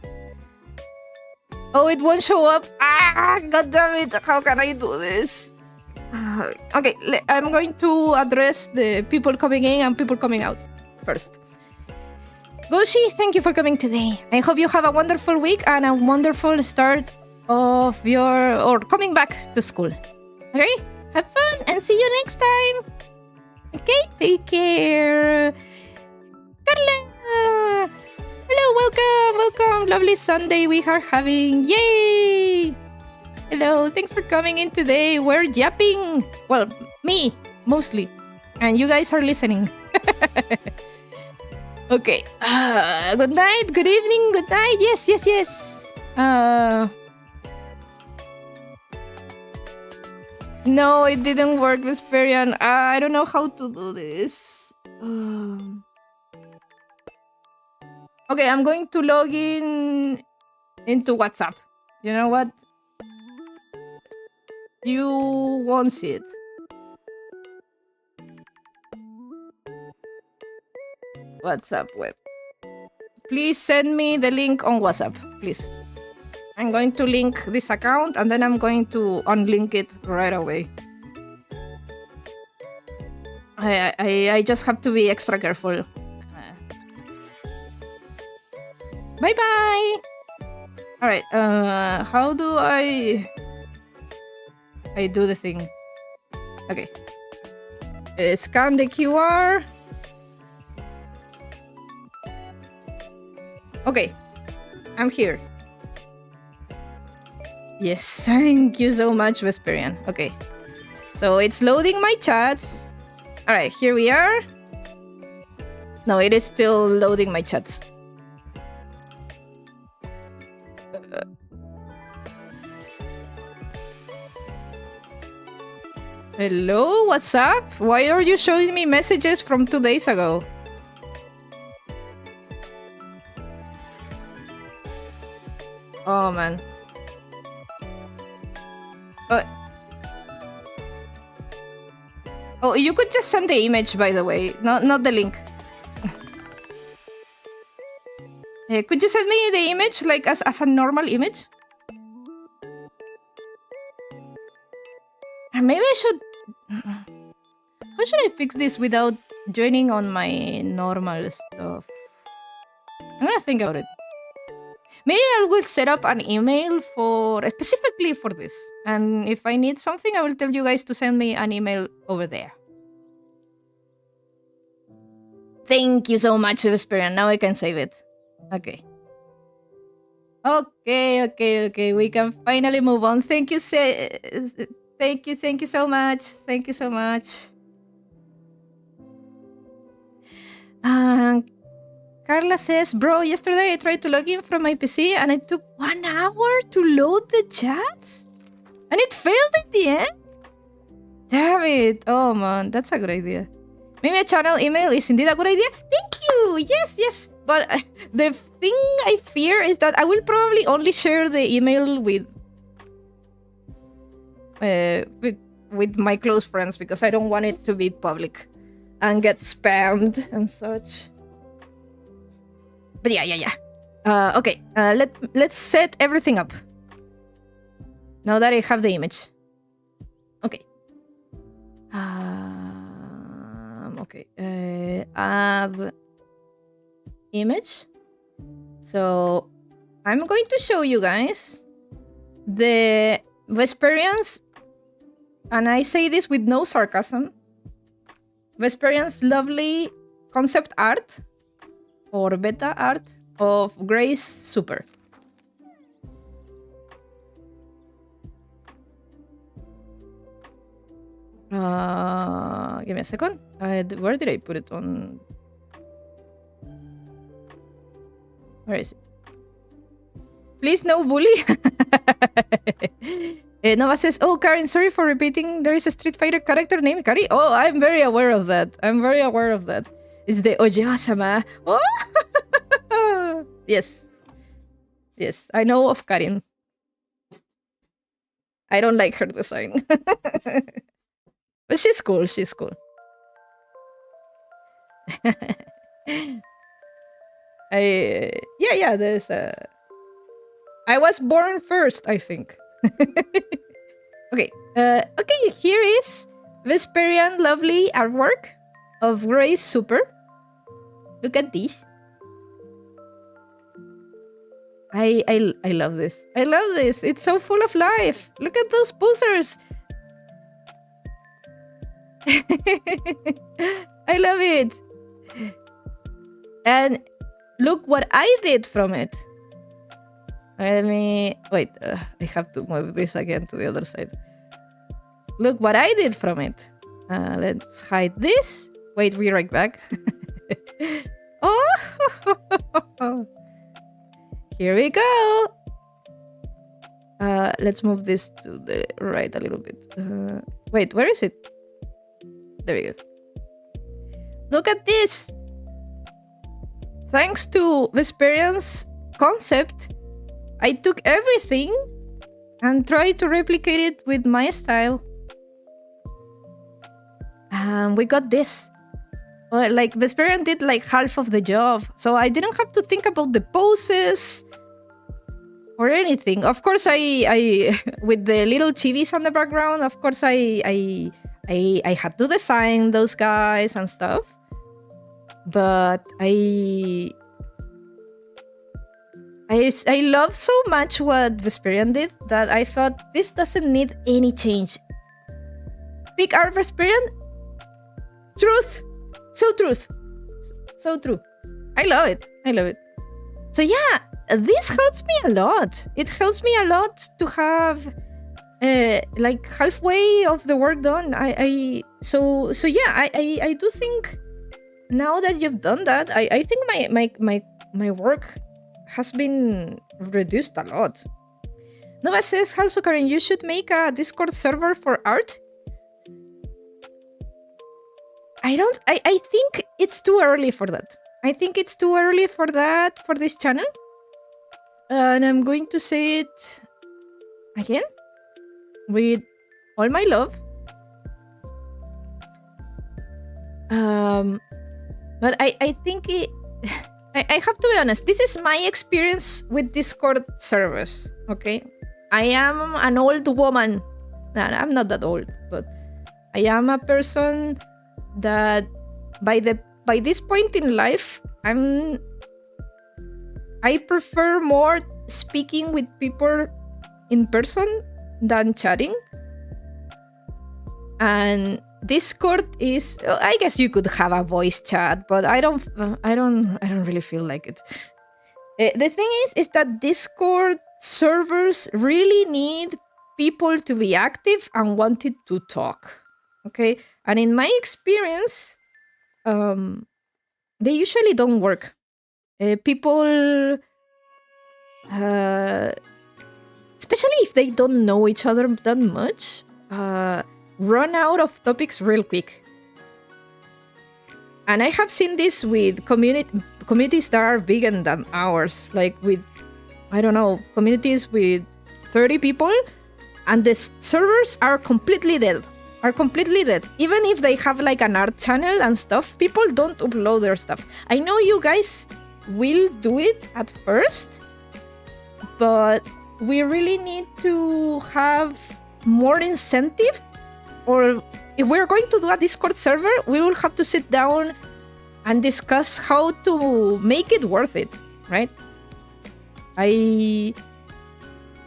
Oh, it won't show up. Ah, god damn it. How can I do this? Okay, I'm going to address the people coming in and people coming out first. Goshi, thank you for coming today. I hope you have a wonderful week and a wonderful start of or coming back to school. Okay? Have fun and see you next time. Okay? Take care. Carla! Hello, welcome. Lovely Sunday we are having. Yay! Hello, thanks for coming in today. We're yapping. Well, me, mostly. And you guys are listening. Okay. Good night, good evening, good night. Yes. No, it didn't work, Vesperian. I don't know how to do this. Okay, I'm going to log in into WhatsApp. You know what? You won't see it. WhatsApp web. Please send me the link on WhatsApp, please. I'm going to link this account and then I'm going to unlink it right away. I just have to be extra careful. Bye-bye! Alright, how do I do the thing? Okay. Scan the QR. Okay, I'm here. Yes, thank you so much, Vesperian. Okay, so it's loading my chats. Alright, here we are. No, it is still loading my chats. Hello, what's up? Why are you showing me messages from 2 days ago? Oh, man. Oh, you could just send the image, by the way. Not the link. Could you send me the image, like, as a normal image? Maybe I should... How should I fix this without joining on my normal stuff? I'm gonna think about it. Maybe I will set up an email specifically for this. And if I need something, I will tell you guys to send me an email over there. Thank you so much, Vesperian. Now I can save it. Okay. Okay. We can finally move on. Thank you, thank you so much. Thank you so much. Carla says, bro, yesterday I tried to log in from my PC and it took 1 hour to load the chats? And it failed at the end? Damn it. Oh, man, that's a good idea. Maybe a channel email is indeed a good idea. Thank you. Yes. But the thing I fear is that I will probably only share the email with my close friends because I don't want it to be public and get spammed and such. But yeah. Okay, let's set everything up. Now that I have the image. Okay. Okay. Add image. So I'm going to show you guys the Vesperian's and I say this with no sarcasm, Vesperian's lovely concept art or beta art of Grace Super. Give me a second. Where did I put it on? Where is it? Please no bully. Nova says, oh, Karin, sorry for repeating. There is a Street Fighter character named Kari. Oh, I'm very aware of that. It's the Ojiwa-sama. Oh! Yes. Yes, I know of Karin. I don't like her design. But she's cool. There's a... I was born first, I think. Okay, here is Vesperian lovely artwork of Grace Super. Look at this. I love this. I love this. It's so full of life. Look at those posers. I love it. And look what I did from it. Let me... Wait, I have to move this again to the other side. Look what I did from it. Let's hide this. Wait, we're right back. Oh! Here we go. Let's move this to the right a little bit. Wait, where is it? There we go. Look at this. Thanks to Vesperian's concept, I took everything and tried to replicate it with my style. We got this. Like, Vesperian did like half of the job, so I didn't have to think about the poses or anything. Of course, I with the little chibis on the background, of course, I had to design those guys and stuff. But I love so much what Vesperian did that I thought this doesn't need any change. Big art Vesperian. Truth. So true. I love it. So yeah, this helps me a lot. It helps me a lot to have like halfway of the work done. I do think now that you've done that, I think my work has been reduced a lot. Nova says, also Karin, you should make a Discord server for art. I think it's too early for that. I think it's too early for that for this channel. And I'm going to say it again with all my love. But I think I have to be honest. This is my experience with Discord servers. Okay, I am an old woman. No, I'm not that old, but I am a person that by this point in life, I prefer more speaking with people in person than chatting. And Discord is, I guess you could have a voice chat, but I don't really feel like it. The thing is that Discord servers really need people to be active and wanted to talk. Okay, and in my experience, they usually don't work. People, especially if they don't know each other that much, run out of topics real quick. And I have seen this with communities that are bigger than ours, like with, I don't know, communities with 30 people, and the servers are completely dead. Even if they have like an art channel and stuff, people don't upload their stuff. I know you guys will do it at first, but we really need to have more incentive, or if we're going to do a Discord server, we will have to sit down and discuss how to make it worth it, right?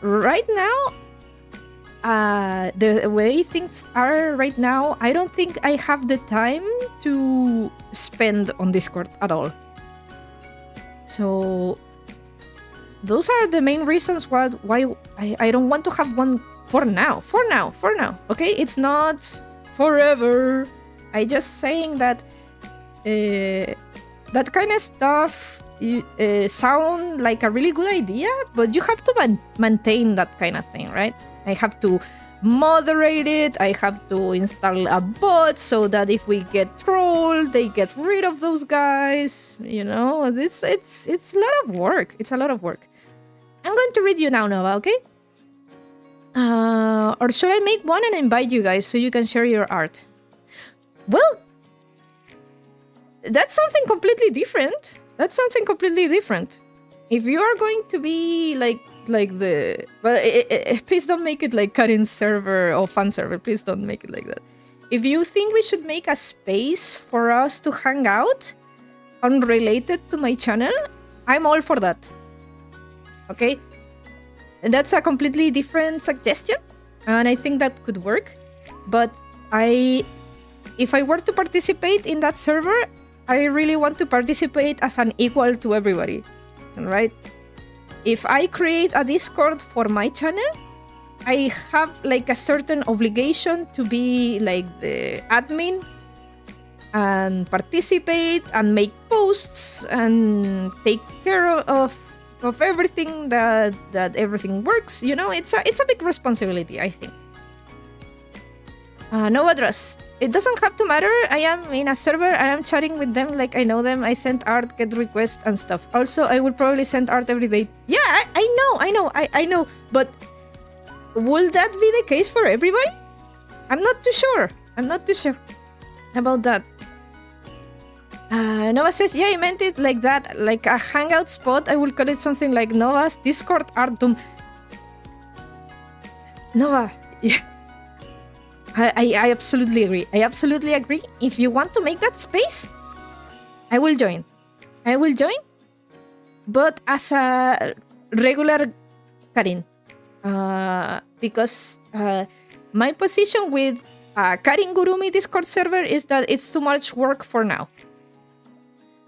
Right now, the way things are right now, I don't think I have the time to spend on Discord at all. So those are the main reasons why I don't want to have one for now. Okay, it's not forever. I just saying that that kind of stuff sound like a really good idea, but you have to maintain that kind of thing, right? I have to moderate it. I have to install a bot so that if we get trolled, they get rid of those guys. You know, it's a lot of work. It's a lot of work. I'm going to read you now, Nova, okay? Or should I make one and invite you guys so you can share your art? Well, that's something completely different. If you are going to be like the... Well, please don't make it like Karin's server or fan server. Please don't make it like that. If you think we should make a space for us to hang out unrelated to my channel, I'm all for that. Okay? And that's a completely different suggestion, and I think that could work. But if I were to participate in that server, I really want to participate as an equal to everybody, right? If I create a Discord for my channel, I have like a certain obligation to be like the admin and participate and make posts and take care of everything that everything works. You know, it's a big responsibility, I think. No address. It doesn't have to matter. I am in a server. I am chatting with them like I know them. I send art, get requests and stuff. Also, I would probably send art every day. Yeah, I know. But will that be the case for everybody? I'm not too sure about that. Nova says, yeah, I meant it like that, like a hangout spot. I will call it something like Nova's Discord Art Doom. Nova, yeah. I absolutely agree. If you want to make that space, I will join. But as a regular Karin. Because my position with Karin Gurumi Discord server is that it's too much work for now.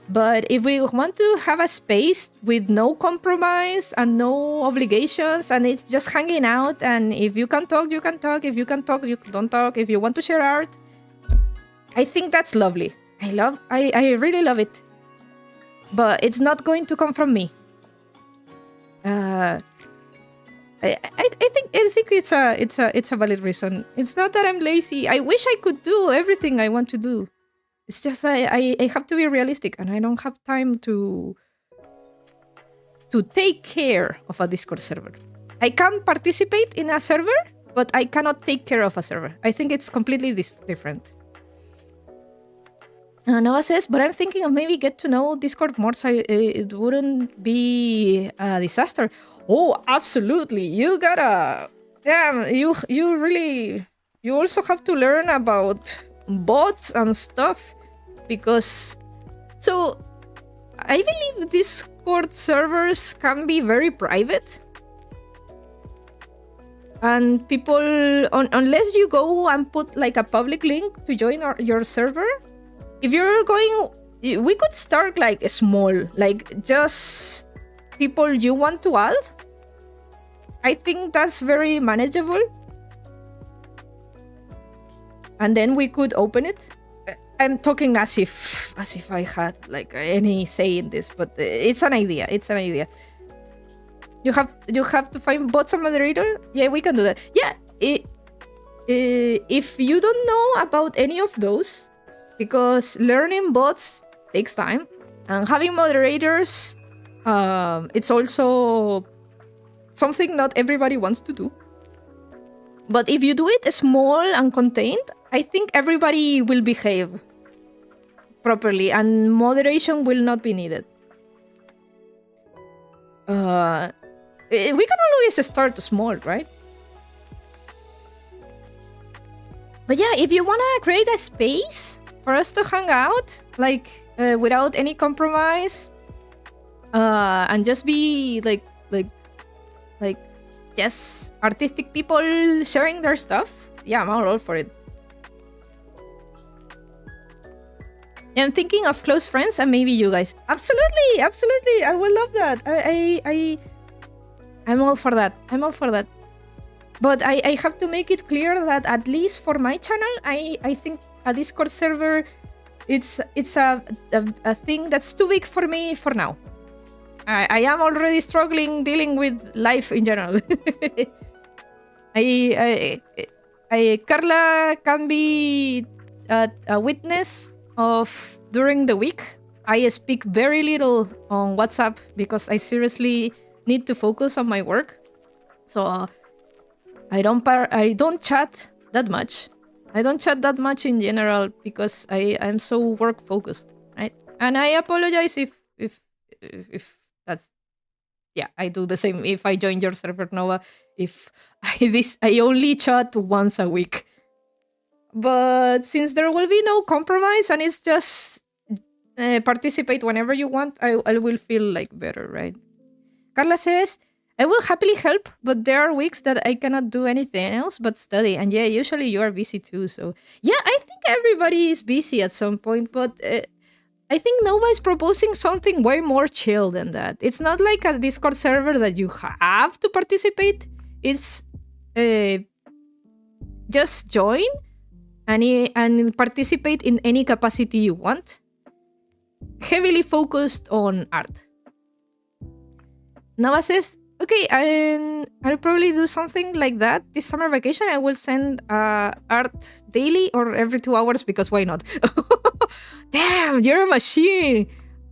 But if we want to have a space with no compromise and no obligations, and it's just hanging out, and if you can talk, you can talk. If you can talk, you don't talk. If you want to share art, I think that's lovely. I really love it. But it's not going to come from me. I think it's a valid reason. It's not that I'm lazy. I wish I could do everything I want to do. It's just I have to be realistic, and I don't have time to take care of a Discord server. I can participate in a server, but I cannot take care of a server. I think it's completely different. Noah says, but I'm thinking of maybe get to know Discord more so it wouldn't be a disaster. Oh, absolutely. You gotta... Damn, you really... You also have to learn about bots and stuff, because so I believe Discord servers can be very private, and people unless you go and put like a public link to join your server, if you're going, we could start like small, like just people you want to add. I think that's very manageable. And then we could open it. I'm talking as if I had like any say in this, but it's an idea. You have to find bots and moderator. Yeah, we can do that. Yeah, if you don't know about any of those, because learning bots takes time, and having moderators, it's also something not everybody wants to do. But if you do it small and contained, I think everybody will behave properly and moderation will not be needed. We can always start small, right? But yeah, if you want to create a space for us to hang out, like without any compromise, and just be like just artistic people sharing their stuff, yeah, I'm all for it. I'm thinking of close friends and maybe you guys. Absolutely, absolutely. I would love that. I'm all for that. I'm all for that. But I have to make it clear that at least for my channel, I think a Discord server, it's a thing that's too big for me for now. I am already struggling dealing with life in general. Carla can be a witness of during the week. I speak very little on WhatsApp because I seriously need to focus on my work. So I don't chat that much. I don't chat that much in general because I'm so work focused, right? And I apologize if that's, yeah, I do the same if I join your server, Nova. If I only chat once a week. But since there will be no compromise and it's just participate whenever you want, I will feel like better, right? Carla says, I will happily help, but there are weeks that I cannot do anything else but study. And yeah, usually you are busy too. So yeah, I think everybody is busy at some point, but I think Nova is proposing something way more chill than that. It's not like a Discord server that you have to participate. It's just join and participate in any capacity you want. Heavily focused on art. Nava says, okay, I'll probably do something like that this summer vacation. I will send art daily or every 2 hours because why not? Damn, you're a machine.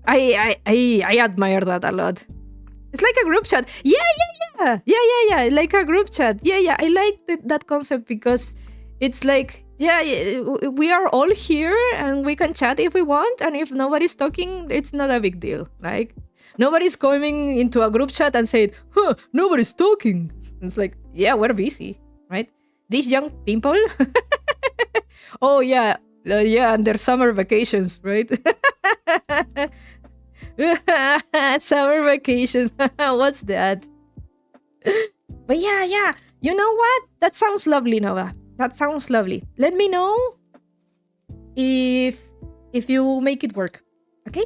I admire that a lot. It's like a group chat. Yeah. Like a group chat. Yeah. I like that concept because it's like, yeah, we are all here and we can chat if we want. And if nobody's talking, it's not a big deal. Like, nobody's coming into a group chat and said, huh, nobody's talking. It's like, yeah, we're busy, right? These young people. Oh, yeah. Yeah, and their summer vacations, right? Summer vacation. What's that? But yeah. You know what? That sounds lovely, Nova. That sounds lovely. Let me know if you make it work. Okay?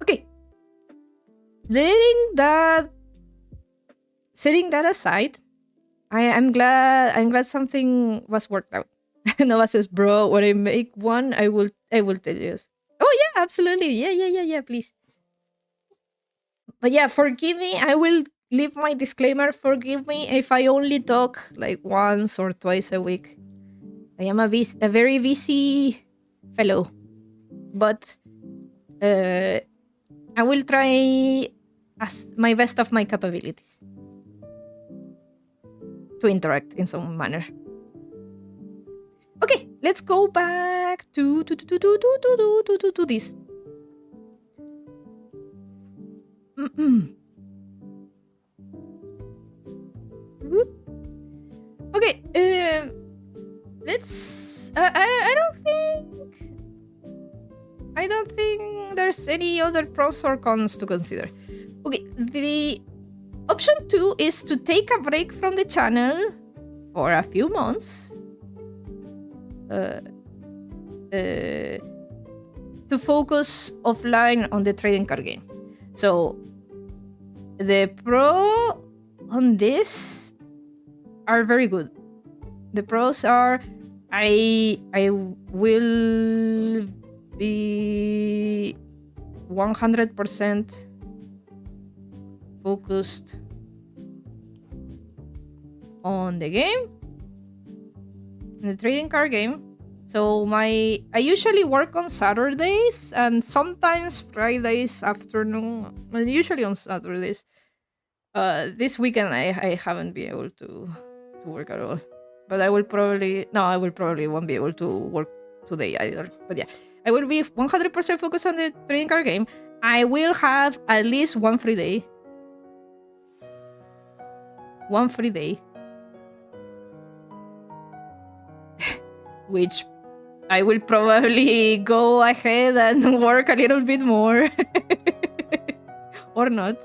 Okay. Setting that aside, I'm glad something was worked out. Nova says, bro, when I make one, I will tell you. Oh yeah, absolutely. Yeah, please. But yeah, forgive me. I will leave my disclaimer. Forgive me if I only talk like once or twice a week. I am a very busy fellow. But I will try as my best of my capabilities to interact in some manner. Okay, let's go back to this. Okay, let's. I don't think there's any other pros or cons to consider. Okay, the option 2 is to take a break from the channel for a few months. To focus offline on the trading card game. So the pro on this are very good. The pros are I will be 100% focused on the game, the trading card game. So I usually work on Saturdays and sometimes Fridays afternoon, but usually on Saturdays. This weekend I haven't been able to work at all. But I will probably won't be able to work today either. But yeah, I will be 100% focused on the trading card game. I will have at least one free day. One free day. Which I will probably go ahead and work a little bit more. or not.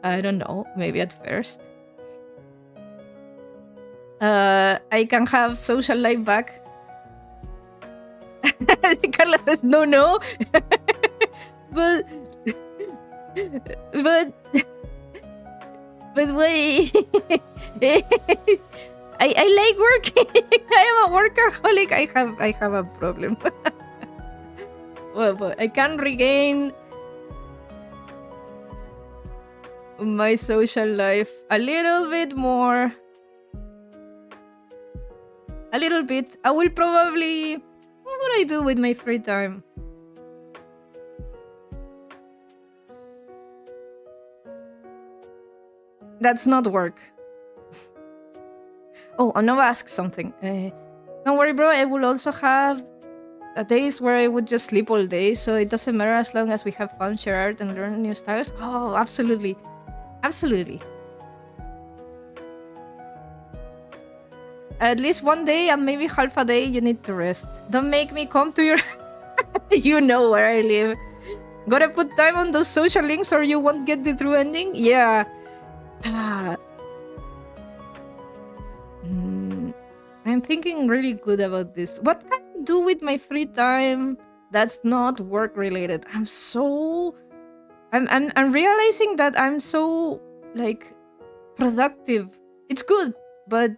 I don't know. Maybe at first. I can have social life back. Carla says no. but but wait. I like working. I am a workaholic. I have a problem. Well, but I can regain my social life a little bit more. A little bit. I will probably... What would I do with my free time? That's not work. Oh, I'm gonna ask something. Don't worry, bro. I will also have days where I would just sleep all day, so it doesn't matter as long as we have fun, share art, and learn new styles. Oh, absolutely. Absolutely. At least one day and maybe half a day you need to rest. Don't make me come to your... You know where I live. Gotta put time on those social links or you won't get the true ending? Yeah. I'm thinking really good about this. What can I do with my free time that's not work related? I'm realizing that I'm so like productive. It's good, but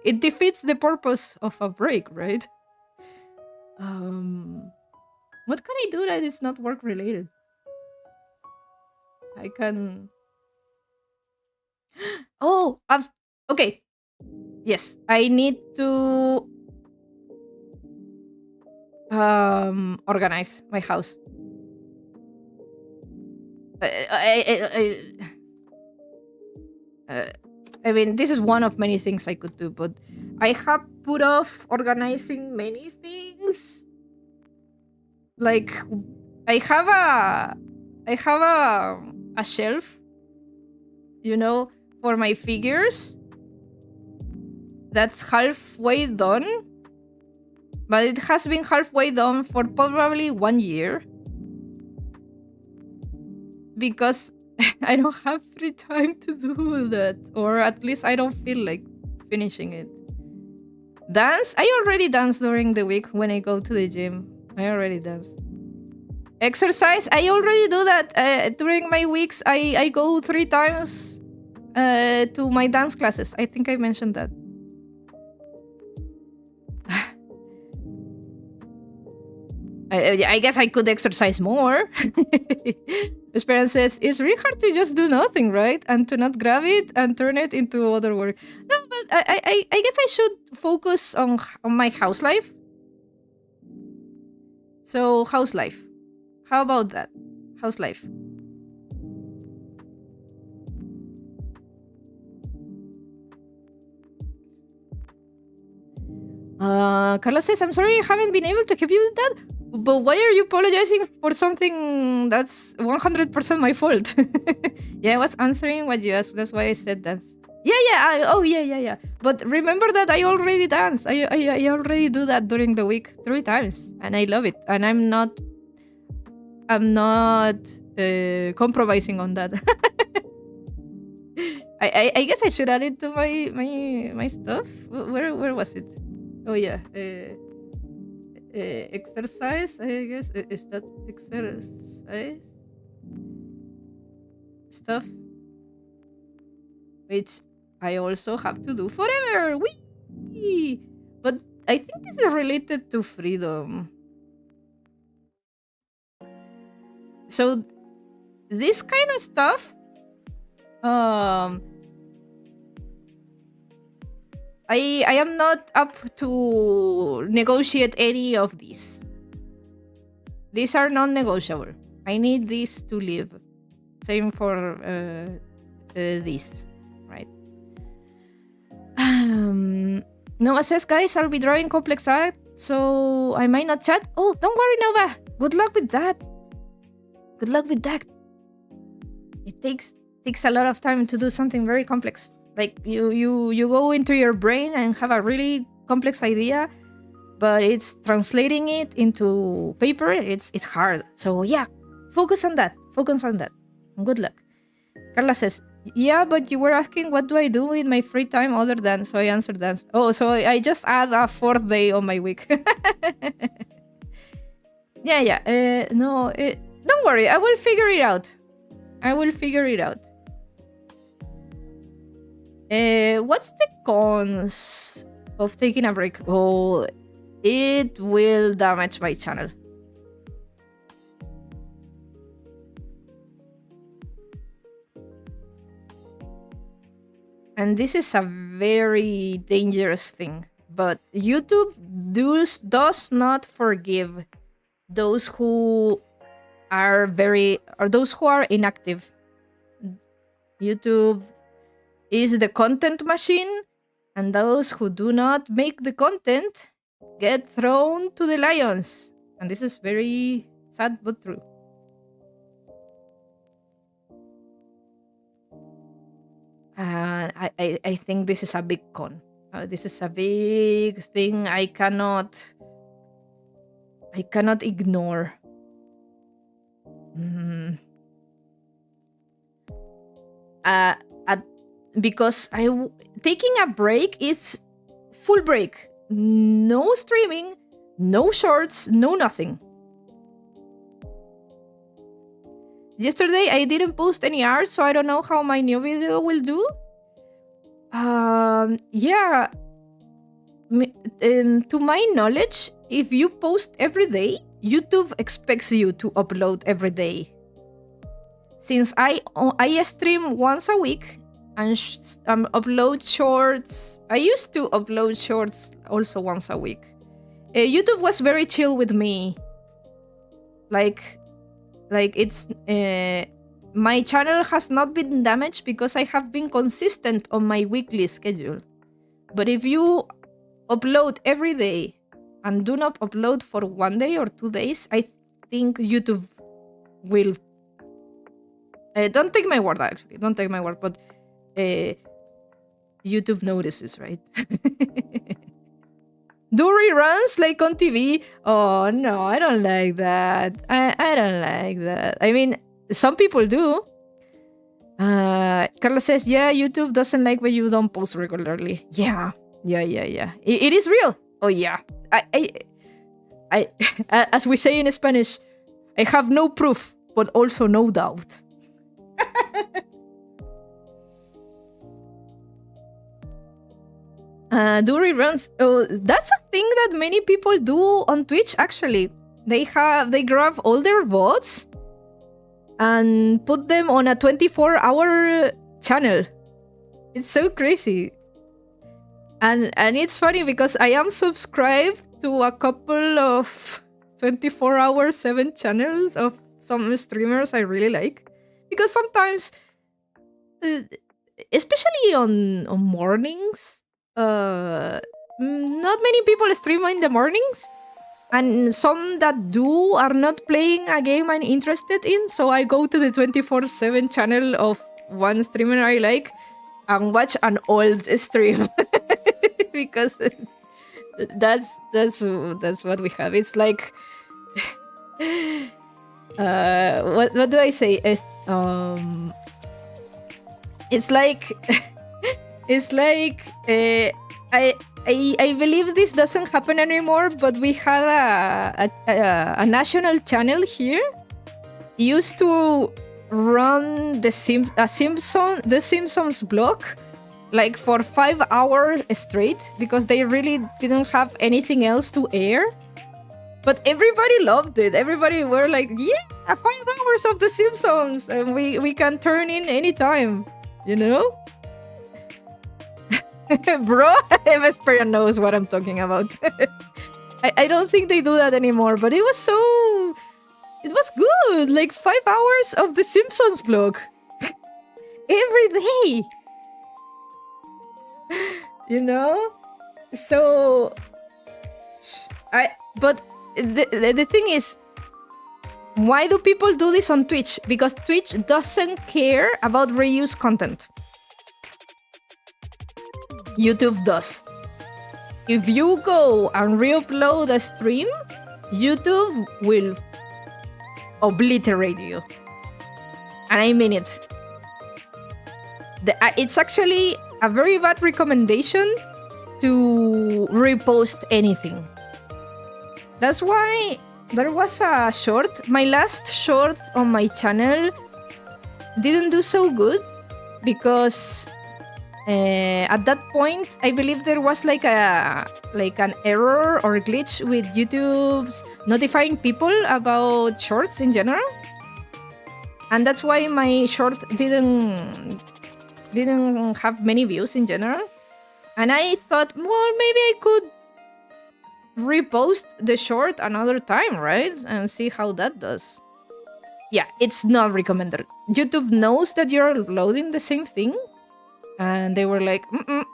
it defeats the purpose of a break, right? What can I do that is not work related? I can... Oh, okay. Yes, I need to organize my house. I mean, this is one of many things I could do, but I have put off organizing many things. Like, I have a shelf, you know, for my figures. That's halfway done. But it has been halfway done for probably 1 year. Because I don't have free time to do that. Or at least I don't feel like finishing it. Dance? I already dance during the week when I go to the gym. I already dance. Exercise? I already do that. During my weeks, I go 3 times to my dance classes. I think I mentioned that. I guess I could exercise more. Esperance says, it's really hard to just do nothing, right? And to not grab it and turn it into other work. No, but I guess I should focus on my house life. So, house life. How about that? House life. Carla says, I'm sorry I haven't been able to help you with that. But why are you apologizing for something that's 100% my fault? Yeah, I was answering what you asked. That's why I said dance. Yeah. But remember that I already dance. I already do that during the week 3 times. And I love it. And I'm not compromising on that. I guess I should add it to my stuff. Where was it? Oh yeah. Exercise, I guess. Is that exercise stuff? Which I also have to do forever. Whee! But I think this is related to freedom. So this kind of stuff, I am not up to negotiate any of these. These are non-negotiable. I need these to live. Same for these, right? Nova says, guys, I'll be drawing complex art, so I might not chat. Oh, don't worry, Nova. Good luck with that. Good luck with that. It takes a lot of time to do something very complex. Like you go into your brain and have a really complex idea, but it's translating it into paper. It's hard. So yeah, focus on that. Focus on that. Good luck. Carla says, yeah, but you were asking what do I do in my free time other than, so I answered dance. Oh, so I just add a 4th day on my week. Yeah. No, don't worry. I will figure it out. What's the cons of taking a break? Oh, it will damage my channel. And this is a very dangerous thing. But YouTube does not forgive those who are those who are inactive. YouTube is the content machine, and those who do not make the content get thrown to the lions. And this is very sad but true. I think this is a big con. This is a big thing I cannot ignore. Because taking a break is full break. No streaming, no shorts, no nothing. Yesterday I didn't post any art, so I don't know how my new video will do. Yeah. To my knowledge, if you post every day, YouTube expects you to upload every day. Since I stream once a week and upload shorts. I used to upload shorts also once a week. YouTube was very chill with me. Like it's my channel has not been damaged because I have been consistent on my weekly schedule. But if you upload every day and do not upload for 1 day or 2 days, I think YouTube will... don't take my word, actually. Don't take my word, but YouTube notices, right? Do reruns like on TV? Oh, no, I don't like that. I don't like that. I mean, some people do. Carla says, yeah, YouTube doesn't like when you don't post regularly. Yeah. It is real. Oh, yeah. I as we say in Spanish, I have no proof, but also no doubt. Do reruns. Oh, that's a thing that many people do on Twitch, actually. They grab all their VODs and put them on a 24-hour channel. It's so crazy. And it's funny because I am subscribed to a couple of 24/7 channels of some streamers I really like. Because sometimes, especially on mornings, not many people stream in the mornings, and some that do are not playing a game I'm interested in, so I go to the 24/7 channel of one streamer I like and watch an old stream. Because that's what we have. It's like what do I say? It's like it's like I believe this doesn't happen anymore, but we had a national channel here. Used to run the Simpsons blog like for 5 hours straight because they really didn't have anything else to air. But everybody loved it. Everybody were like, yeah, 5 hours of the Simpsons, and we can turn in anytime, you know? Bro, Vesperia knows what I'm talking about. I don't think they do that anymore, but it was good. Like 5 hours of the Simpsons blog. Every day. You know? So... But the thing is, why do people do this on Twitch? Because Twitch doesn't care about reuse content. YouTube does. if you go and re-upload a stream, YouTube will obliterate you. And I mean it. It's actually a very bad recommendation to repost anything. That's why there was a short. My last short on my channel didn't do so good because at that point I believe there was like an error or a glitch with YouTube's notifying people about shorts in general, and that's why my short didn't have many views in general. And I thought, well, maybe I could repost the short another time, right? And see how that does. Yeah, it's not recommended. YouTube knows that you're loading the same thing. And they were like,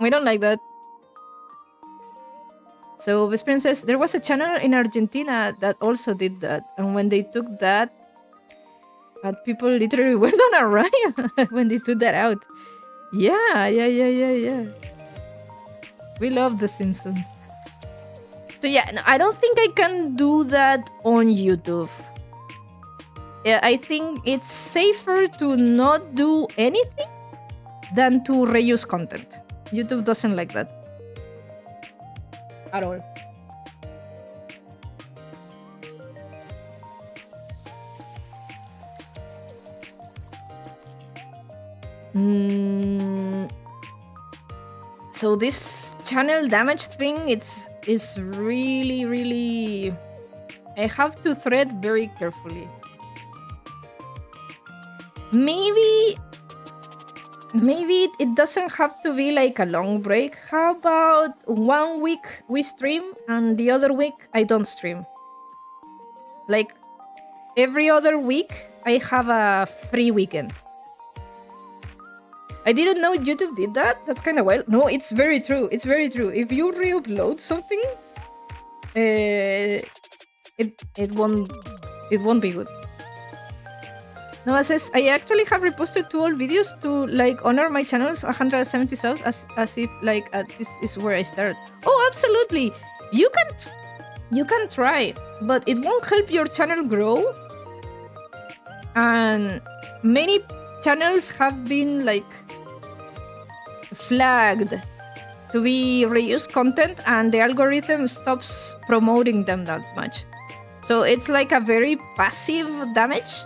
we don't like that. So Vesperian says, there was a channel in Argentina that also did that. And when they took that, people literally went on a riot when they took that out. Yeah. We love The Simpsons. So yeah, no, I don't think I can do that on YouTube. Yeah, I think it's safer to not do anything than to reuse content. YouTube doesn't like that at all. So this channel damage thing, is really I have to thread very carefully. Maybe it doesn't have to be like a long break. How about 1 week we stream and the other week I don't stream? Like every other week I have a free weekend. I didn't know YouTube did that. That's kind of wild. No, it's very true. It's very true. If you re-upload something, it won't be good. Noah says, I actually have reposted 2 old videos to like honor my channel's 170 subs as if like this is where I started. Oh, absolutely. You can try, but it won't help your channel grow. And many channels have been like flagged to be reused content, and the algorithm stops promoting them that much. So it's like a very passive damage.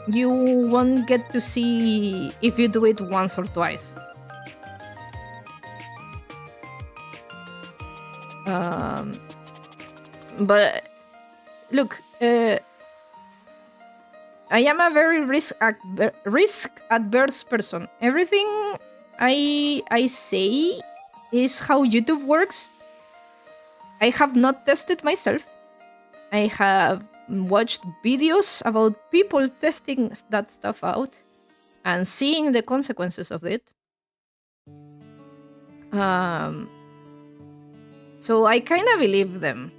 You won't get to see if you do it once or twice. But look, I am a very risk adverse person. Everything I say is how YouTube works. I have not tested myself. I have watched videos about people testing that stuff out and seeing the consequences of it. So I kind of believe them.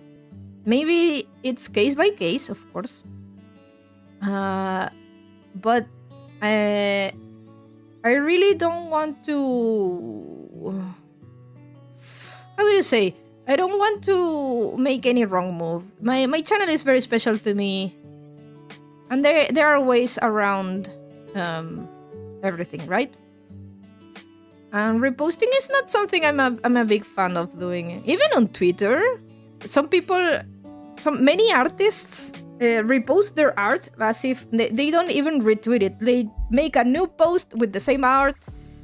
Maybe it's case by case, of course. But I really don't want to... How do you say? I don't want to make any wrong move. My channel is very special to me. And there are ways around everything, right? And reposting is not something I'm a big fan of doing. Even on Twitter, many artists repost their art as if they don't even retweet it. They make a new post with the same art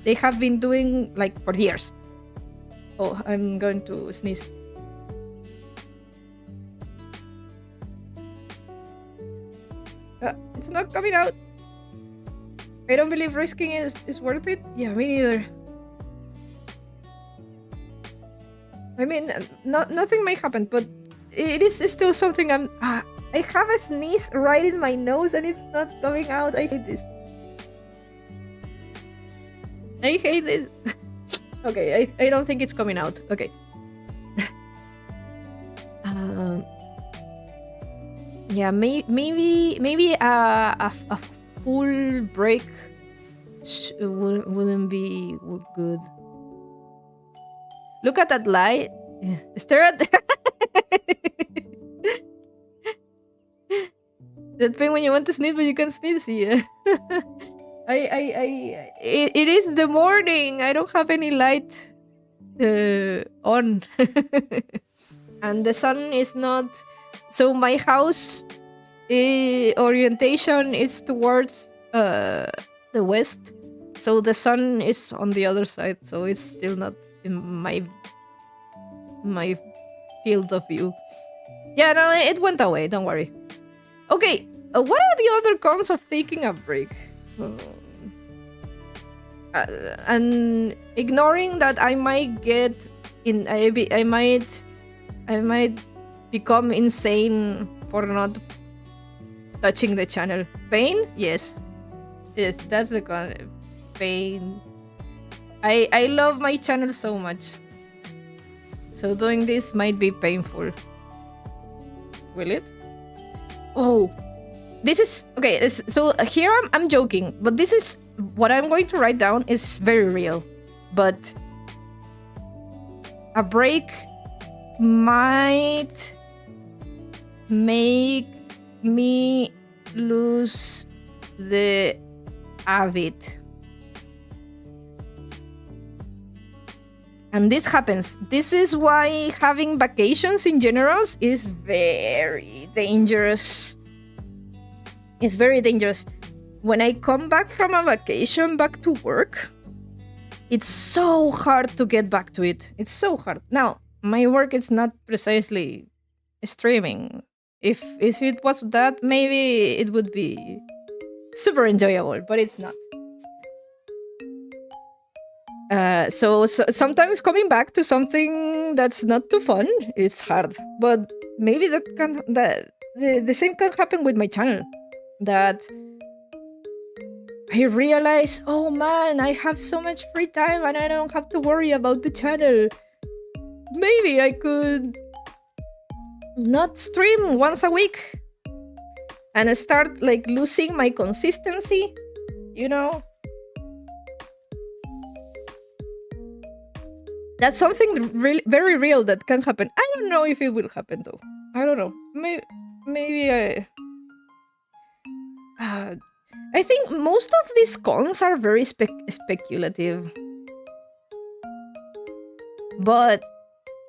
they have been doing like for years. Oh, I'm going to sneeze. It's not coming out. I don't believe risking is worth it. Yeah, me neither. I mean, nothing may happen, but it is still something I have a sneeze right in my nose and it's not coming out. I hate this. Okay, I don't think it's coming out. Okay. Yeah, maybe a full break wouldn't be good. Look at that light. Yeah. Stare at that pain when you want to sneeze, but you can't sneeze. Yeah. It is the morning. I don't have any light on. And the sun is not. So my house orientation is towards the west. So the sun is on the other side. So it's still not in my field of view. Yeah, no, it went away. Don't worry. Okay, what are the other cons of taking a break? And ignoring that I might get in, I might become insane for not touching the channel. Pain? Yes, that's the con. Pain. I love my channel so much, so doing this might be painful. Will it? Oh, this is okay. So here I'm joking, but this is what I'm going to write down is very real. But a break might make me lose the habit. And this happens. This is why having vacations in general is very dangerous. It's very dangerous. When I come back from a vacation back to work, it's so hard to get back to it. It's so hard. Now, my work is not precisely streaming. If it was that, maybe it would be super enjoyable, but it's not. So sometimes coming back to something that's not too fun, it's hard. But maybe the same can happen with my channel. That I realize, oh man, I have so much free time and I don't have to worry about the channel. Maybe I could not stream once a week and start like losing my consistency, you know? That's something really very real that can happen. I don't know if it will happen though. I don't know. Maybe I think most of these cons are very speculative. But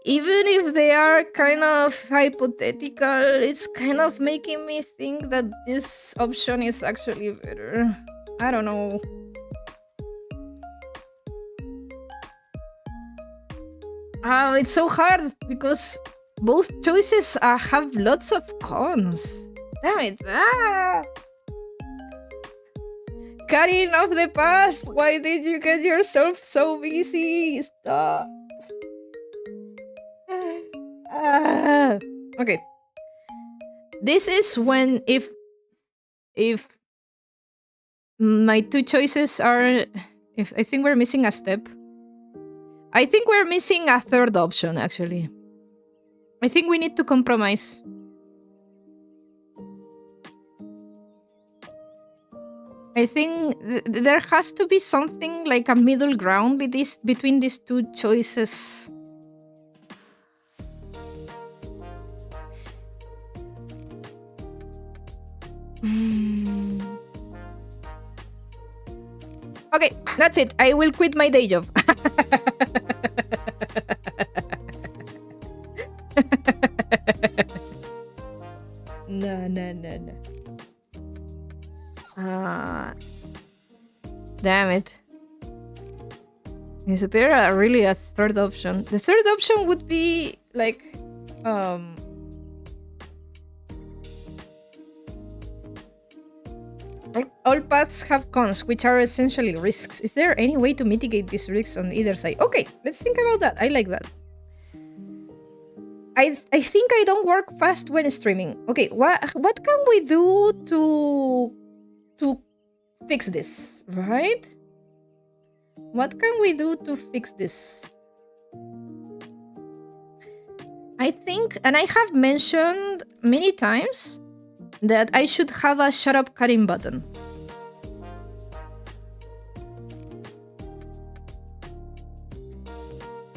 even if they are kind of hypothetical, it's kind of making me think that this option is actually better. I don't know. It's so hard because both choices have lots of cons. Damn it. Karin of the past, why did you get yourself so busy? Stop. Okay. This is when if my two choices are, if I think we're missing a step. I think we're missing a third option, actually. I think we need to compromise. I think there has to be something like a middle ground between these two choices. Okay, that's it. I will quit my day job. No. Damn it. Is there really a third option? The third option would be like all paths have cons, which are essentially risks. Is there any way to mitigate these risks on either side? Okay, let's think about that. I like that. I think I don't work fast when streaming. Okay, what can we do to fix this, right? What can we do to fix this? I think, and I have mentioned many times, that I should have a shut up Karin button.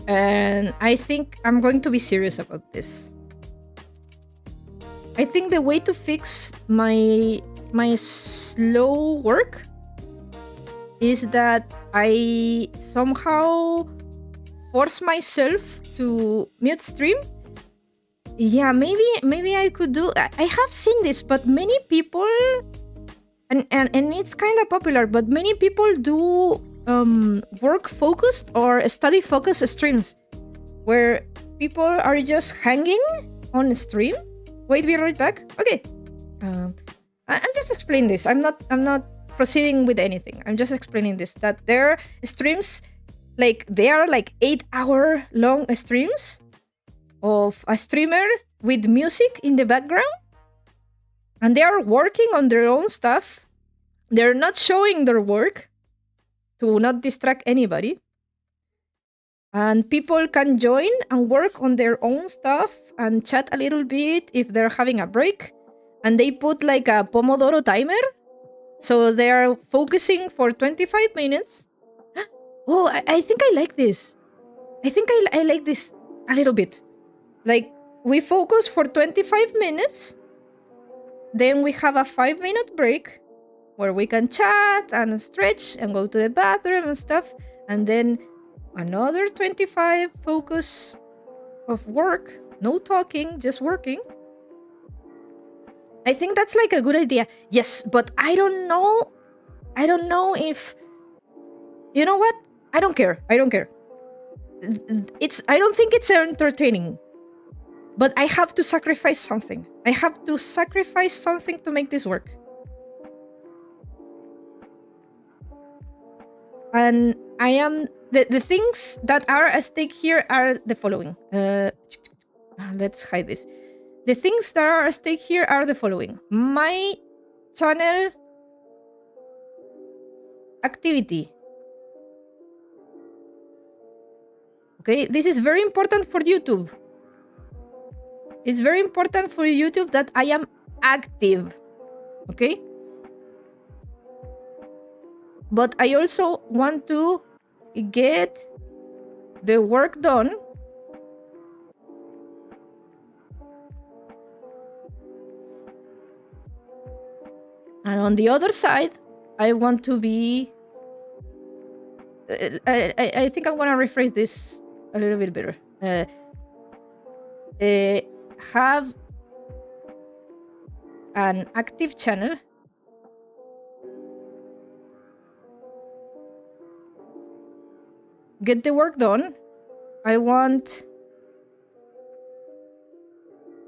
And I think I'm going to be serious about this. I think the way to fix my slow work is that I somehow force myself to mute stream. Yeah, maybe I could do. I have seen this, but many people, and it's kind of popular, but many people do work focused or study focused streams where people are just hanging on stream. Wait, be right back. Okay. I'm just explaining this. I'm not proceeding with anything. I'm just explaining this, that their streams, like, they are like 8-hour long streams of a streamer with music in the background, and they are working on their own stuff. They're not showing their work to not distract anybody. And people can join and work on their own stuff and chat a little bit if they're having a break. And they put like a Pomodoro timer. So they are focusing for 25 minutes. Oh, I think I like this. I think I like this a little bit. Like, we focus for 25 minutes. Then we have a 5-minute break where we can chat and stretch and go to the bathroom and stuff. And then another 25 focus of work. No talking, just working. I think that's like a good idea. Yes, but I don't know if... You know what? I don't care. I don't think it's entertaining. But I have to sacrifice something. I have to sacrifice something to make this work. And I am... The things that are at stake here are the following. Let's hide this. The things that are at stake here are the following. My channel activity. Okay, this is very important for YouTube. It's very important for YouTube that I am active. Okay? But I also want to get the work done. And on the other side, I want to be... I think I'm going to rephrase this a little bit better. Have an active channel. Get the work done. I want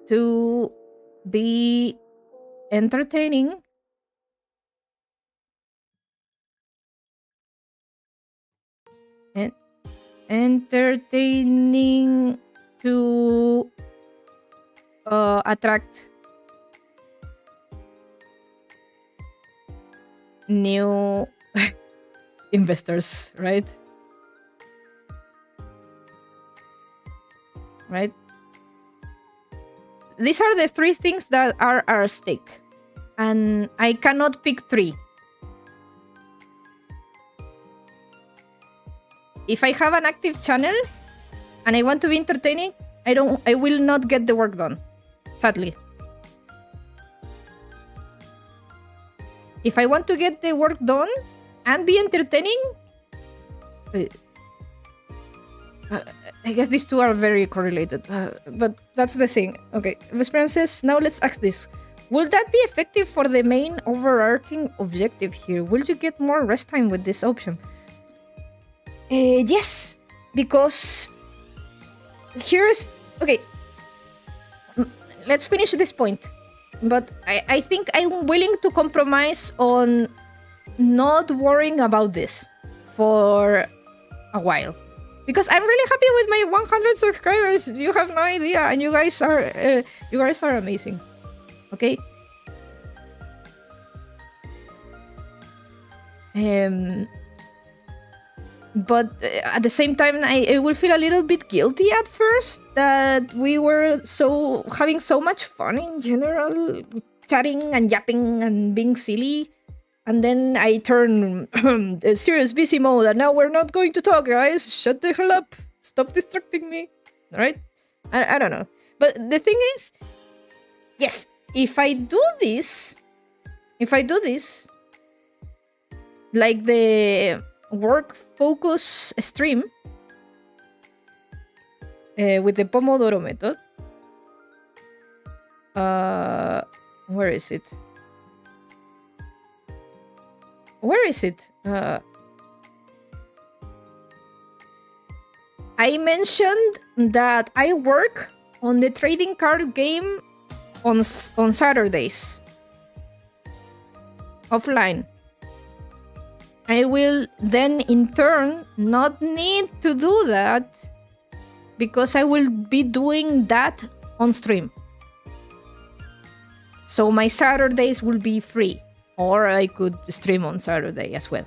to be entertaining. And entertaining to attract new investors, right? Right? These are the 3 things that are at stake. And I cannot pick 3. If I have an active channel and I want to be entertaining, I will not get the work done, sadly. If I want to get the work done and be entertaining, I guess these two are very correlated, but that's the thing. Okay, Vesperan says, now let's ask this. Will that be effective for the main overarching objective here? Will you get more rest time with this option? Yes, because here's... Okay, let's finish this point. But I think I'm willing to compromise on not worrying about this for a while. Because I'm really happy with my 100 subscribers. You have no idea, and you guys are amazing. Okay. But at the same time, I will feel a little bit guilty at first that we were having so much fun in general, chatting and yapping and being silly. And then I turn serious busy mode, and now we're not going to talk, guys. Shut the hell up. Stop distracting me, right? I don't know. But the thing is, yes, if I do this, like the work focus stream with the Pomodoro method, where is it? I mentioned that I work on the trading card game on Saturdays, offline. I will then in turn not need to do that because I will be doing that on stream. So my Saturdays will be free, or I could stream on Saturday as well.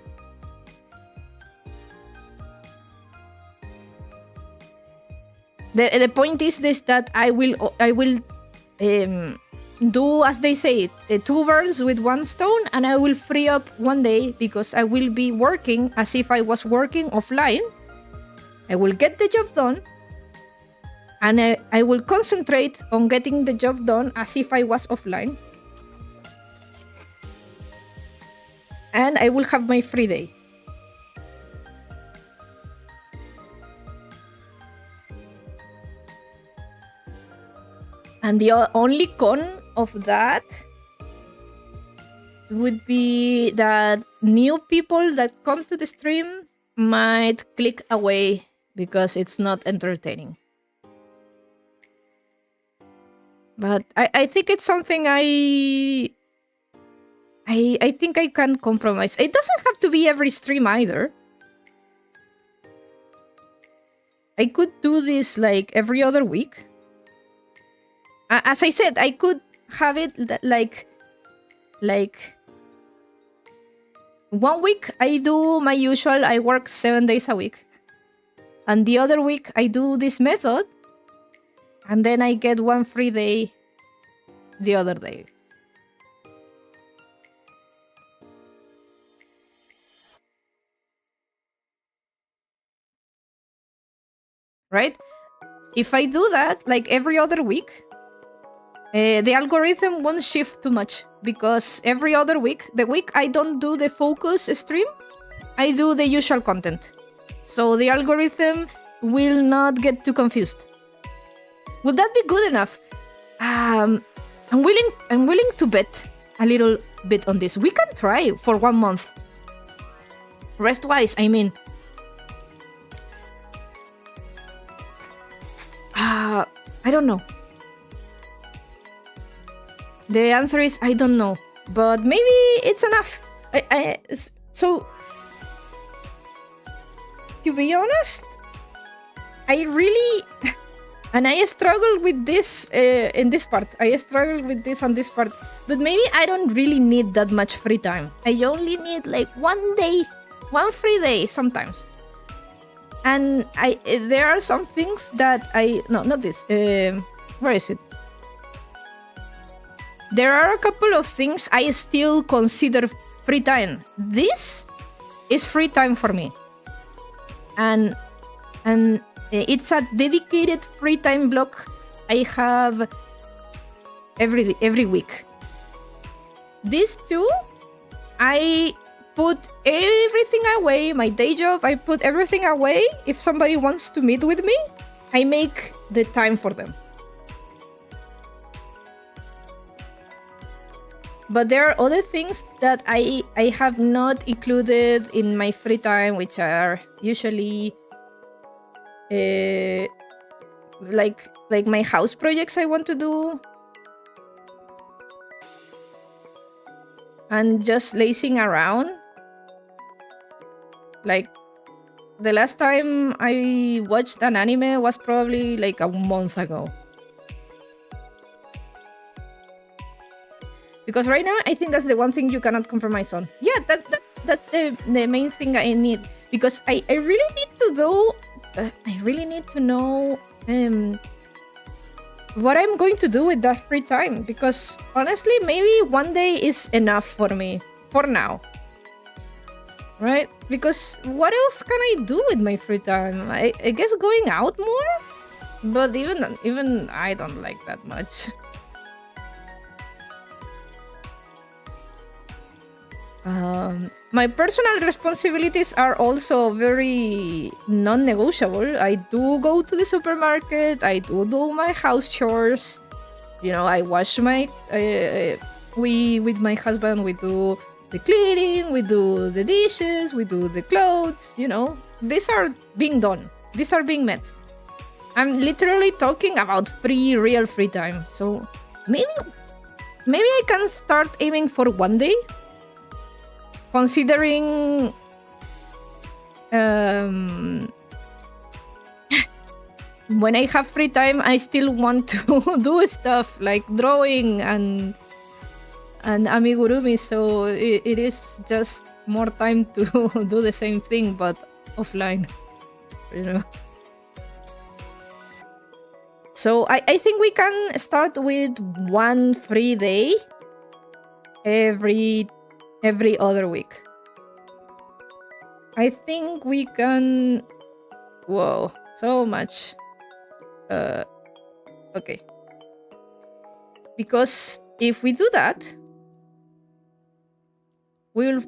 The point is this, that I will do, as they say, two birds with one stone, and I will free up one day because I will be working as if I was working offline. I will get the job done, and I will concentrate on getting the job done as if I was offline. And I will have my free day. And the only con of that would be that new people that come to the stream might click away because it's not entertaining. But I think it's something I think I can compromise. It doesn't have to be every stream either. I could do this like every other week. As I said, I could have it like 1 week I do my usual, I work 7 days a week. And the other week I do this method, and then I get one free day the other day. Right? If I do that like every other week, the algorithm won't shift too much, because every other week, the week I don't do the focus stream, I do the usual content. So the algorithm will not get too confused. Would that be good enough? I'm willing to bet a little bit on this. We can try for 1 month. Rest-wise, I mean. I don't know. The answer is I don't know, but maybe it's enough. So, to be honest, I really, and I struggle with this in this part. I struggle with this on this part, but maybe I don't really need that much free time. I only need like 1 day, 1 free day sometimes. And there are some things that not this. Where is it? There are a couple of things I still consider free time. This is free time for me. And it's a dedicated free time block I have every week. These two, I put everything away, my day job, I put everything away. If somebody wants to meet with me, I make the time for them. But there are other things that I have not included in my free time, which are usually like my house projects I want to do, and just lazing around. Like the last time I watched an anime was probably like a month ago. Because right now, I think that's the one thing you cannot compromise on. Yeah, that's the main thing I need. Because I really need to do... I really need to know what I'm going to do with that free time. Because honestly, maybe 1 day is enough for me. For now. right? Because what else can I do with my free time? I guess going out more, but even I don't like that much. My personal responsibilities are also very non-negotiable. I do go to the supermarket. I do my house chores. I wash my. We with my husband we do the cleaning. We do the dishes. We do the clothes. These are being done. These are being met. I'm literally talking about real free time. So maybe I can start aiming for one day. Considering when I have free time, I still want to do stuff like drawing and amigurumi. So it is just more time to do the same thing, but offline. So I think we can start with one free day every other week. I think we can. Whoa, so much. Okay. Because if we do that, we'll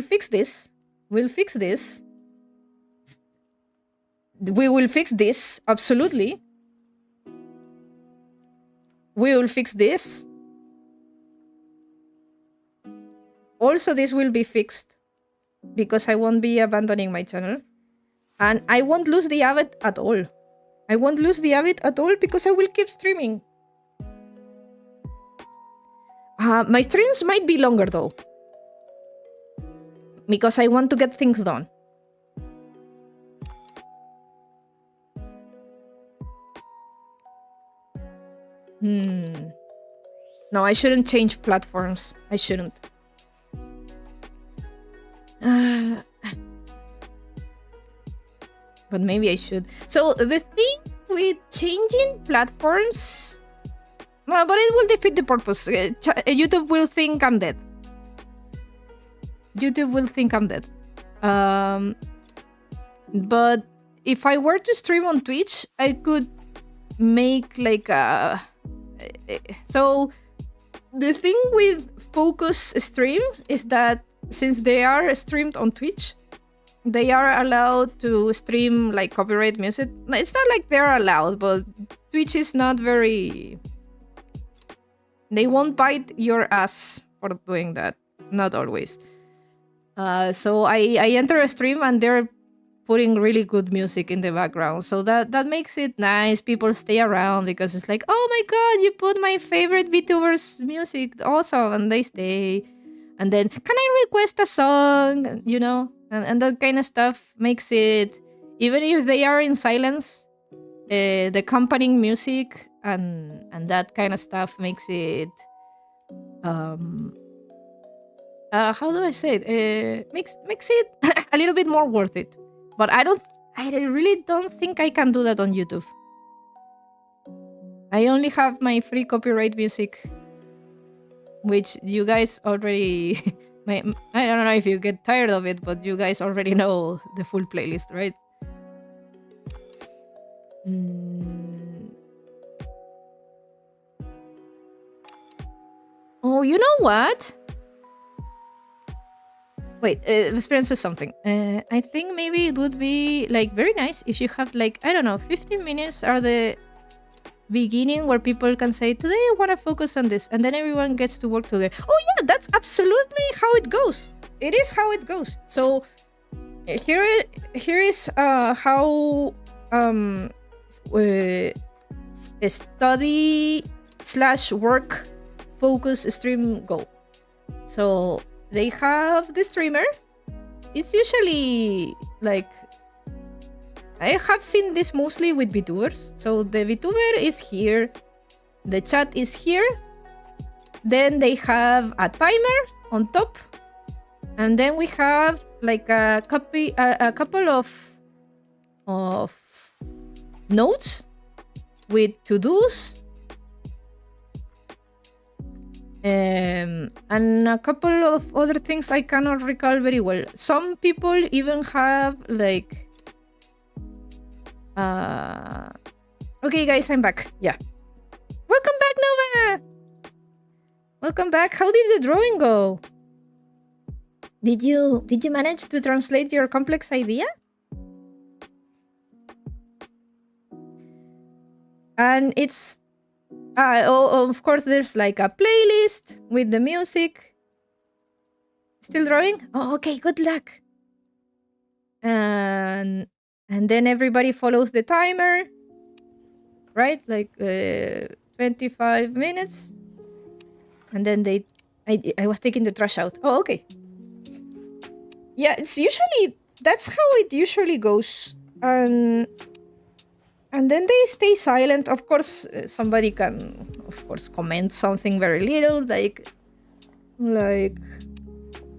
fix this. We'll fix this. We will fix this, absolutely. We will fix this. Also, this will be fixed because I won't be abandoning my channel. And I won't lose the habit at all. I won't lose the habit at all because I will keep streaming. My streams might be longer though. Because I want to get things done. No, I shouldn't change platforms. I shouldn't. But maybe I should. So the thing with changing platforms... No, but it will defeat the purpose. YouTube will think I'm dead. YouTube will think I'm dead. But if I were to stream on Twitch, I could make like a... So the thing with focus streams is that since they are streamed on Twitch, they are allowed to stream like copyright music. It's not like they're allowed, but Twitch is not very... They won't bite your ass for doing that. Not always. So I enter a stream and they're putting really good music in the background. So that makes it nice. People stay around because it's like, oh my god, you put my favorite VTubers music. Awesome. And they stay. And then, can I request a song? And that kind of stuff makes it, even if they are in silence, the accompanying music and that kind of stuff makes it how do I say it? Makes it a little bit more worth it. But I really don't think I can do that on YouTube. I only have my free copyright music, which you guys already I don't know if you get tired of it, but you guys already know the full playlist, right? Oh, you know what? Wait, Experience says something. I think maybe it would be like very nice if you have like, I don't know, 15 minutes are the beginning where people can say, today I want to focus on this, and then everyone gets to work together. Oh yeah, that's absolutely how it goes. It is how it goes. So here is how study / work focus stream go. So they have the streamer. It's usually like, I have seen this mostly with VTubers. So the VTuber is here, the chat is here, then they have a timer on top, and then we have like a couple of notes with to-dos And a couple of other things I cannot recall very well. Some people even have like okay guys, I'm back. Yeah. Welcome back, Nova! Welcome back. How did the drawing go? Did you manage to translate your complex idea? And it's of course there's like a playlist with the music. Still drawing? Oh, okay, good luck. And then everybody follows the timer, right? Like 25 minutes. And then I was taking the trash out. Oh, okay. Yeah, that's how it usually goes. And then they stay silent. Of course, somebody can, of course, comment something very little, like,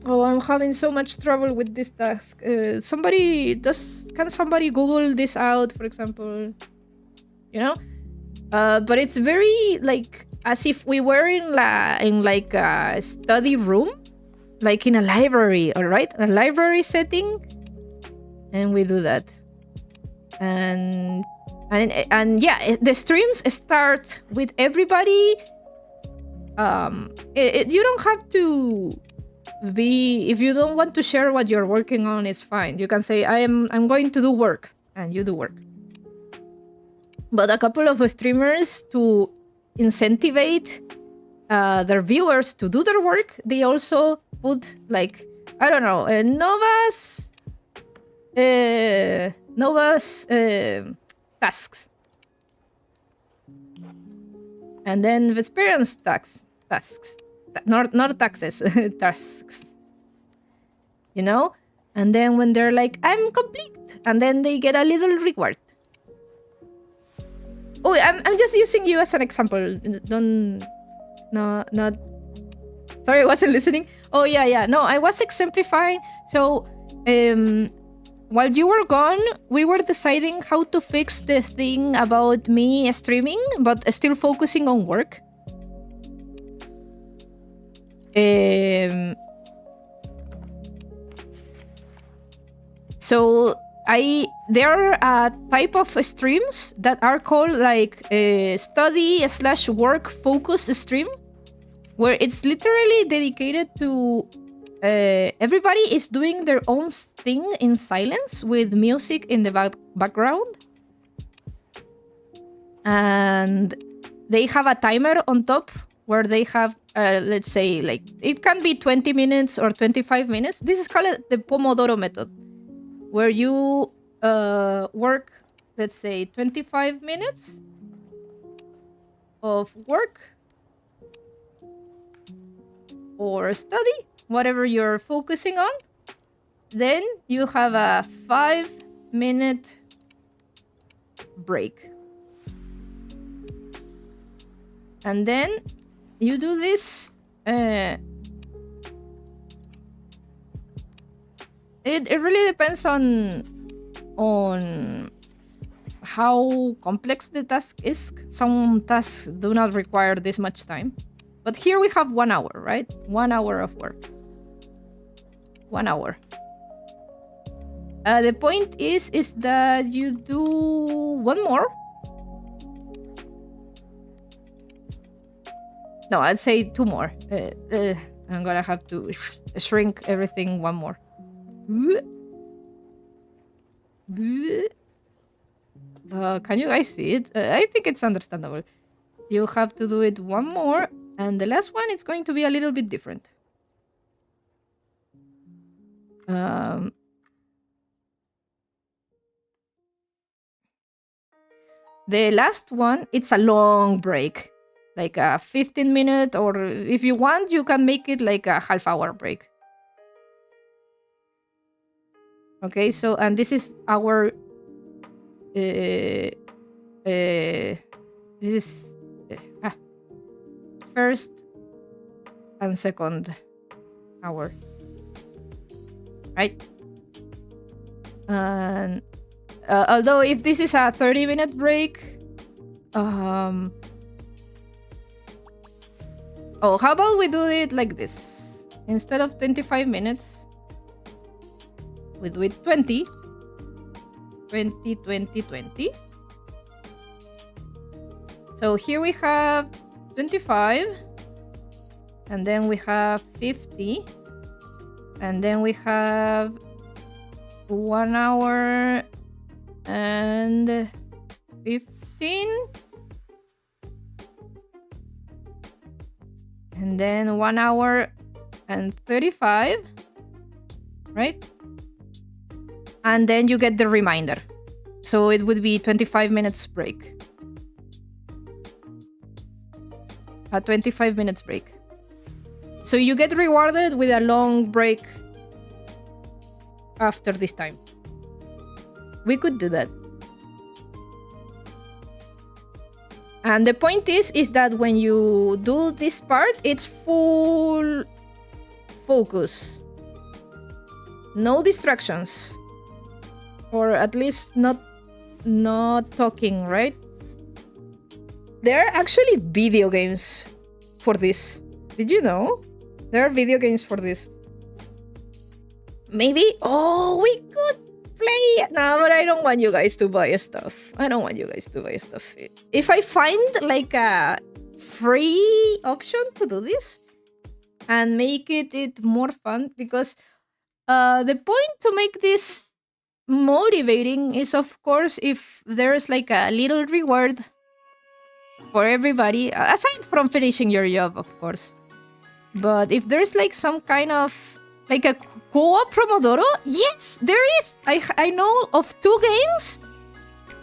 oh, I'm having so much trouble with this task. Can somebody Google this out, for example? You know? But it's very like as if we were in like a study room, like in a library, all right? A library setting, and we do that. And yeah, the streams start with everybody. You don't have to be, if you don't want to share what you're working on, it's fine. You can say I'm going to do work, and you do work. But a couple of streamers, to incentivize their viewers to do their work, they also put like, I don't know, Nova's tasks, and then Vesperian's tasks, not taxes, tasks. You know, and then when they're like, I'm complete, and then they get a little reward. Oh, I'm just using you as an example. Not. Sorry, I wasn't listening. Oh yeah. No, I was exemplifying. So, while you were gone, we were deciding how to fix this thing about me streaming, but still focusing on work. So there are a type of streams that are called like study/work focus stream, where it's literally dedicated to everybody is doing their own thing in silence with music in the background, and they have a timer on top where they have let's say like it can be 20 minutes or 25 minutes. This is called the Pomodoro method, where you work, let's say, 25 minutes of work or study, whatever you're focusing on. Then you have a 5-minute break. And then you do this. It really depends on how complex the task is. Some tasks do not require this much time. But here we have 1 hour, right? 1 hour of work. 1 hour. The point is that you do one more. No, I'd say 2 more. I'm gonna have to shrink everything 1 more. Can you guys see it? I think it's understandable. You have to do it 1 more, and the last one is going to be a little bit different. The last one, it's a long break, like a 15-minute, or if you want, you can make it like a half-hour break. Okay, so, and this is our this is first and second hour, right? And although if this is a 30-minute break, Oh, how about we do it like this? Instead of 25 minutes, we do it 20. 20, 20, 20. So here we have 25. And then we have 50. And then we have 1 hour and 15. And then 1 hour and 35. Right? And then you get the reminder. So it would be 25 minutes break. A 25 minutes break. So you get rewarded with a long break after this time. We could do that. And the point is that when you do this part, it's full focus. No distractions. Or at least not talking, right? There are actually video games for this. Did you know? There are video games for this. Maybe, we could play. No, but I don't want you guys to buy stuff. I don't want you guys to buy stuff. If I find like a free option to do this and make it more fun, because the point to make this motivating is, of course, if there's like a little reward for everybody, aside from finishing your job, of course. But if there's like some kind of like a co-op Pomodoro, yes, there is. I know of 2 games,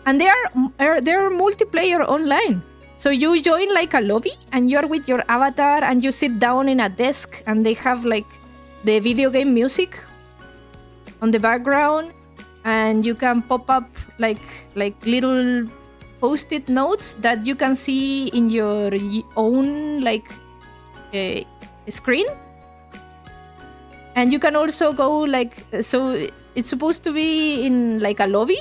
and they're multiplayer online. So you join like a lobby, and you're with your avatar, and you sit down in a desk, and they have like the video game music on the background, and you can pop up like little post-it notes that you can see in your own like screen. And you can also go like, so it's supposed to be in like a lobby,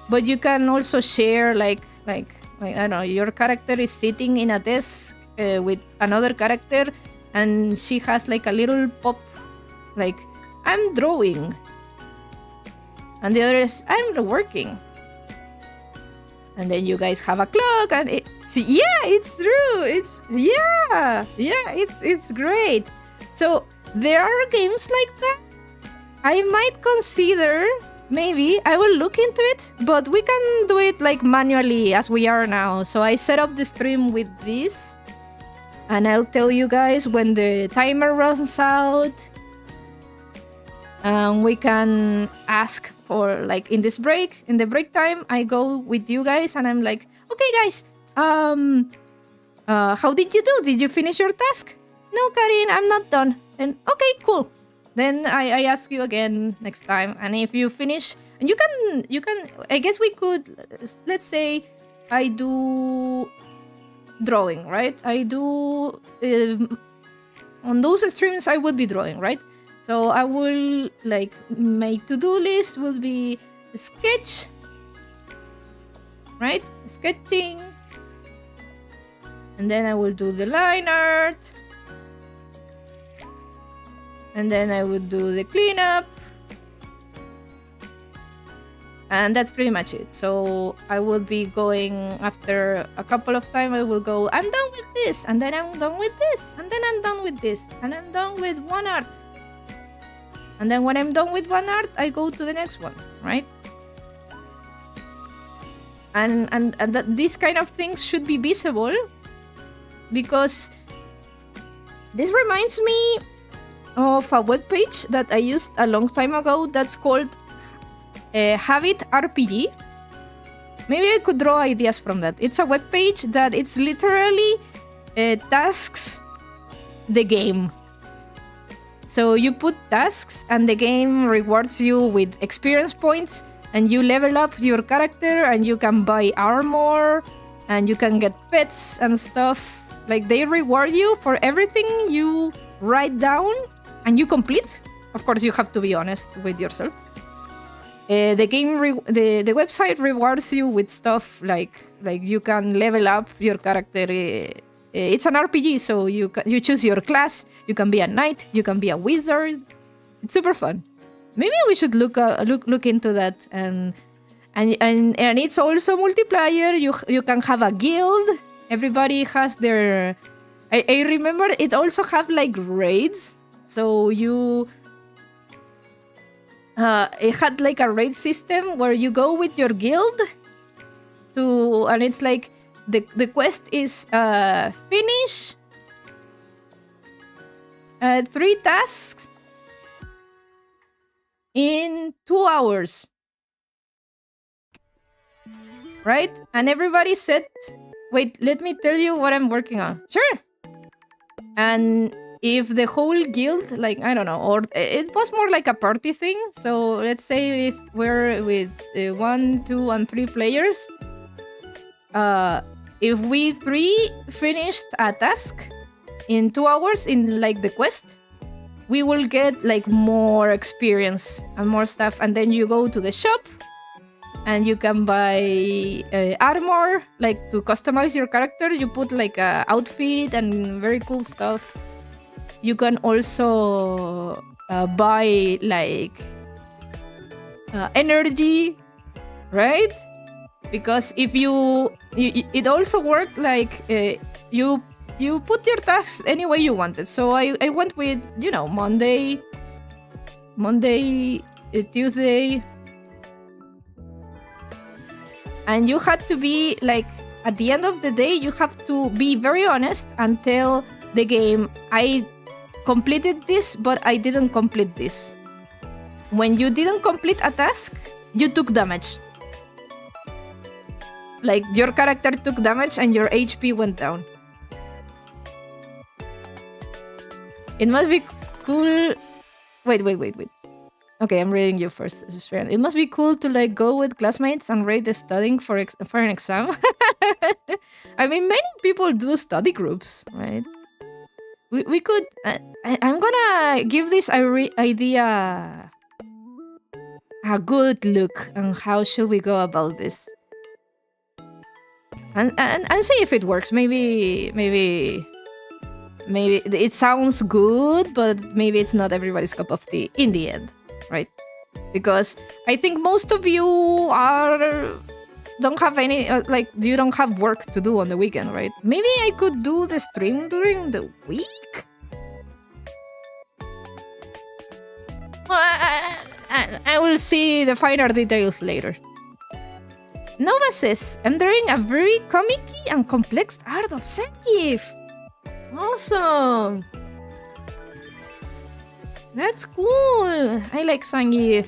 but you can also share like I don't know, your character is sitting in a desk with another character, and she has like a little pop like, I'm drawing, and the other is, I'm working. And then you guys have a clock, and it's true. It's great. So there are games like that. I might consider, maybe I will look into it, but we can do it like manually as we are now. So I set up the stream with this, and I'll tell you guys when the timer runs out. We can ask for like in the break time, I go with you guys and I'm like, okay guys, how did you do? Did you finish your task? No, Karin, I'm not done. Then okay, cool. Then I ask you again next time, and if you finish, and you can, I guess we could, let's say I do drawing, right? I do on those streams I would be drawing, right? So I will like, my to-do list will be sketch, right? Sketching. And then I will do the line art. And then I would do the cleanup. And that's pretty much it. So I will be going, after a couple of time, I will go, I'm done with this. And then I'm done with this. And then I'm done with this. And I'm done with one art. And then when I'm done with one art, I go to the next one, right? And that these kind of things should be visible, because this reminds me of a webpage that I used a long time ago that's called Habit RPG. Maybe I could draw ideas from that. It's a webpage that it's literally tasks the game. So you put tasks and the game rewards you with experience points, and you level up your character, and you can buy armor, and you can get pets and stuff. Like, they reward you for everything you write down and you complete. Of course, you have to be honest with yourself. The website rewards you with stuff like you can level up your character It's an RPG, so you choose your class. You can be a knight. You can be a wizard. It's super fun. Maybe we should look into that, and it's also multiplayer. You can have a guild. Everybody has their. I remember it also have like raids. So it had like a raid system where you go with your guild and it's like the quest is finish 3 tasks in 2 hours, right? And everybody said, wait, let me tell you what I'm working on. Sure. And if the whole guild, like, I don't know, or it was more like a party thing. So let's say if we're with 1, 2, and 3 players, if we 3 finished a task in 2 hours in like the quest, we will get like more experience and more stuff. And then you go to the shop and you can buy armor, like to customize your character. You put like a outfit and very cool stuff. You can also buy like energy, right? Because if you it also worked like you put your tasks any way you wanted. So I went with, you know, Monday, Tuesday, and you had to be like, at the end of the day, you have to be very honest and tell the game, I completed this, but I didn't complete this. When you didn't complete a task, you took damage. Like, your character took damage and your HP went down. It must be cool. Wait. Okay, I'm reading you first. It must be cool to like go with classmates and rate the studying for an exam. I mean, many people do study groups, right? We could. I'm gonna give this idea a good look on how should we go about this, and see if it works. Maybe it sounds good, but maybe it's not everybody's cup of tea in the end, right? Because I think most of you don't have any like, you don't have work to do on the weekend, right? Maybe I could do the stream during the week. Well, I will see the finer details later. Nova says, I'm doing a very comic-y and complex art of Zangief. Awesome. That's cool. I like Zangief.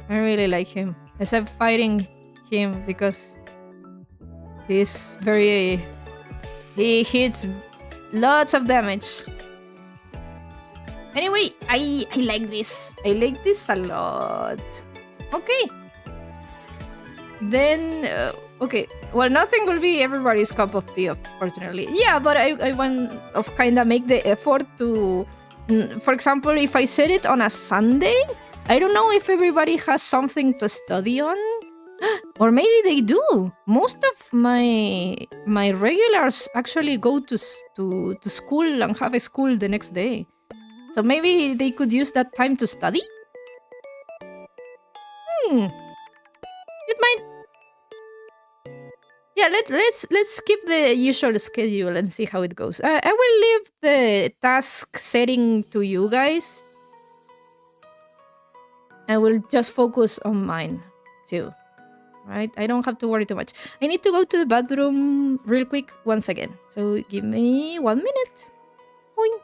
I really like him. Except fighting him because he's very... He hits lots of damage. Anyway, I like this. I like this a lot. Okay. Then... okay, well, nothing will be everybody's cup of tea, unfortunately. Yeah, but I want to kind of make the effort to... For example, if I set it on a Sunday, I don't know if everybody has something to study on. Or maybe they do. Most of my regulars actually go to school and have a school the next day. So maybe they could use that time to study? It might... Yeah, let's skip the usual schedule and see how it goes. I will leave the task setting to you guys. I will just focus on mine too. Right? I don't have to worry too much. I need to go to the bathroom real quick once again. So give me 1 minute. Boing.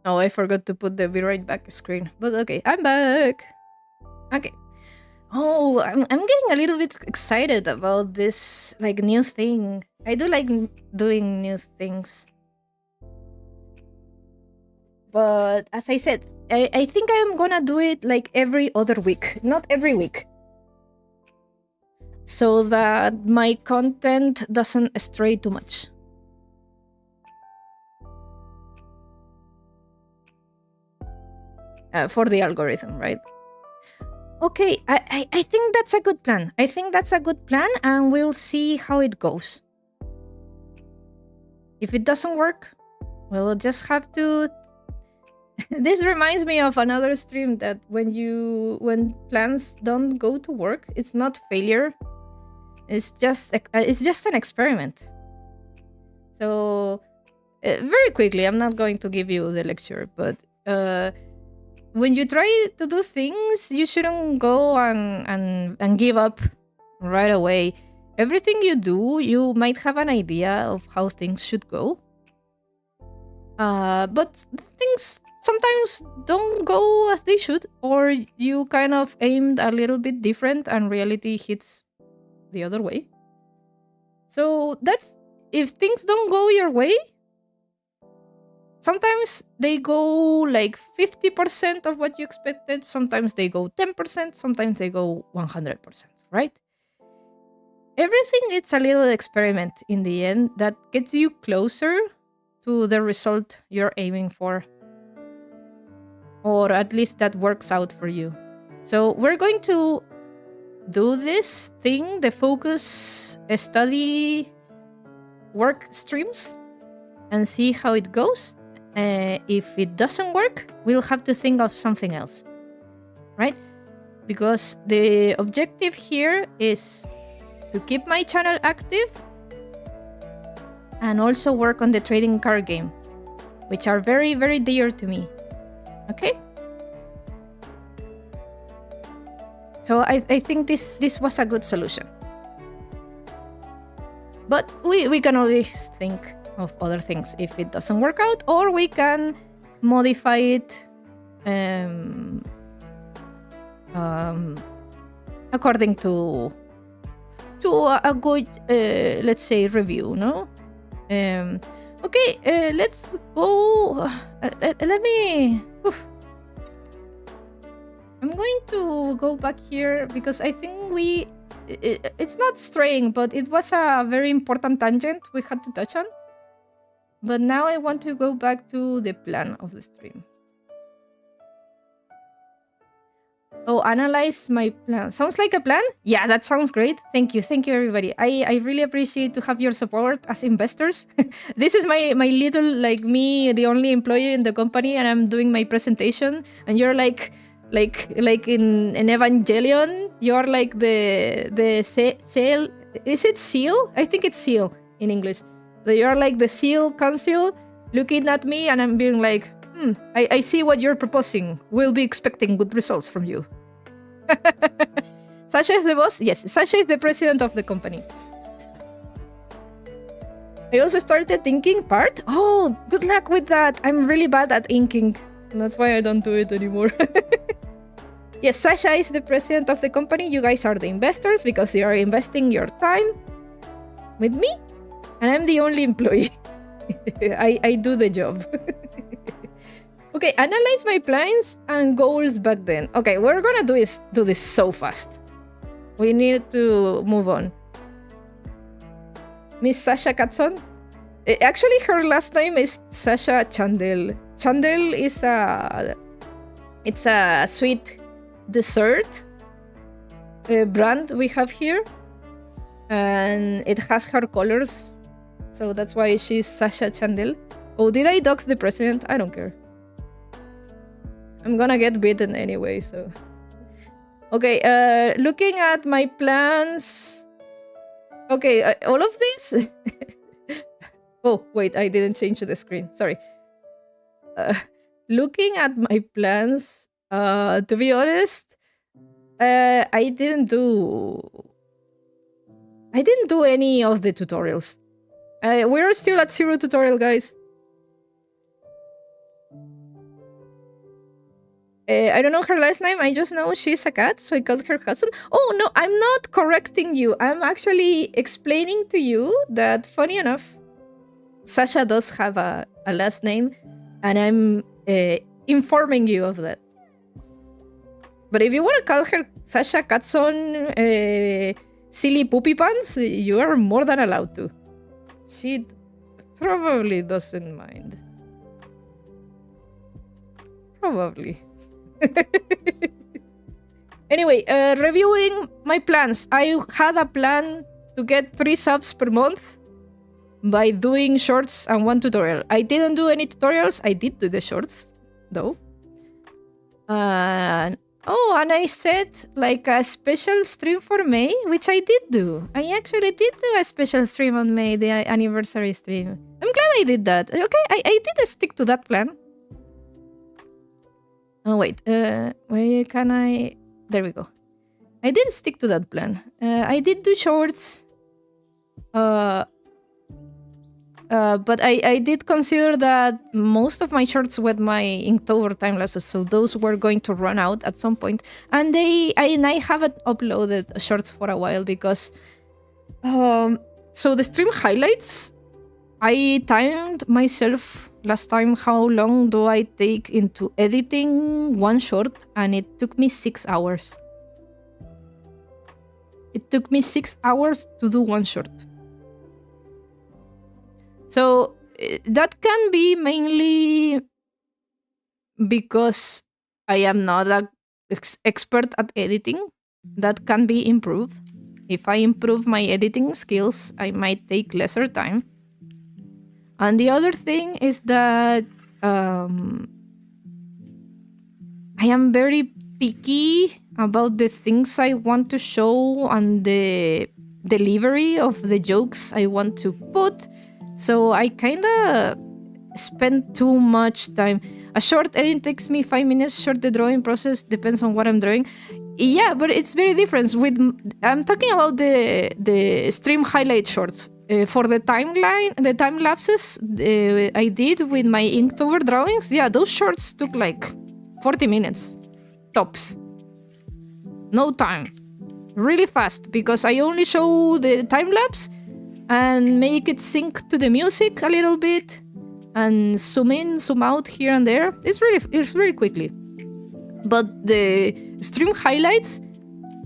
Oh, I forgot to put the be right back screen. But okay, I'm back. Okay. Oh, I'm getting a little bit excited about this like new thing. I do like doing new things. But as I said, I think I'm gonna do it like every other week, not every week. So that my content doesn't stray too much. For the algorithm, right? Okay, I think that's a good plan. I think that's a good plan, and we'll see how it goes. If it doesn't work, we'll just have to. This reminds me of another stream that when plans don't go to work, it's not failure. It's just an experiment. So very quickly, I'm not going to give you the lecture, but when you try to do things, you shouldn't go and give up right away. Everything you do, you might have an idea of how things should go. But things sometimes don't go as they should, or you kind of aimed a little bit different and reality hits the other way. So that's if things don't go your way, sometimes they go like 50% of what you expected, sometimes they go 10%, sometimes they go 100%, right? Everything it's a little experiment in the end that gets you closer to the result you're aiming for. Or at least that works out for you. So we're going to do this thing, the focus study work streams, and see how it goes. If it doesn't work, we'll have to think of something else, right? Because the objective here is to keep my channel active and also work on the trading card game, which are very, very dear to me. Okay? So I think this was a good solution. But we can always think of other things if it doesn't work out, or we can modify it according to a good, let's say, review, no? Okay, let's go. Let me. I'm going to go back here because I think it's not straying, but it was a very important tangent we had to touch on. But now I want to go back to the plan of the stream. Oh, analyze my plan. Sounds like a plan? Yeah, that sounds great. Thank you, everybody. I really appreciate to have your support as investors. This is my little, like me, the only employee in the company, and I'm doing my presentation, and you're like in an Evangelion, you're like the sail. Is it seal? I think it's seal in English. You're like the seal council looking at me, and I'm being like, I see what you're proposing. We'll be expecting good results from you. Sasha is the boss? Yes, Sasha is the president of the company. I also started inking part. Oh, good luck with that. I'm really bad at inking. That's why I don't do it anymore. Yes, Sasha is the president of the company. You guys are the investors because you are investing your time with me. And I'm the only employee. I do the job. Okay, analyze my plans and goals back then. Okay, we're gonna do this so fast. We need to move on. Miss Sasha Katson. Actually, her last name is Sasha Chandel. Chandel is it's a sweet dessert brand we have here, and it has her colors, so that's why she's Sasha Chandel. Oh, did I dox the president? I don't care. I'm gonna get bitten anyway, so. Okay, looking at my plans. Okay, all of this. Oh, wait, I didn't change the screen. Sorry. Looking at my plans, to be honest, I didn't do any of the tutorials. We're still at 0 tutorial, guys. I don't know her last name. I just know she's a cat, so I called her cousin. Oh no, I'm not correcting you. I'm actually explaining to you that, funny enough, Sasha does have a last name, and I'm informing you of that. But if you want to call her Sasha Katson Silly Poopy Pants, you are more than allowed to. She probably doesn't mind. Probably. Anyway, reviewing my plans. I had a plan to get 3 subs per month by doing shorts and 1 tutorial. I didn't do any tutorials. I did do the shorts, though. And I said like a special stream for May, which I did do. I actually did do a special stream on May, the anniversary stream. I'm glad I did that. Okay, I did stick to that plan. Oh, wait. Where can I... There we go. I did stick to that plan. I did do shorts. But I did consider that most of my shorts were my Inktober time lapses, so those were going to run out at some point. And I haven't uploaded shorts for a while because... so the stream highlights, I timed myself last time how long do I take into editing one short, and it took me 6 hours. It took me 6 hours to do one short. So that can be mainly because I am not an expert at editing. That can be improved. If I improve my editing skills, I might take lesser time. And the other thing is that I am very picky about the things I want to show and the delivery of the jokes I want to put. So I kind of spend too much time. A short edit takes me 5 minutes. Short the drawing process depends on what I'm drawing. Yeah, but it's very different. I'm talking about the stream highlight shorts. For the timeline, the time lapses I did with my Inktober drawings, yeah, those shorts took like 40 minutes, tops. No time. Really fast, because I only show the time lapse and make it sync to the music a little bit and zoom in, zoom out here and there. It's really quickly. But the stream highlights,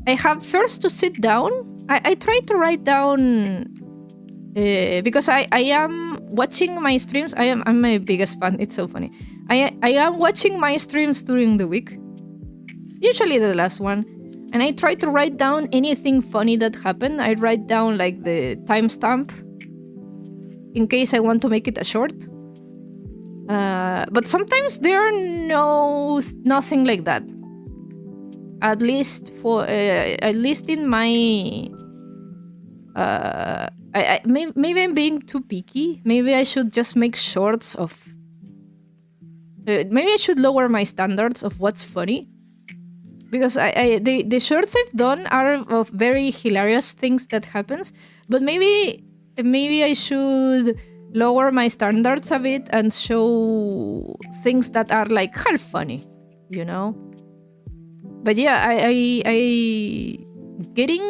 I have first to sit down. I try to write down because I am watching my streams. I'm my biggest fan. It's so funny. I am watching my streams during the week, usually the last one, and I try to write down anything funny that happened. I write down like the timestamp in case I want to make it a short. But sometimes there are nothing like that. At least in my maybe I'm being too picky. Maybe I should just make shorts of. Maybe I should lower my standards of what's funny, because the shorts I've done are of very hilarious things that happens. But maybe I should lower my standards a bit and show things that are like half funny, you know. But yeah, I getting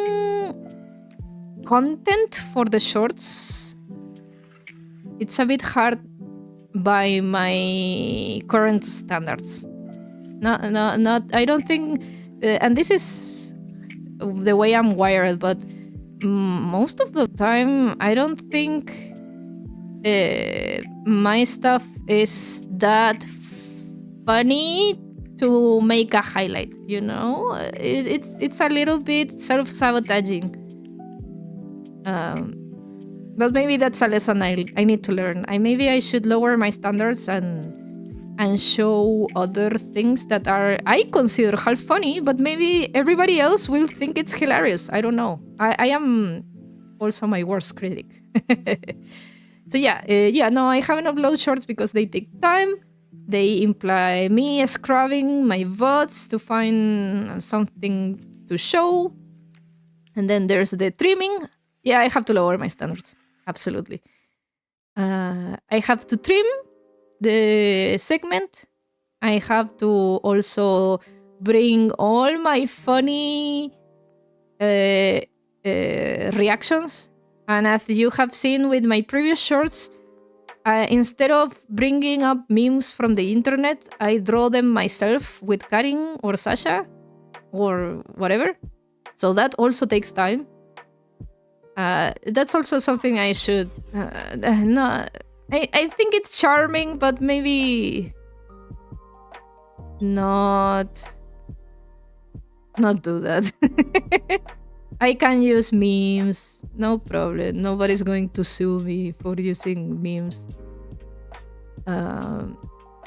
content for the shorts, it's a bit hard by my current standards. Not I don't think, and this is the way I'm wired, but most of the time I don't think my stuff is that funny to make a highlight, you know. It's a little bit self-sabotaging. But maybe that's a lesson I need to learn. Maybe I should lower my standards and show other things that are I consider half funny, but maybe everybody else will think it's hilarious. I don't know. I am also my worst critic. So no, I haven't uploaded shorts because they take time. They imply me scrubbing my VODs to find something to show. And then there's the trimming. Yeah, I have to lower my standards. Absolutely. I have to trim the segment, I have to also bring all my funny reactions. And as you have seen with my previous shorts, instead of bringing up memes from the internet, I draw them myself with Karin or Sasha or whatever. So that also takes time. That's also something I should... no, I think it's charming, but maybe not do that. I can use memes, no problem. Nobody's going to sue me for using memes.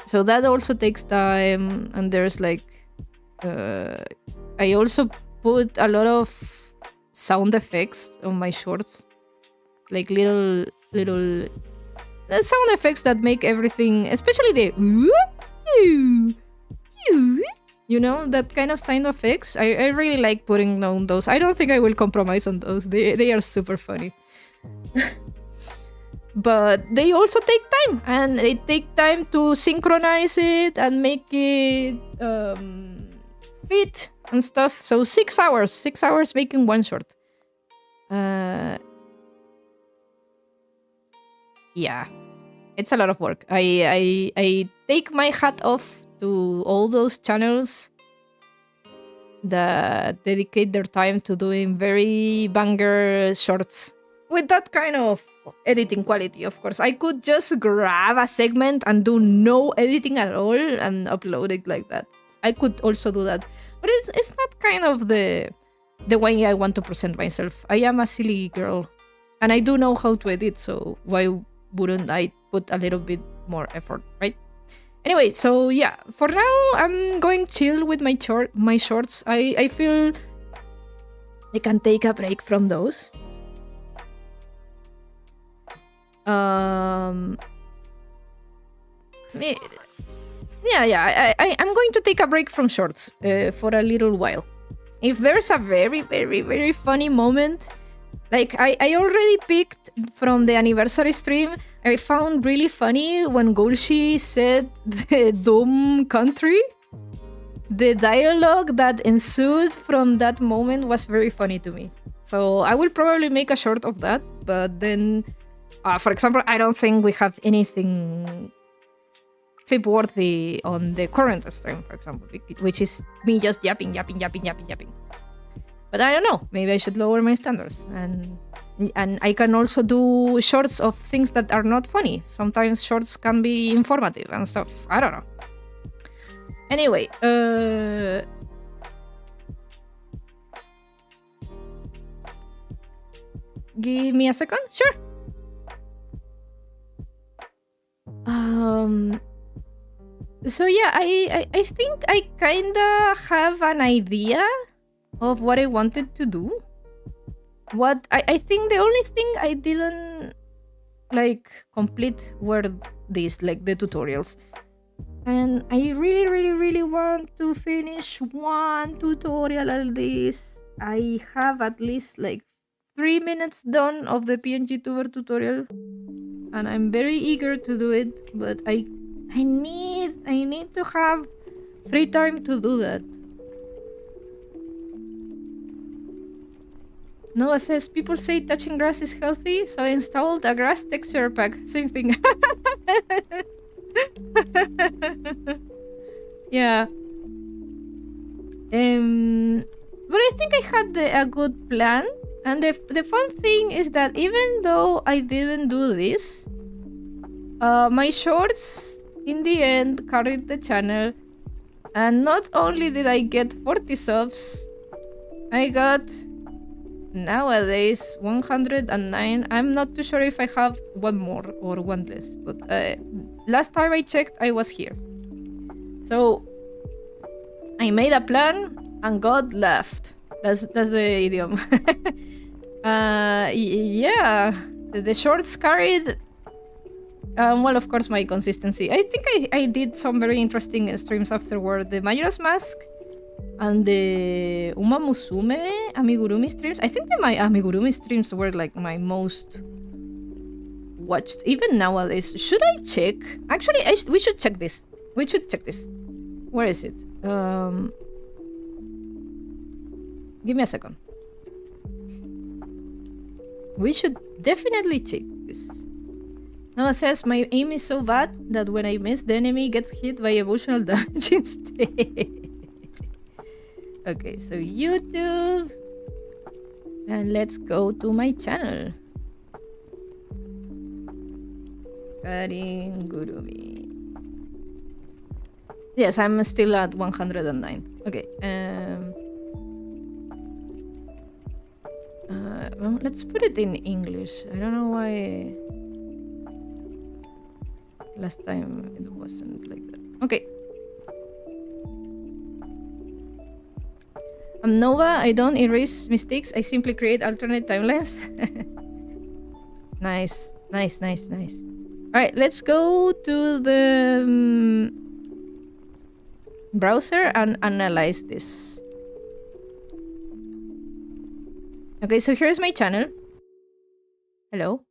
So that also takes time, and there's like I also put a lot of sound effects on my shorts, like little sound effects that make everything, especially the you know, that kind of sound effects. I really like putting on those. I don't think I will compromise on those. They are super funny. But they also take time, and they take time to synchronize it and make it fit and stuff. So 6 hours making one short. Yeah, it's a lot of work. I take my hat off to all those channels that dedicate their time to doing very banger shorts with that kind of editing quality. Of course, I could just grab a segment and do no editing at all and upload it like that. I could also do that, but it's not kind of the way I want to present myself. I am a silly girl, and I do know how to edit, so why wouldn't I put a little bit more effort, right? Anyway, so yeah, for now I'm going chill with my shorts. I feel I can take a break from those. I'm going to take a break from shorts for a little while. If there's a very, very, very funny moment, like I already picked from the anniversary stream, I found really funny when Golshi said the Doom country. The dialogue that ensued from that moment was very funny to me. So I will probably make a short of that, but then, for example, I don't think we have anything clip-worthy on the current stream, for example, which is me just yapping. But I don't know, maybe I should lower my standards. And I can also do shorts of things that are not funny. Sometimes shorts can be informative and stuff. I don't know. Anyway, give me a second. Sure. So yeah, I think I kinda have an idea of what I wanted to do. What I think the only thing I didn't like complete were these, like the tutorials. And I really want to finish one tutorial at least. I have at least like 3 minutes done of the PNG tuber tutorial, and I'm very eager to do it, but I need to have free time to do that. Noah says, people say touching grass is healthy, so I installed a grass texture pack. Same thing. Yeah. But I think I had a good plan. And the fun thing is that even though I didn't do this, my shorts in the end carried the channel. And not only did I get 40 subs, I got... nowadays 109. I'm not too sure if I have one more or one less, but last time I checked I was here. So I made a plan and God laughed. That's the idiom. Yeah, the shorts carried, well, of course, my consistency. I think I did some very interesting streams afterward. The Majora's Mask and the Uma Musume Amigurumi streams. I think my Amigurumi streams were like my most watched even nowadays. Should I check? Actually, we should check this. We should check this. Where is it? Give me a second. We should definitely check this. Noah says, my aim is so bad that when I miss, the enemy gets hit by emotional damage instead. Okay, so YouTube. And let's go to my channel. Karin Gurumi. Yes, I'm still at 109. Okay. Well, let's put it in English. I don't know why last time it wasn't like that. Okay. I'm Nova. I don't erase mistakes. I simply create alternate timelines. Nice. Nice, nice, nice. Alright, let's go to the browser and analyze this. Okay, so here's my channel. Hello.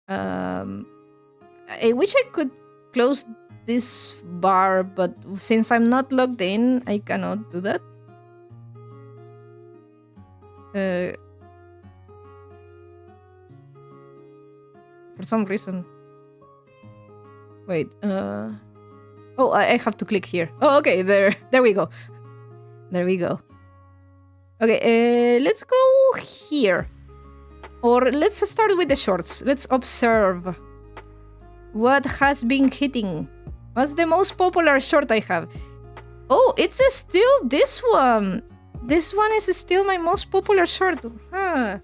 I wish I could close this bar, but since I'm not logged in, I cannot do that. For some reason. Wait, oh, I have to click here. Oh, okay, there we go. There we go. Okay, let's go here. Or let's start with the shorts. Let's observe what has been hitting. What's the most popular short I have? Oh, it's still this one. This one is still my most popular short. Huh.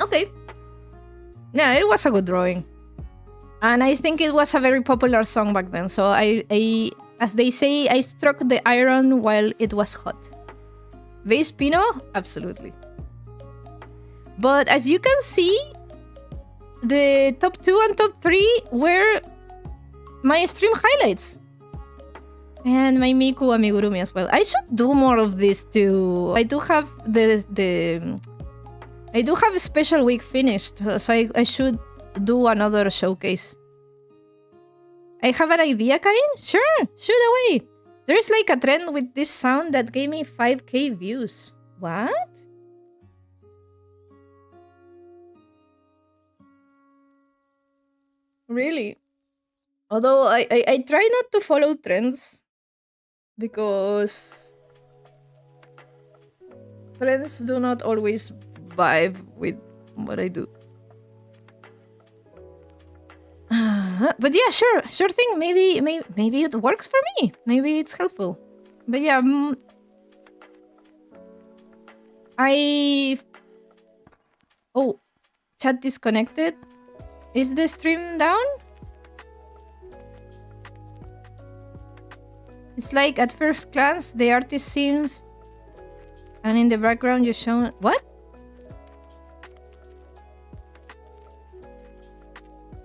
Okay. Yeah, it was a good drawing. And I think it was a very popular song back then. So I as they say, I struck the iron while it was hot. Vase Pino? Absolutely. But as you can see, the top 2 and top 3 were my stream highlights. And my Miku Amigurumi as well. I should do more of this too. I do have I do have a special week finished, so I should do another showcase. I have an idea, Karin? Sure, shoot away. There's like a trend with this sound that gave me 5k views. What? Really? Although I try not to follow trends because trends do not always vibe with what I do. But yeah, sure thing. Maybe it works for me. Maybe it's helpful. But yeah, oh, chat disconnected. Is the stream down? It's like at first glance the artist seems, and in the background you show what?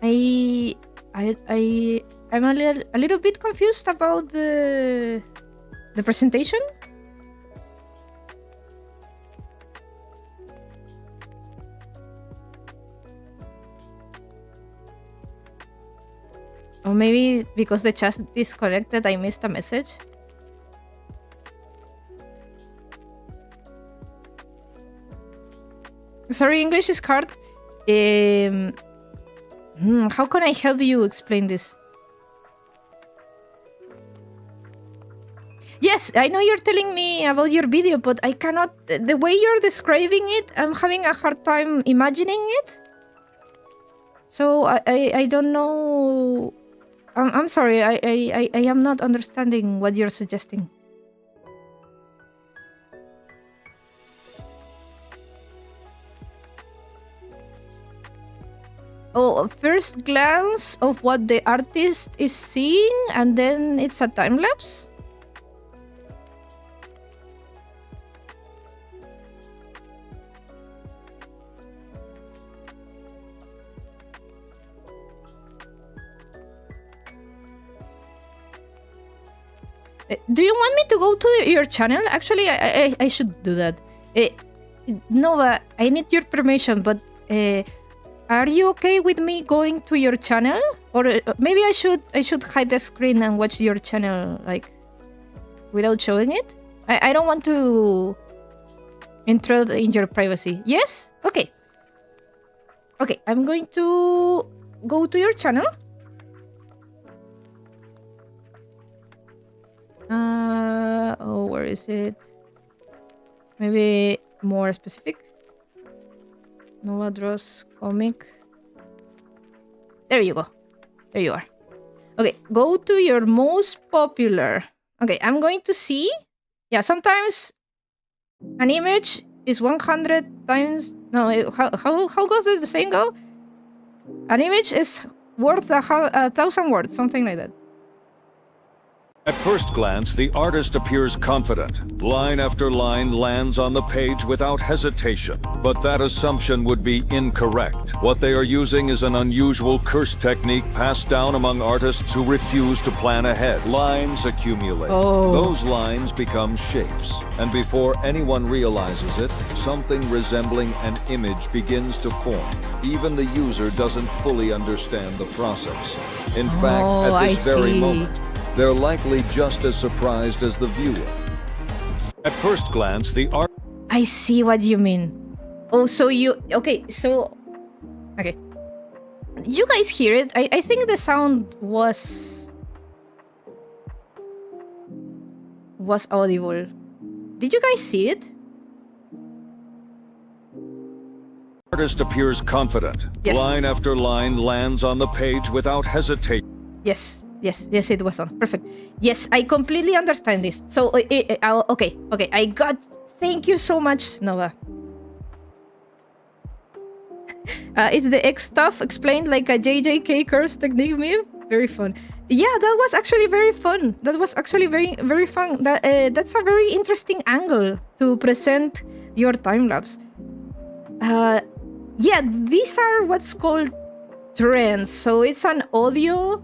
I'm a little bit confused about the presentation. Or maybe because the chat disconnected, I missed a message. Sorry, English is hard. How can I help you explain this? Yes, I know you're telling me about your video, but I cannot... The way you're describing it, I'm having a hard time imagining it. So I don't know... I'm sorry, I am not understanding what you're suggesting. Oh, first glance of what the artist is seeing, and then it's a time lapse? Do you want me to go to your channel? Actually, I should do that. Nova, I need your permission, but are you okay with me going to your channel? Or maybe I should hide the screen and watch your channel like without showing it? I don't want to intrude in your privacy. Yes? Okay. Okay, I'm going to go to your channel. Oh, where is it? Maybe more specific. Nova draws comic. There you go. There you are. Okay, go to your most popular. Okay, I'm going to see. Yeah, sometimes an image is 100 times. No, how goes the saying go? An image is worth 1,000 words, something like that. At first glance, the artist appears confident. Line after line lands on the page without hesitation. But that assumption would be incorrect. What they are using is an unusual curse technique passed down among artists who refuse to plan ahead. Lines accumulate. Oh. Those lines become shapes. And before anyone realizes it, something resembling an image begins to form. Even the user doesn't fully understand the process. In fact, at this very moment, they're likely just as surprised as the viewer. At first glance, the art... I see what you mean. Oh, so you... Okay, so... Okay. You guys hear it? I think the sound was audible. Did you guys see it? Artist appears confident. Yes. Line after line lands on the page without hesitation. Yes. Yes, it was on. Perfect. Yes, I completely understand this. So, okay, I got... Thank you so much, Nova. It's the X stuff explained like a JJK curse technique meme. Very fun. Yeah, that was actually very fun. That was actually very, very fun. That's a very interesting angle to present your time-lapse. Yeah, these are what's called trends. So it's an audio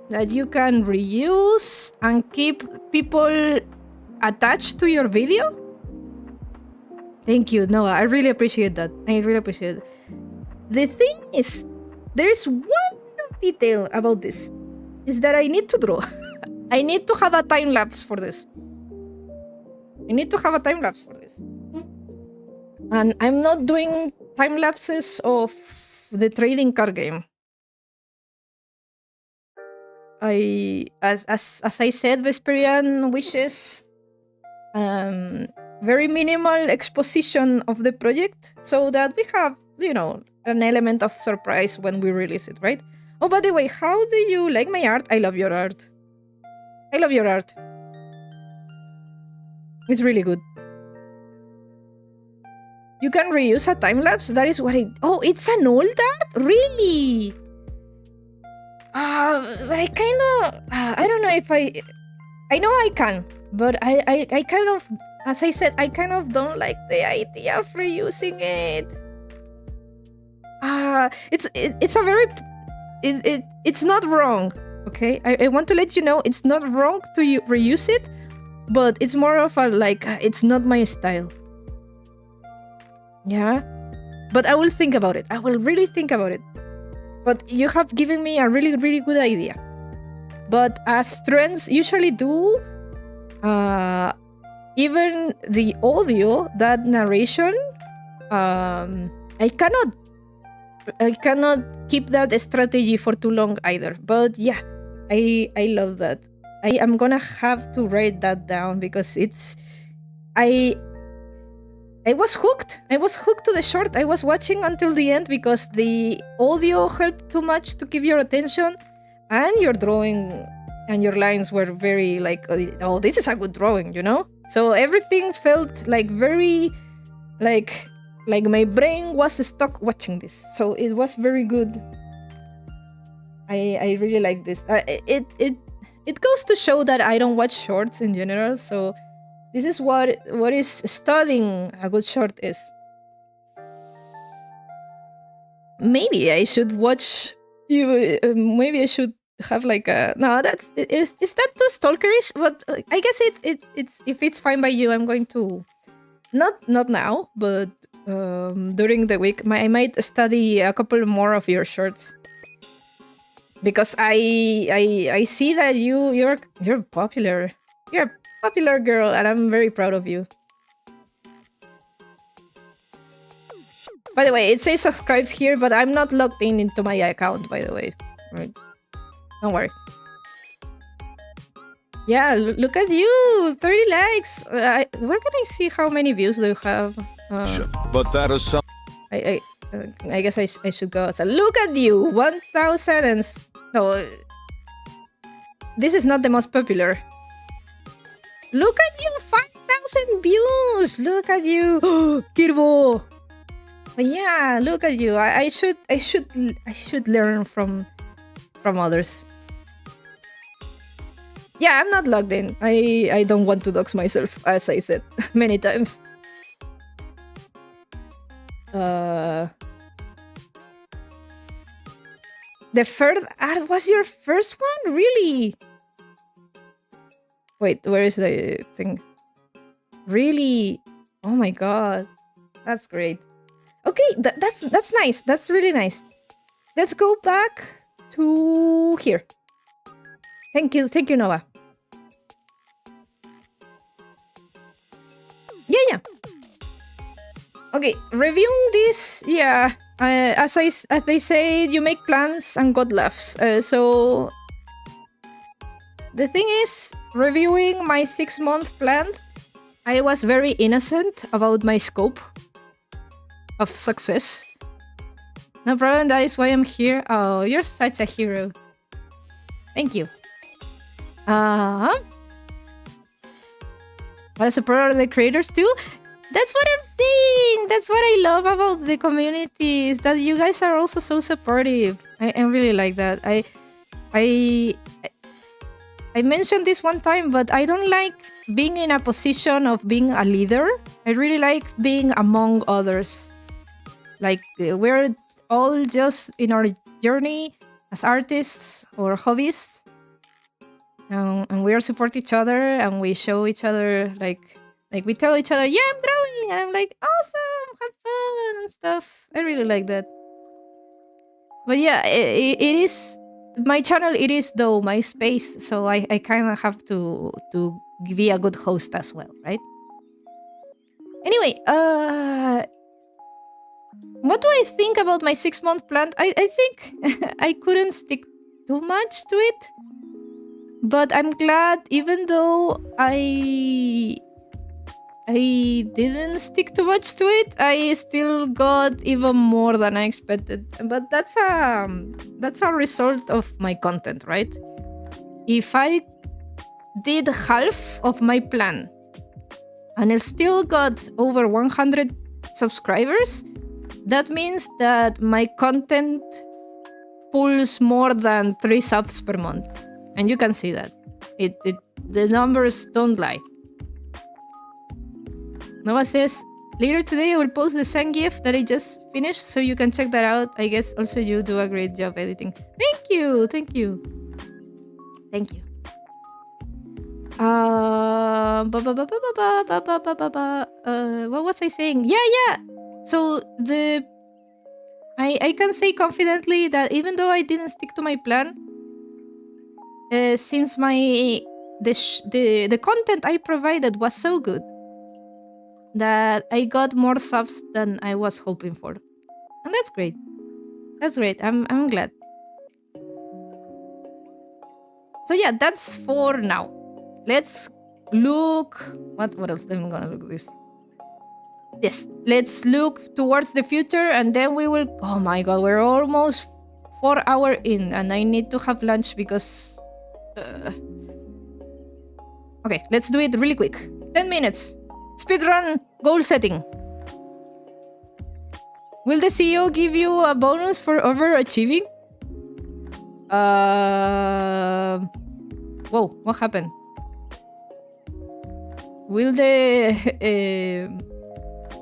that you can reuse and keep people attached to your video. Thank you, Noah. I really appreciate that. I really appreciate it. The thing is, there is one detail about this, is that I need to draw. I need to have a time lapse for this. And I'm not doing time lapses of the trading card game. As I said, Vesperian wishes very minimal exposition of the project so that we have, an element of surprise when we release it, right? Oh, by the way, how do you like my art? I love your art. It's really good. You can reuse a time lapse. That is what it... Oh, it's an old art? Really? But I kind of... I don't know if I know I can, but I kind of... As I said, I kind of don't like the idea of reusing it. It's a very... It's not wrong, okay? I want to let you know it's not wrong to reuse it, but it's more of a, like, it's not my style. Yeah? But I will think about it. I will really think about it. But you have given me a really, really good idea. But as trends usually do, even the audio, that narration, I cannot keep that strategy for too long either. But yeah, I love that. I am gonna have to write that down because it's... I was hooked. I was hooked to the short. I was watching until the end because the audio helped too much to keep your attention, and your drawing and your lines were very like, oh, this is a good drawing, So everything felt like very, like my brain was stuck watching this. So it was very good. I really like this. It goes to show that I don't watch shorts in general. So this is what is studying a good short is. Maybe I should watch you. Maybe I should have like a... No, is that too stalkerish? But I guess it's if it's fine by you, I'm going to not now, but during the week, I might study a couple more of your shorts because I see that you're popular. You're a popular girl, and I'm very proud of you. By the way, it says subscribes here, but I'm not logged in into my account. By the way, right? Don't worry. Yeah, look at you! 30 likes. Where can I see how many views do you have? But that is some. I guess I should go outside. Look at you! 1,000 and... No. This is not the most popular. Look at you! 5,000 views! Look at you! Kirbo! But yeah, look at you. I should learn from others. Yeah, I'm not logged in. I don't want to dox myself, as I said many times. The third art was your first one? Really? Wait, where is the thing? Really? Oh my god. That's great. Okay, that's nice. That's really nice. Let's go back to here. Thank you, Nova. Yeah. Okay, reviewing this, yeah. As they say, you make plans and God laughs. So the thing is, reviewing my 6-month plan, I was very innocent about my scope of success. No problem, that is why I'm here. Oh, you're such a hero. Thank you. Want to support the creators too? That's what I'm saying. That's what I love about the community, is that you guys are also so supportive. I really like that. I mentioned this one time, but I don't like being in a position of being a leader. I really like being among others. Like, we're all just in our journey as artists or hobbyists. And we support each other, and we show each other, like we tell each other, yeah, I'm drawing, and I'm like, awesome, have fun and stuff. I really like that. But yeah, it is my channel. It is though my space, so I kind of have to be a good host as well, right? Anyway, what do I think about my 6-month plan? I think I couldn't stick too much to it. But I'm glad, even though I didn't stick too much to it, I still got even more than I expected. But that's a result of my content, right? If I did half of my plan and I still got over 100 subscribers, that means that my content pulls more than 3 subs per month. And you can see that. The numbers don't lie. Nova says, later today I will post the Sun GIF that I just finished, so you can check that out. I guess also you do a great job editing. Thank you. What was I saying? Yeah. So I can say confidently that even though I didn't stick to my plan, since the content I provided was so good that I got more subs than I was hoping for, and that's great. I'm glad. So yeah, that's for now. Let's look. What else? I'm gonna look at this. Yes, let's look towards the future, and then we will. Oh my god, we're almost 4 hours in, and I need to have lunch because. Okay, let's do it really quick. 10 minutes. Speedrun goal setting. Will the CEO give you a bonus for overachieving? Whoa, what happened? Will the...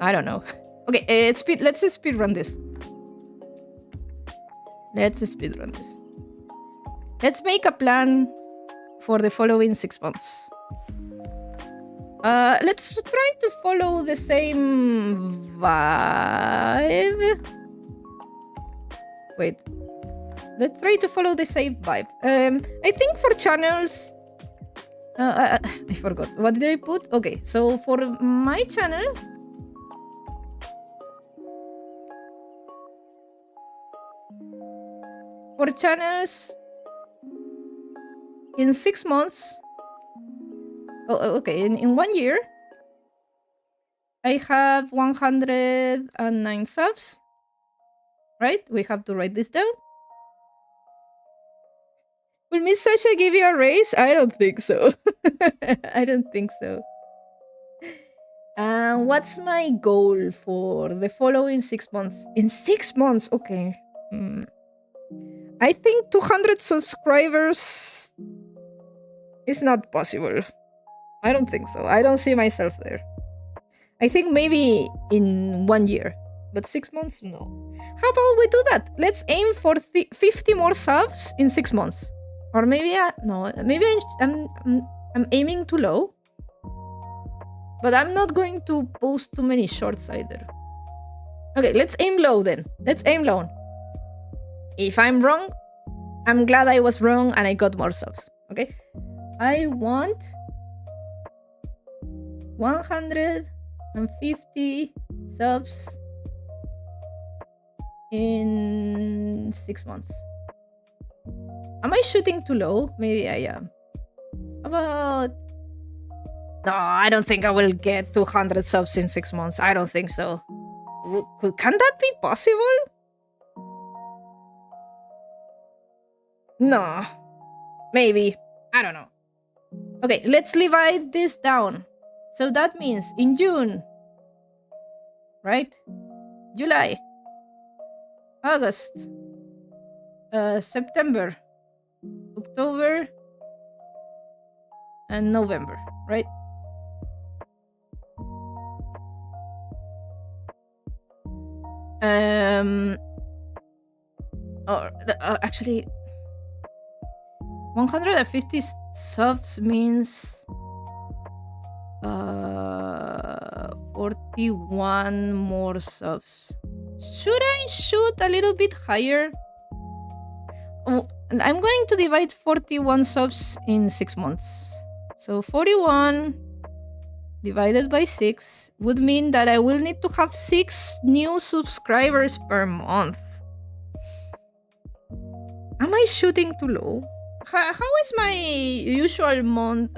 I don't know. Okay, let's speedrun this. Let's make a plan for the following 6 months. Let's try to follow the same vibe. Wait. Let's try to follow the same vibe. I think for channels... I forgot. What did I put? Okay, so for my channel... For channels... In 6 months... Oh, okay, in 1 year... I have 109 subs. Right? We have to write this down. Will Miss Sasha give you a raise? I don't think so. I don't think so. What's my goal for the following 6 months? In 6 months, okay. I think 200 subscribers is not possible. I don't think so. I don't see myself there. I think maybe in 1 year, but 6 months, no. How about we do that? Let's aim for 50 more subs in 6 months. Or maybe, no, maybe I'm aiming too low. But I'm not going to post too many shorts either. Okay, let's aim low then. Let's aim low. If I'm wrong, I'm glad I was wrong and I got more subs. Okay? I want 150 subs in 6 months. Am I shooting too low? Maybe I am. About... No, I don't think I will get 200 subs in 6 months. I don't think so. Can that be possible? No. Maybe. I don't know. Okay, let's divide this down. So that means in June, right? July, August, September, October, and November, right? Actually, 150 subs means 41 more subs. Should I shoot a little bit higher? Oh, I'm going to divide 41 subs in 6 months. So 41 divided by 6 would mean that I will need to have 6 new subscribers per month. Am I shooting too low? How is my usual month?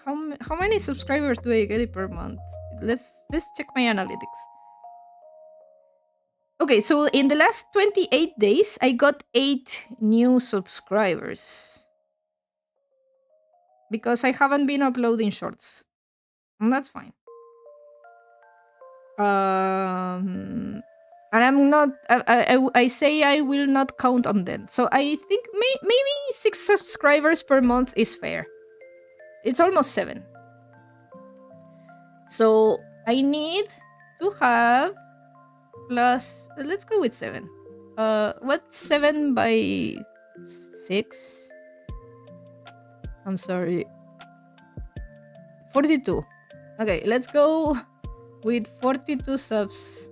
How many subscribers do I get per month? Let's check my analytics. Okay, so in the last 28 days, I got 8 new subscribers. Because I haven't been uploading shorts. And that's fine. And I'm not... I say I will not count on them. So I think maybe 6 subscribers per month is fair. It's almost 7. So I need to have plus... Let's go with 7. What's 7 by 6? I'm sorry. 42. Okay, let's go with 42 subs.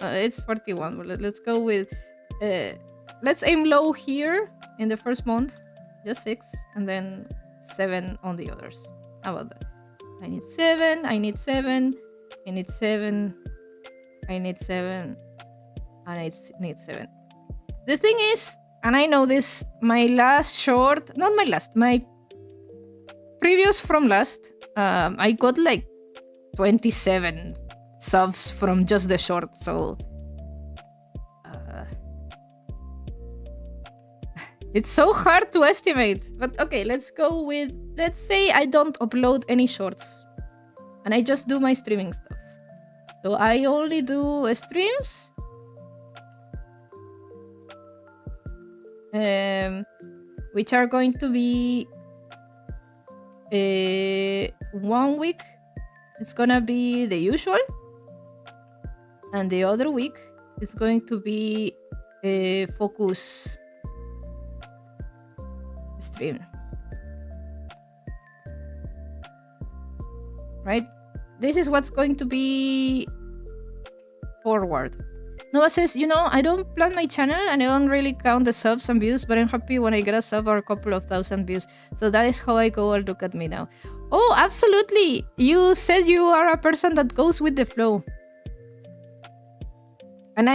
It's 41, but let's go with... let's aim low here in the first month. Just 6, and then 7 on the others. How about that? I need 7, I need 7, I need 7, I need 7, and I need 7. The thing is, and I know this, my last short... Not my last, my previous from last, I got like 27 subs from just the short, so... It's so hard to estimate. But okay, let's go with... Let's say I don't upload any shorts. And I just do my streaming stuff. So I only do streams. Which are going to be... 1 week. It's gonna be the usual. And the other week, it's going to be a focus stream. right? This is what's going to be forward. Noah says, I don't plan my channel and I don't really count the subs and views, but I'm happy when I get a sub or a couple of thousand views. So that is how I go. Look at me now. Oh, absolutely. You said you are a person that goes with the flow. And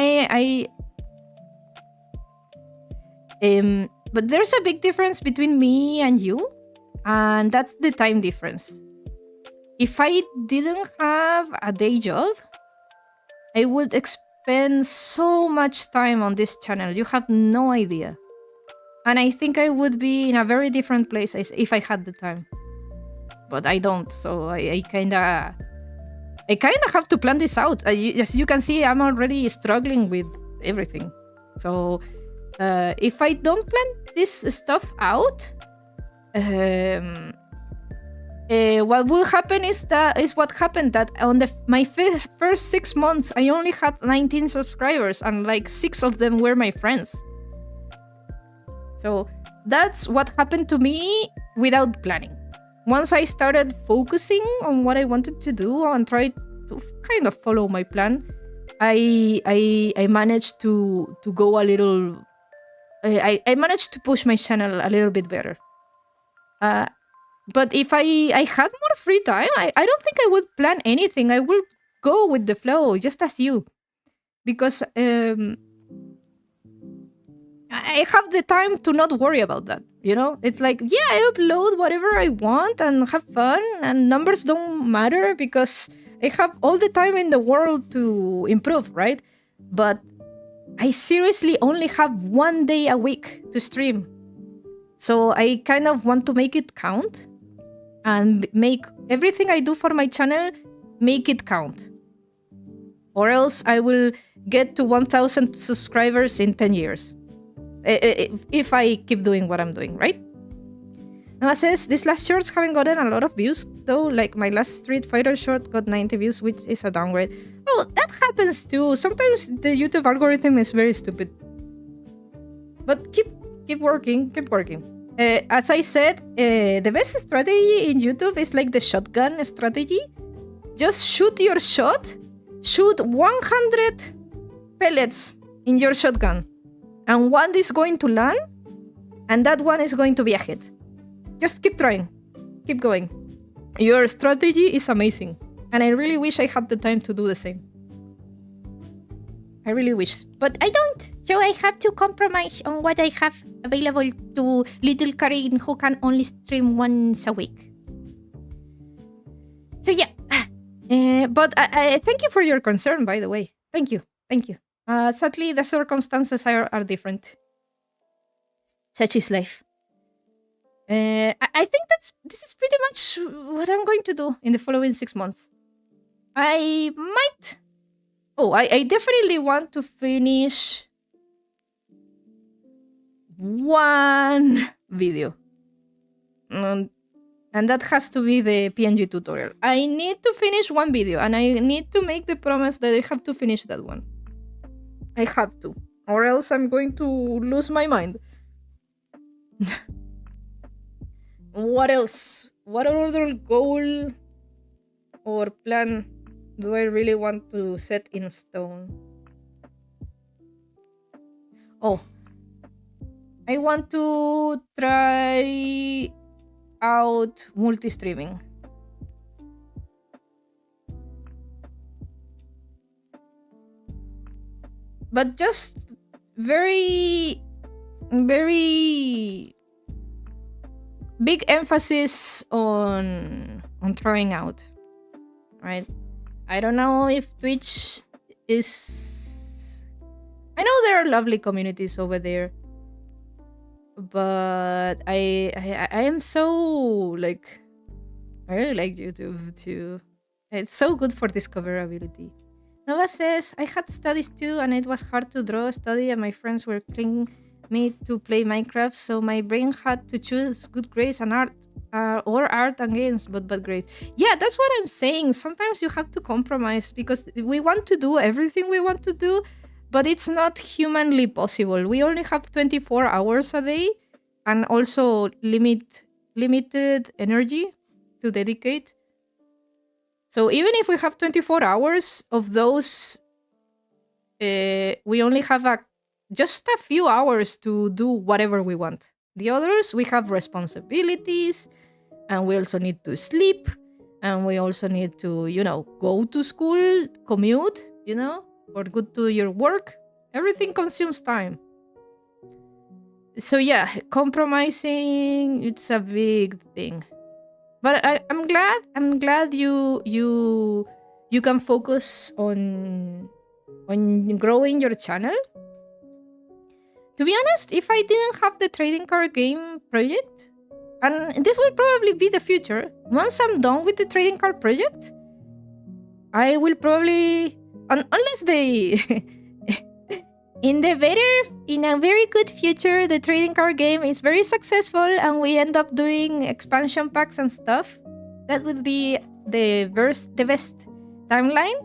but there's a big difference between me and you, and that's the time difference. If I didn't have a day job, I would spend so much time on this channel. You have no idea. And I think I would be in a very different place if I had the time. But I don't, so I kind of have to plan this out. As you can see, I'm already struggling with everything. So if I don't plan this stuff out, what will happen is what happened that on my first 6 months, I only had 19 subscribers, and like 6 of them were my friends. So that's what happened to me without planning. Once I started focusing on what I wanted to do and tried to kind of follow my plan, I managed to go a little. I managed to push my channel a little bit better. But if I had more free time, I don't think I would plan anything. I will go with the flow, just as you. Because I have the time to not worry about that, It's like, yeah, I upload whatever I want and have fun, and numbers don't matter because I have all the time in the world to improve, right? But I seriously only have 1 day a week to stream. So I kind of want to make it count and make everything I do for my channel, make it count. Or else I will get to 1,000 subscribers in 10 years. If I keep doing what I'm doing, right? Noah says, these last shorts haven't gotten a lot of views, though. Like my last Street Fighter short got 90 views, which is a downgrade. Oh, that happens too. Sometimes the YouTube algorithm is very stupid. But keep working, keep working. As I said, the best strategy in YouTube is like the shotgun strategy. Just shoot your shot. Shoot 100 pellets in your shotgun. And one is going to land, and that one is going to be a hit. Just keep trying. Keep going. Your strategy is amazing. And I really wish I had the time to do the same. I really wish. But I don't. So I have to compromise on what I have available to little Karin, who can only stream once a week. So yeah. But I thank you for your concern, by the way. Thank you. Thank you. Sadly, the circumstances are different. Such is life. I think this is pretty much what I'm going to do in the following 6 months. I might... Oh, I definitely want to finish one video. And that has to be the PNG tutorial. I need to finish one video, and I need to make the promise that I have to finish that one. I have to, or else I'm going to lose my mind. What else? What other goal or plan do I really want to set in stone? Oh, I want to try out multi-streaming. But just very, very big emphasis on trying out, right? I don't know if Twitch is... I know there are lovely communities over there, but I am so like... I really like YouTube too. It's so good for discoverability. Nova says, I had studies too, and it was hard to draw, study, and my friends were clinging me to play Minecraft, so my brain had to choose good grades and art, or art and games, but bad grades. Yeah, that's what I'm saying. Sometimes you have to compromise, because we want to do everything we want to do, but it's not humanly possible. We only have 24 hours a day, and also limited energy to dedicate. So even if we have 24 hours of those, we only have just a few hours to do whatever we want. The others, we have responsibilities, and we also need to sleep, and we also need to, go to school, commute, or go to your work. Everything consumes time. So yeah, compromising, it's a big thing. But I'm glad you can focus on growing your channel. To be honest, if I didn't have the trading card game project, and this will probably be the future, once I'm done with the trading card project, I will probably, unless they in a very good future, the trading card game is very successful and we end up doing expansion packs and stuff, that would be the best timeline.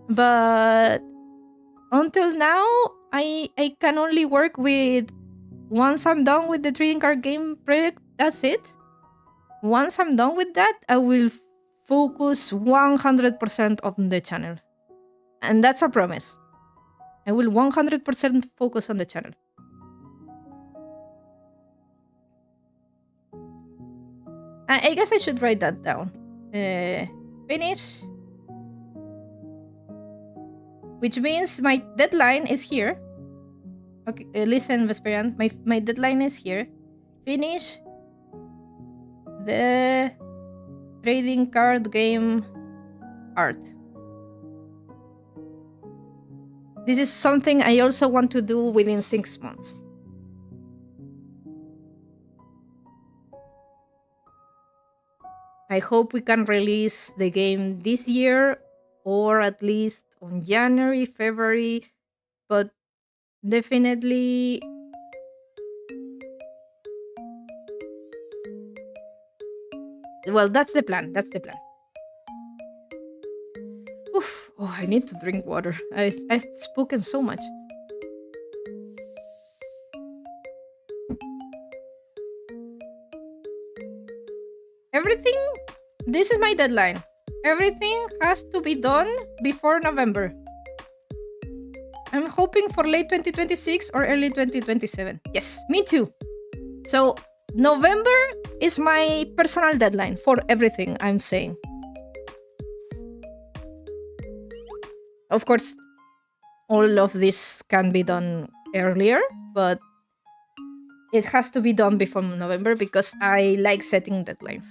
But until now, I can only work with, once I'm done with the trading card game project, that's it. Once I'm done with that, I will focus 100% on the channel. And that's a promise. I will 100% focus on the channel. I guess I should write that down. Finish. Which means my deadline is here. Okay, listen, Vesperian. My deadline is here. Finish the trading card game art. This is something I also want to do within 6 months. I hope we can release the game this year, or at least on January, February, but definitely well, that's the plan. Oof. Oh, I need to drink water. I've spoken so much. Everything, this is my deadline. Everything has to be done before November. I'm hoping for late 2026 or early 2027. Yes, me too. So November is my personal deadline for everything I'm saying. Of course, all of this can be done earlier, but it has to be done before November because I like setting deadlines.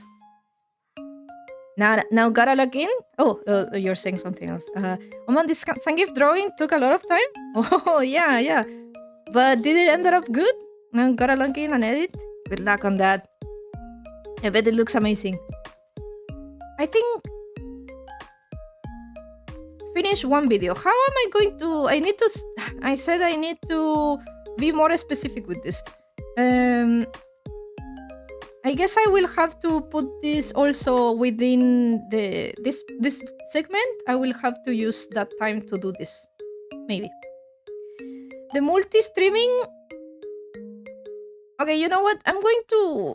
Now gotta log in. Oh, you're saying something else. Oman, this Sangif drawing took a lot of time. Oh, yeah. But did it end up good? Now gotta log in and edit. Good luck on that. I bet it looks amazing. I think finish one video. How am I going to? I said I need to be more specific with this. I guess I will have to put this also within this segment. I will have to use that time to do this. Maybe. The multi-streaming. Okay, you know what? I'm going to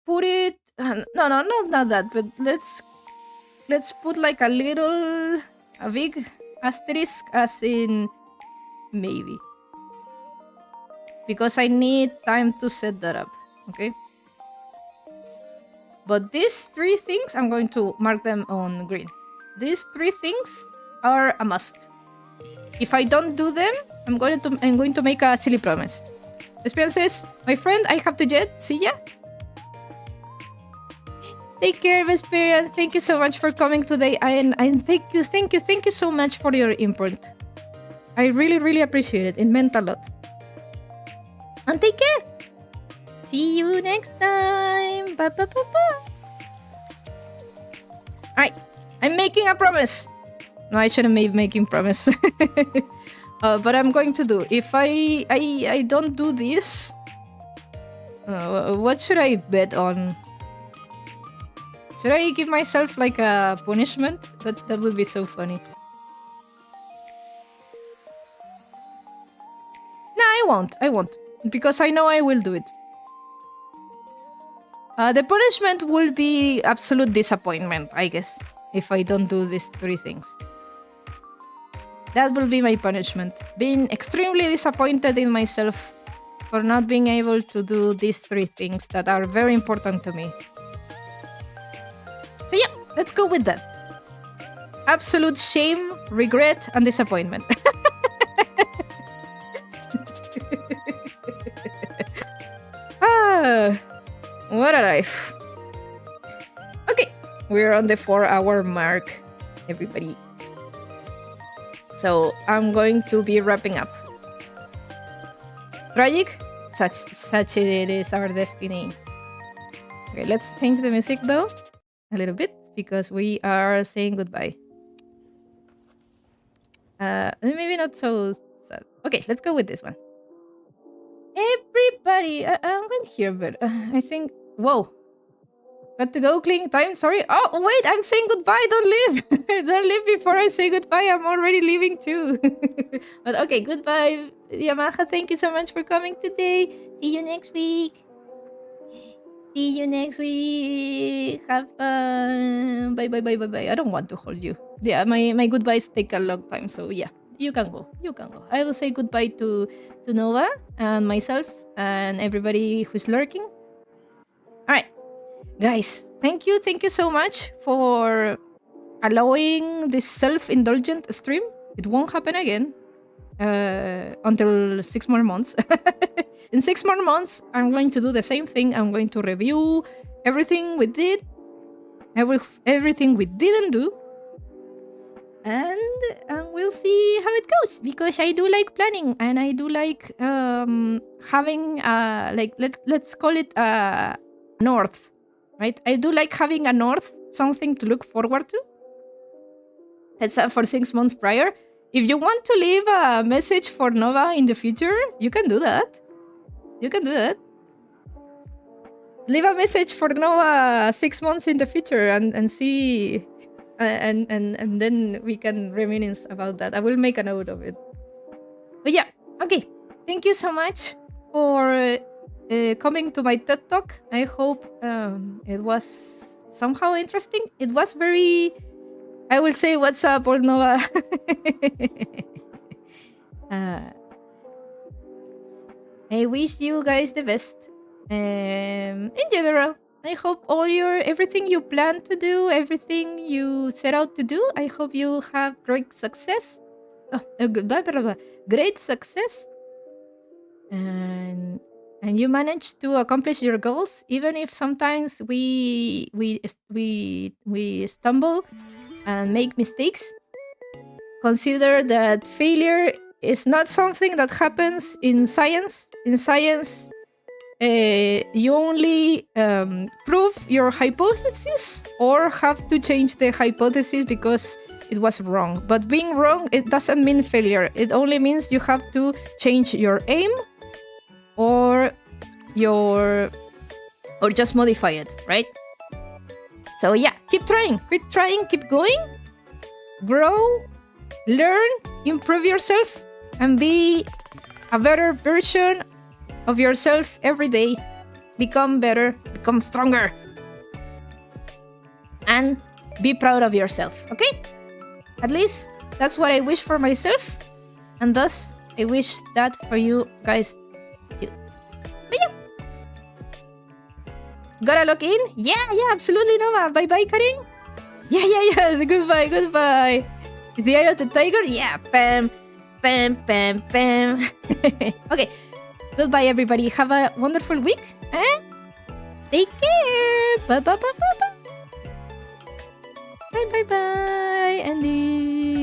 put it. No, not that. But let's put like a big asterisk, as in maybe, because I need time to set that up. Okay. But these 3 things, I'm going to mark them on green. These 3 things are a must. If I don't do them, I'm going to make a silly promise. Espion says, my friend, I have to jet. See ya. Take care, Vesperian. Thank you so much for coming today. And thank you so much for your input. I really, really appreciate it. It meant a lot. And take care. See you next time. Bye. Alright, I'm making a promise. No, I shouldn't be making promise. But I'm going to do. If I don't do this, what should I bet on? Should I give myself like a punishment? That would be so funny. No, I won't. Because I know I will do it. The punishment will be absolute disappointment, I guess. if I don't do these 3 things. That will be my punishment. Being extremely disappointed in myself for not being able to do these 3 things that are very important to me. So yeah, let's go with that. Absolute shame, regret, and disappointment. What a life. Okay, we're on the 4-hour mark, everybody. So I'm going to be wrapping up. Tragic? Such it is our destiny. Okay, let's change the music though a little bit because we are saying goodbye. Maybe not so sad. Okay, let's go with this one. Everybody, I'm going here, but I think. Whoa. Got to go, cleaning time. Sorry. Oh, wait, I'm saying goodbye. Don't leave. Don't leave before I say goodbye. I'm already leaving too. But okay, goodbye, Yamaha. Thank you so much for coming today. See you next week. See you next week. Have fun. Bye, bye, bye, bye, bye. I don't want to hold you. Yeah, my goodbyes take a long time. So yeah, you can go. You can go. I will say goodbye to Nova and myself and everybody who's lurking. All right. Guys, thank you so much for allowing this self-indulgent stream. It won't happen again until 6 more months. In 6 more months, I'm going to do the same thing. I'm going to review everything we did, everything we didn't do, and we'll see how it goes. Because I do like planning, and I do like having like let's call it north. Right? I do like having a north, something to look forward to. It's for 6 months prior. If you want to leave a message for Nova in the future, you can do that. You can do that. Leave a message for Nova 6 months in the future and see, and then we can reminisce about that. I will make a note of it. But yeah, okay. Thank you so much for coming to my TED Talk. I hope it was somehow interesting. It was very... I will say what's up, old Nova. I wish you guys the best. In general, I hope everything you plan to do, everything you set out to do, I hope you have great success. Great success. And you manage to accomplish your goals, even if sometimes we stumble and make mistakes. Consider that failure is not something that happens in science. In science, you only prove your hypothesis or have to change the hypothesis because it was wrong. But being wrong, it doesn't mean failure. It only means you have to change your aim or just modify it, right? So yeah, keep trying, keep going, grow, learn, improve yourself, and be a better version of yourself every day. Become better, become stronger, and be proud of yourself, okay? At least that's what I wish for myself, and thus I wish that for you guys too. But yeah, gotta log in? Yeah, absolutely, Nova. Bye-bye, Karin. Yeah. Goodbye. Is the eye of the tiger? Yeah, bam. Okay, goodbye, everybody. Have a wonderful week, and take care. Bye. Bye, Andy.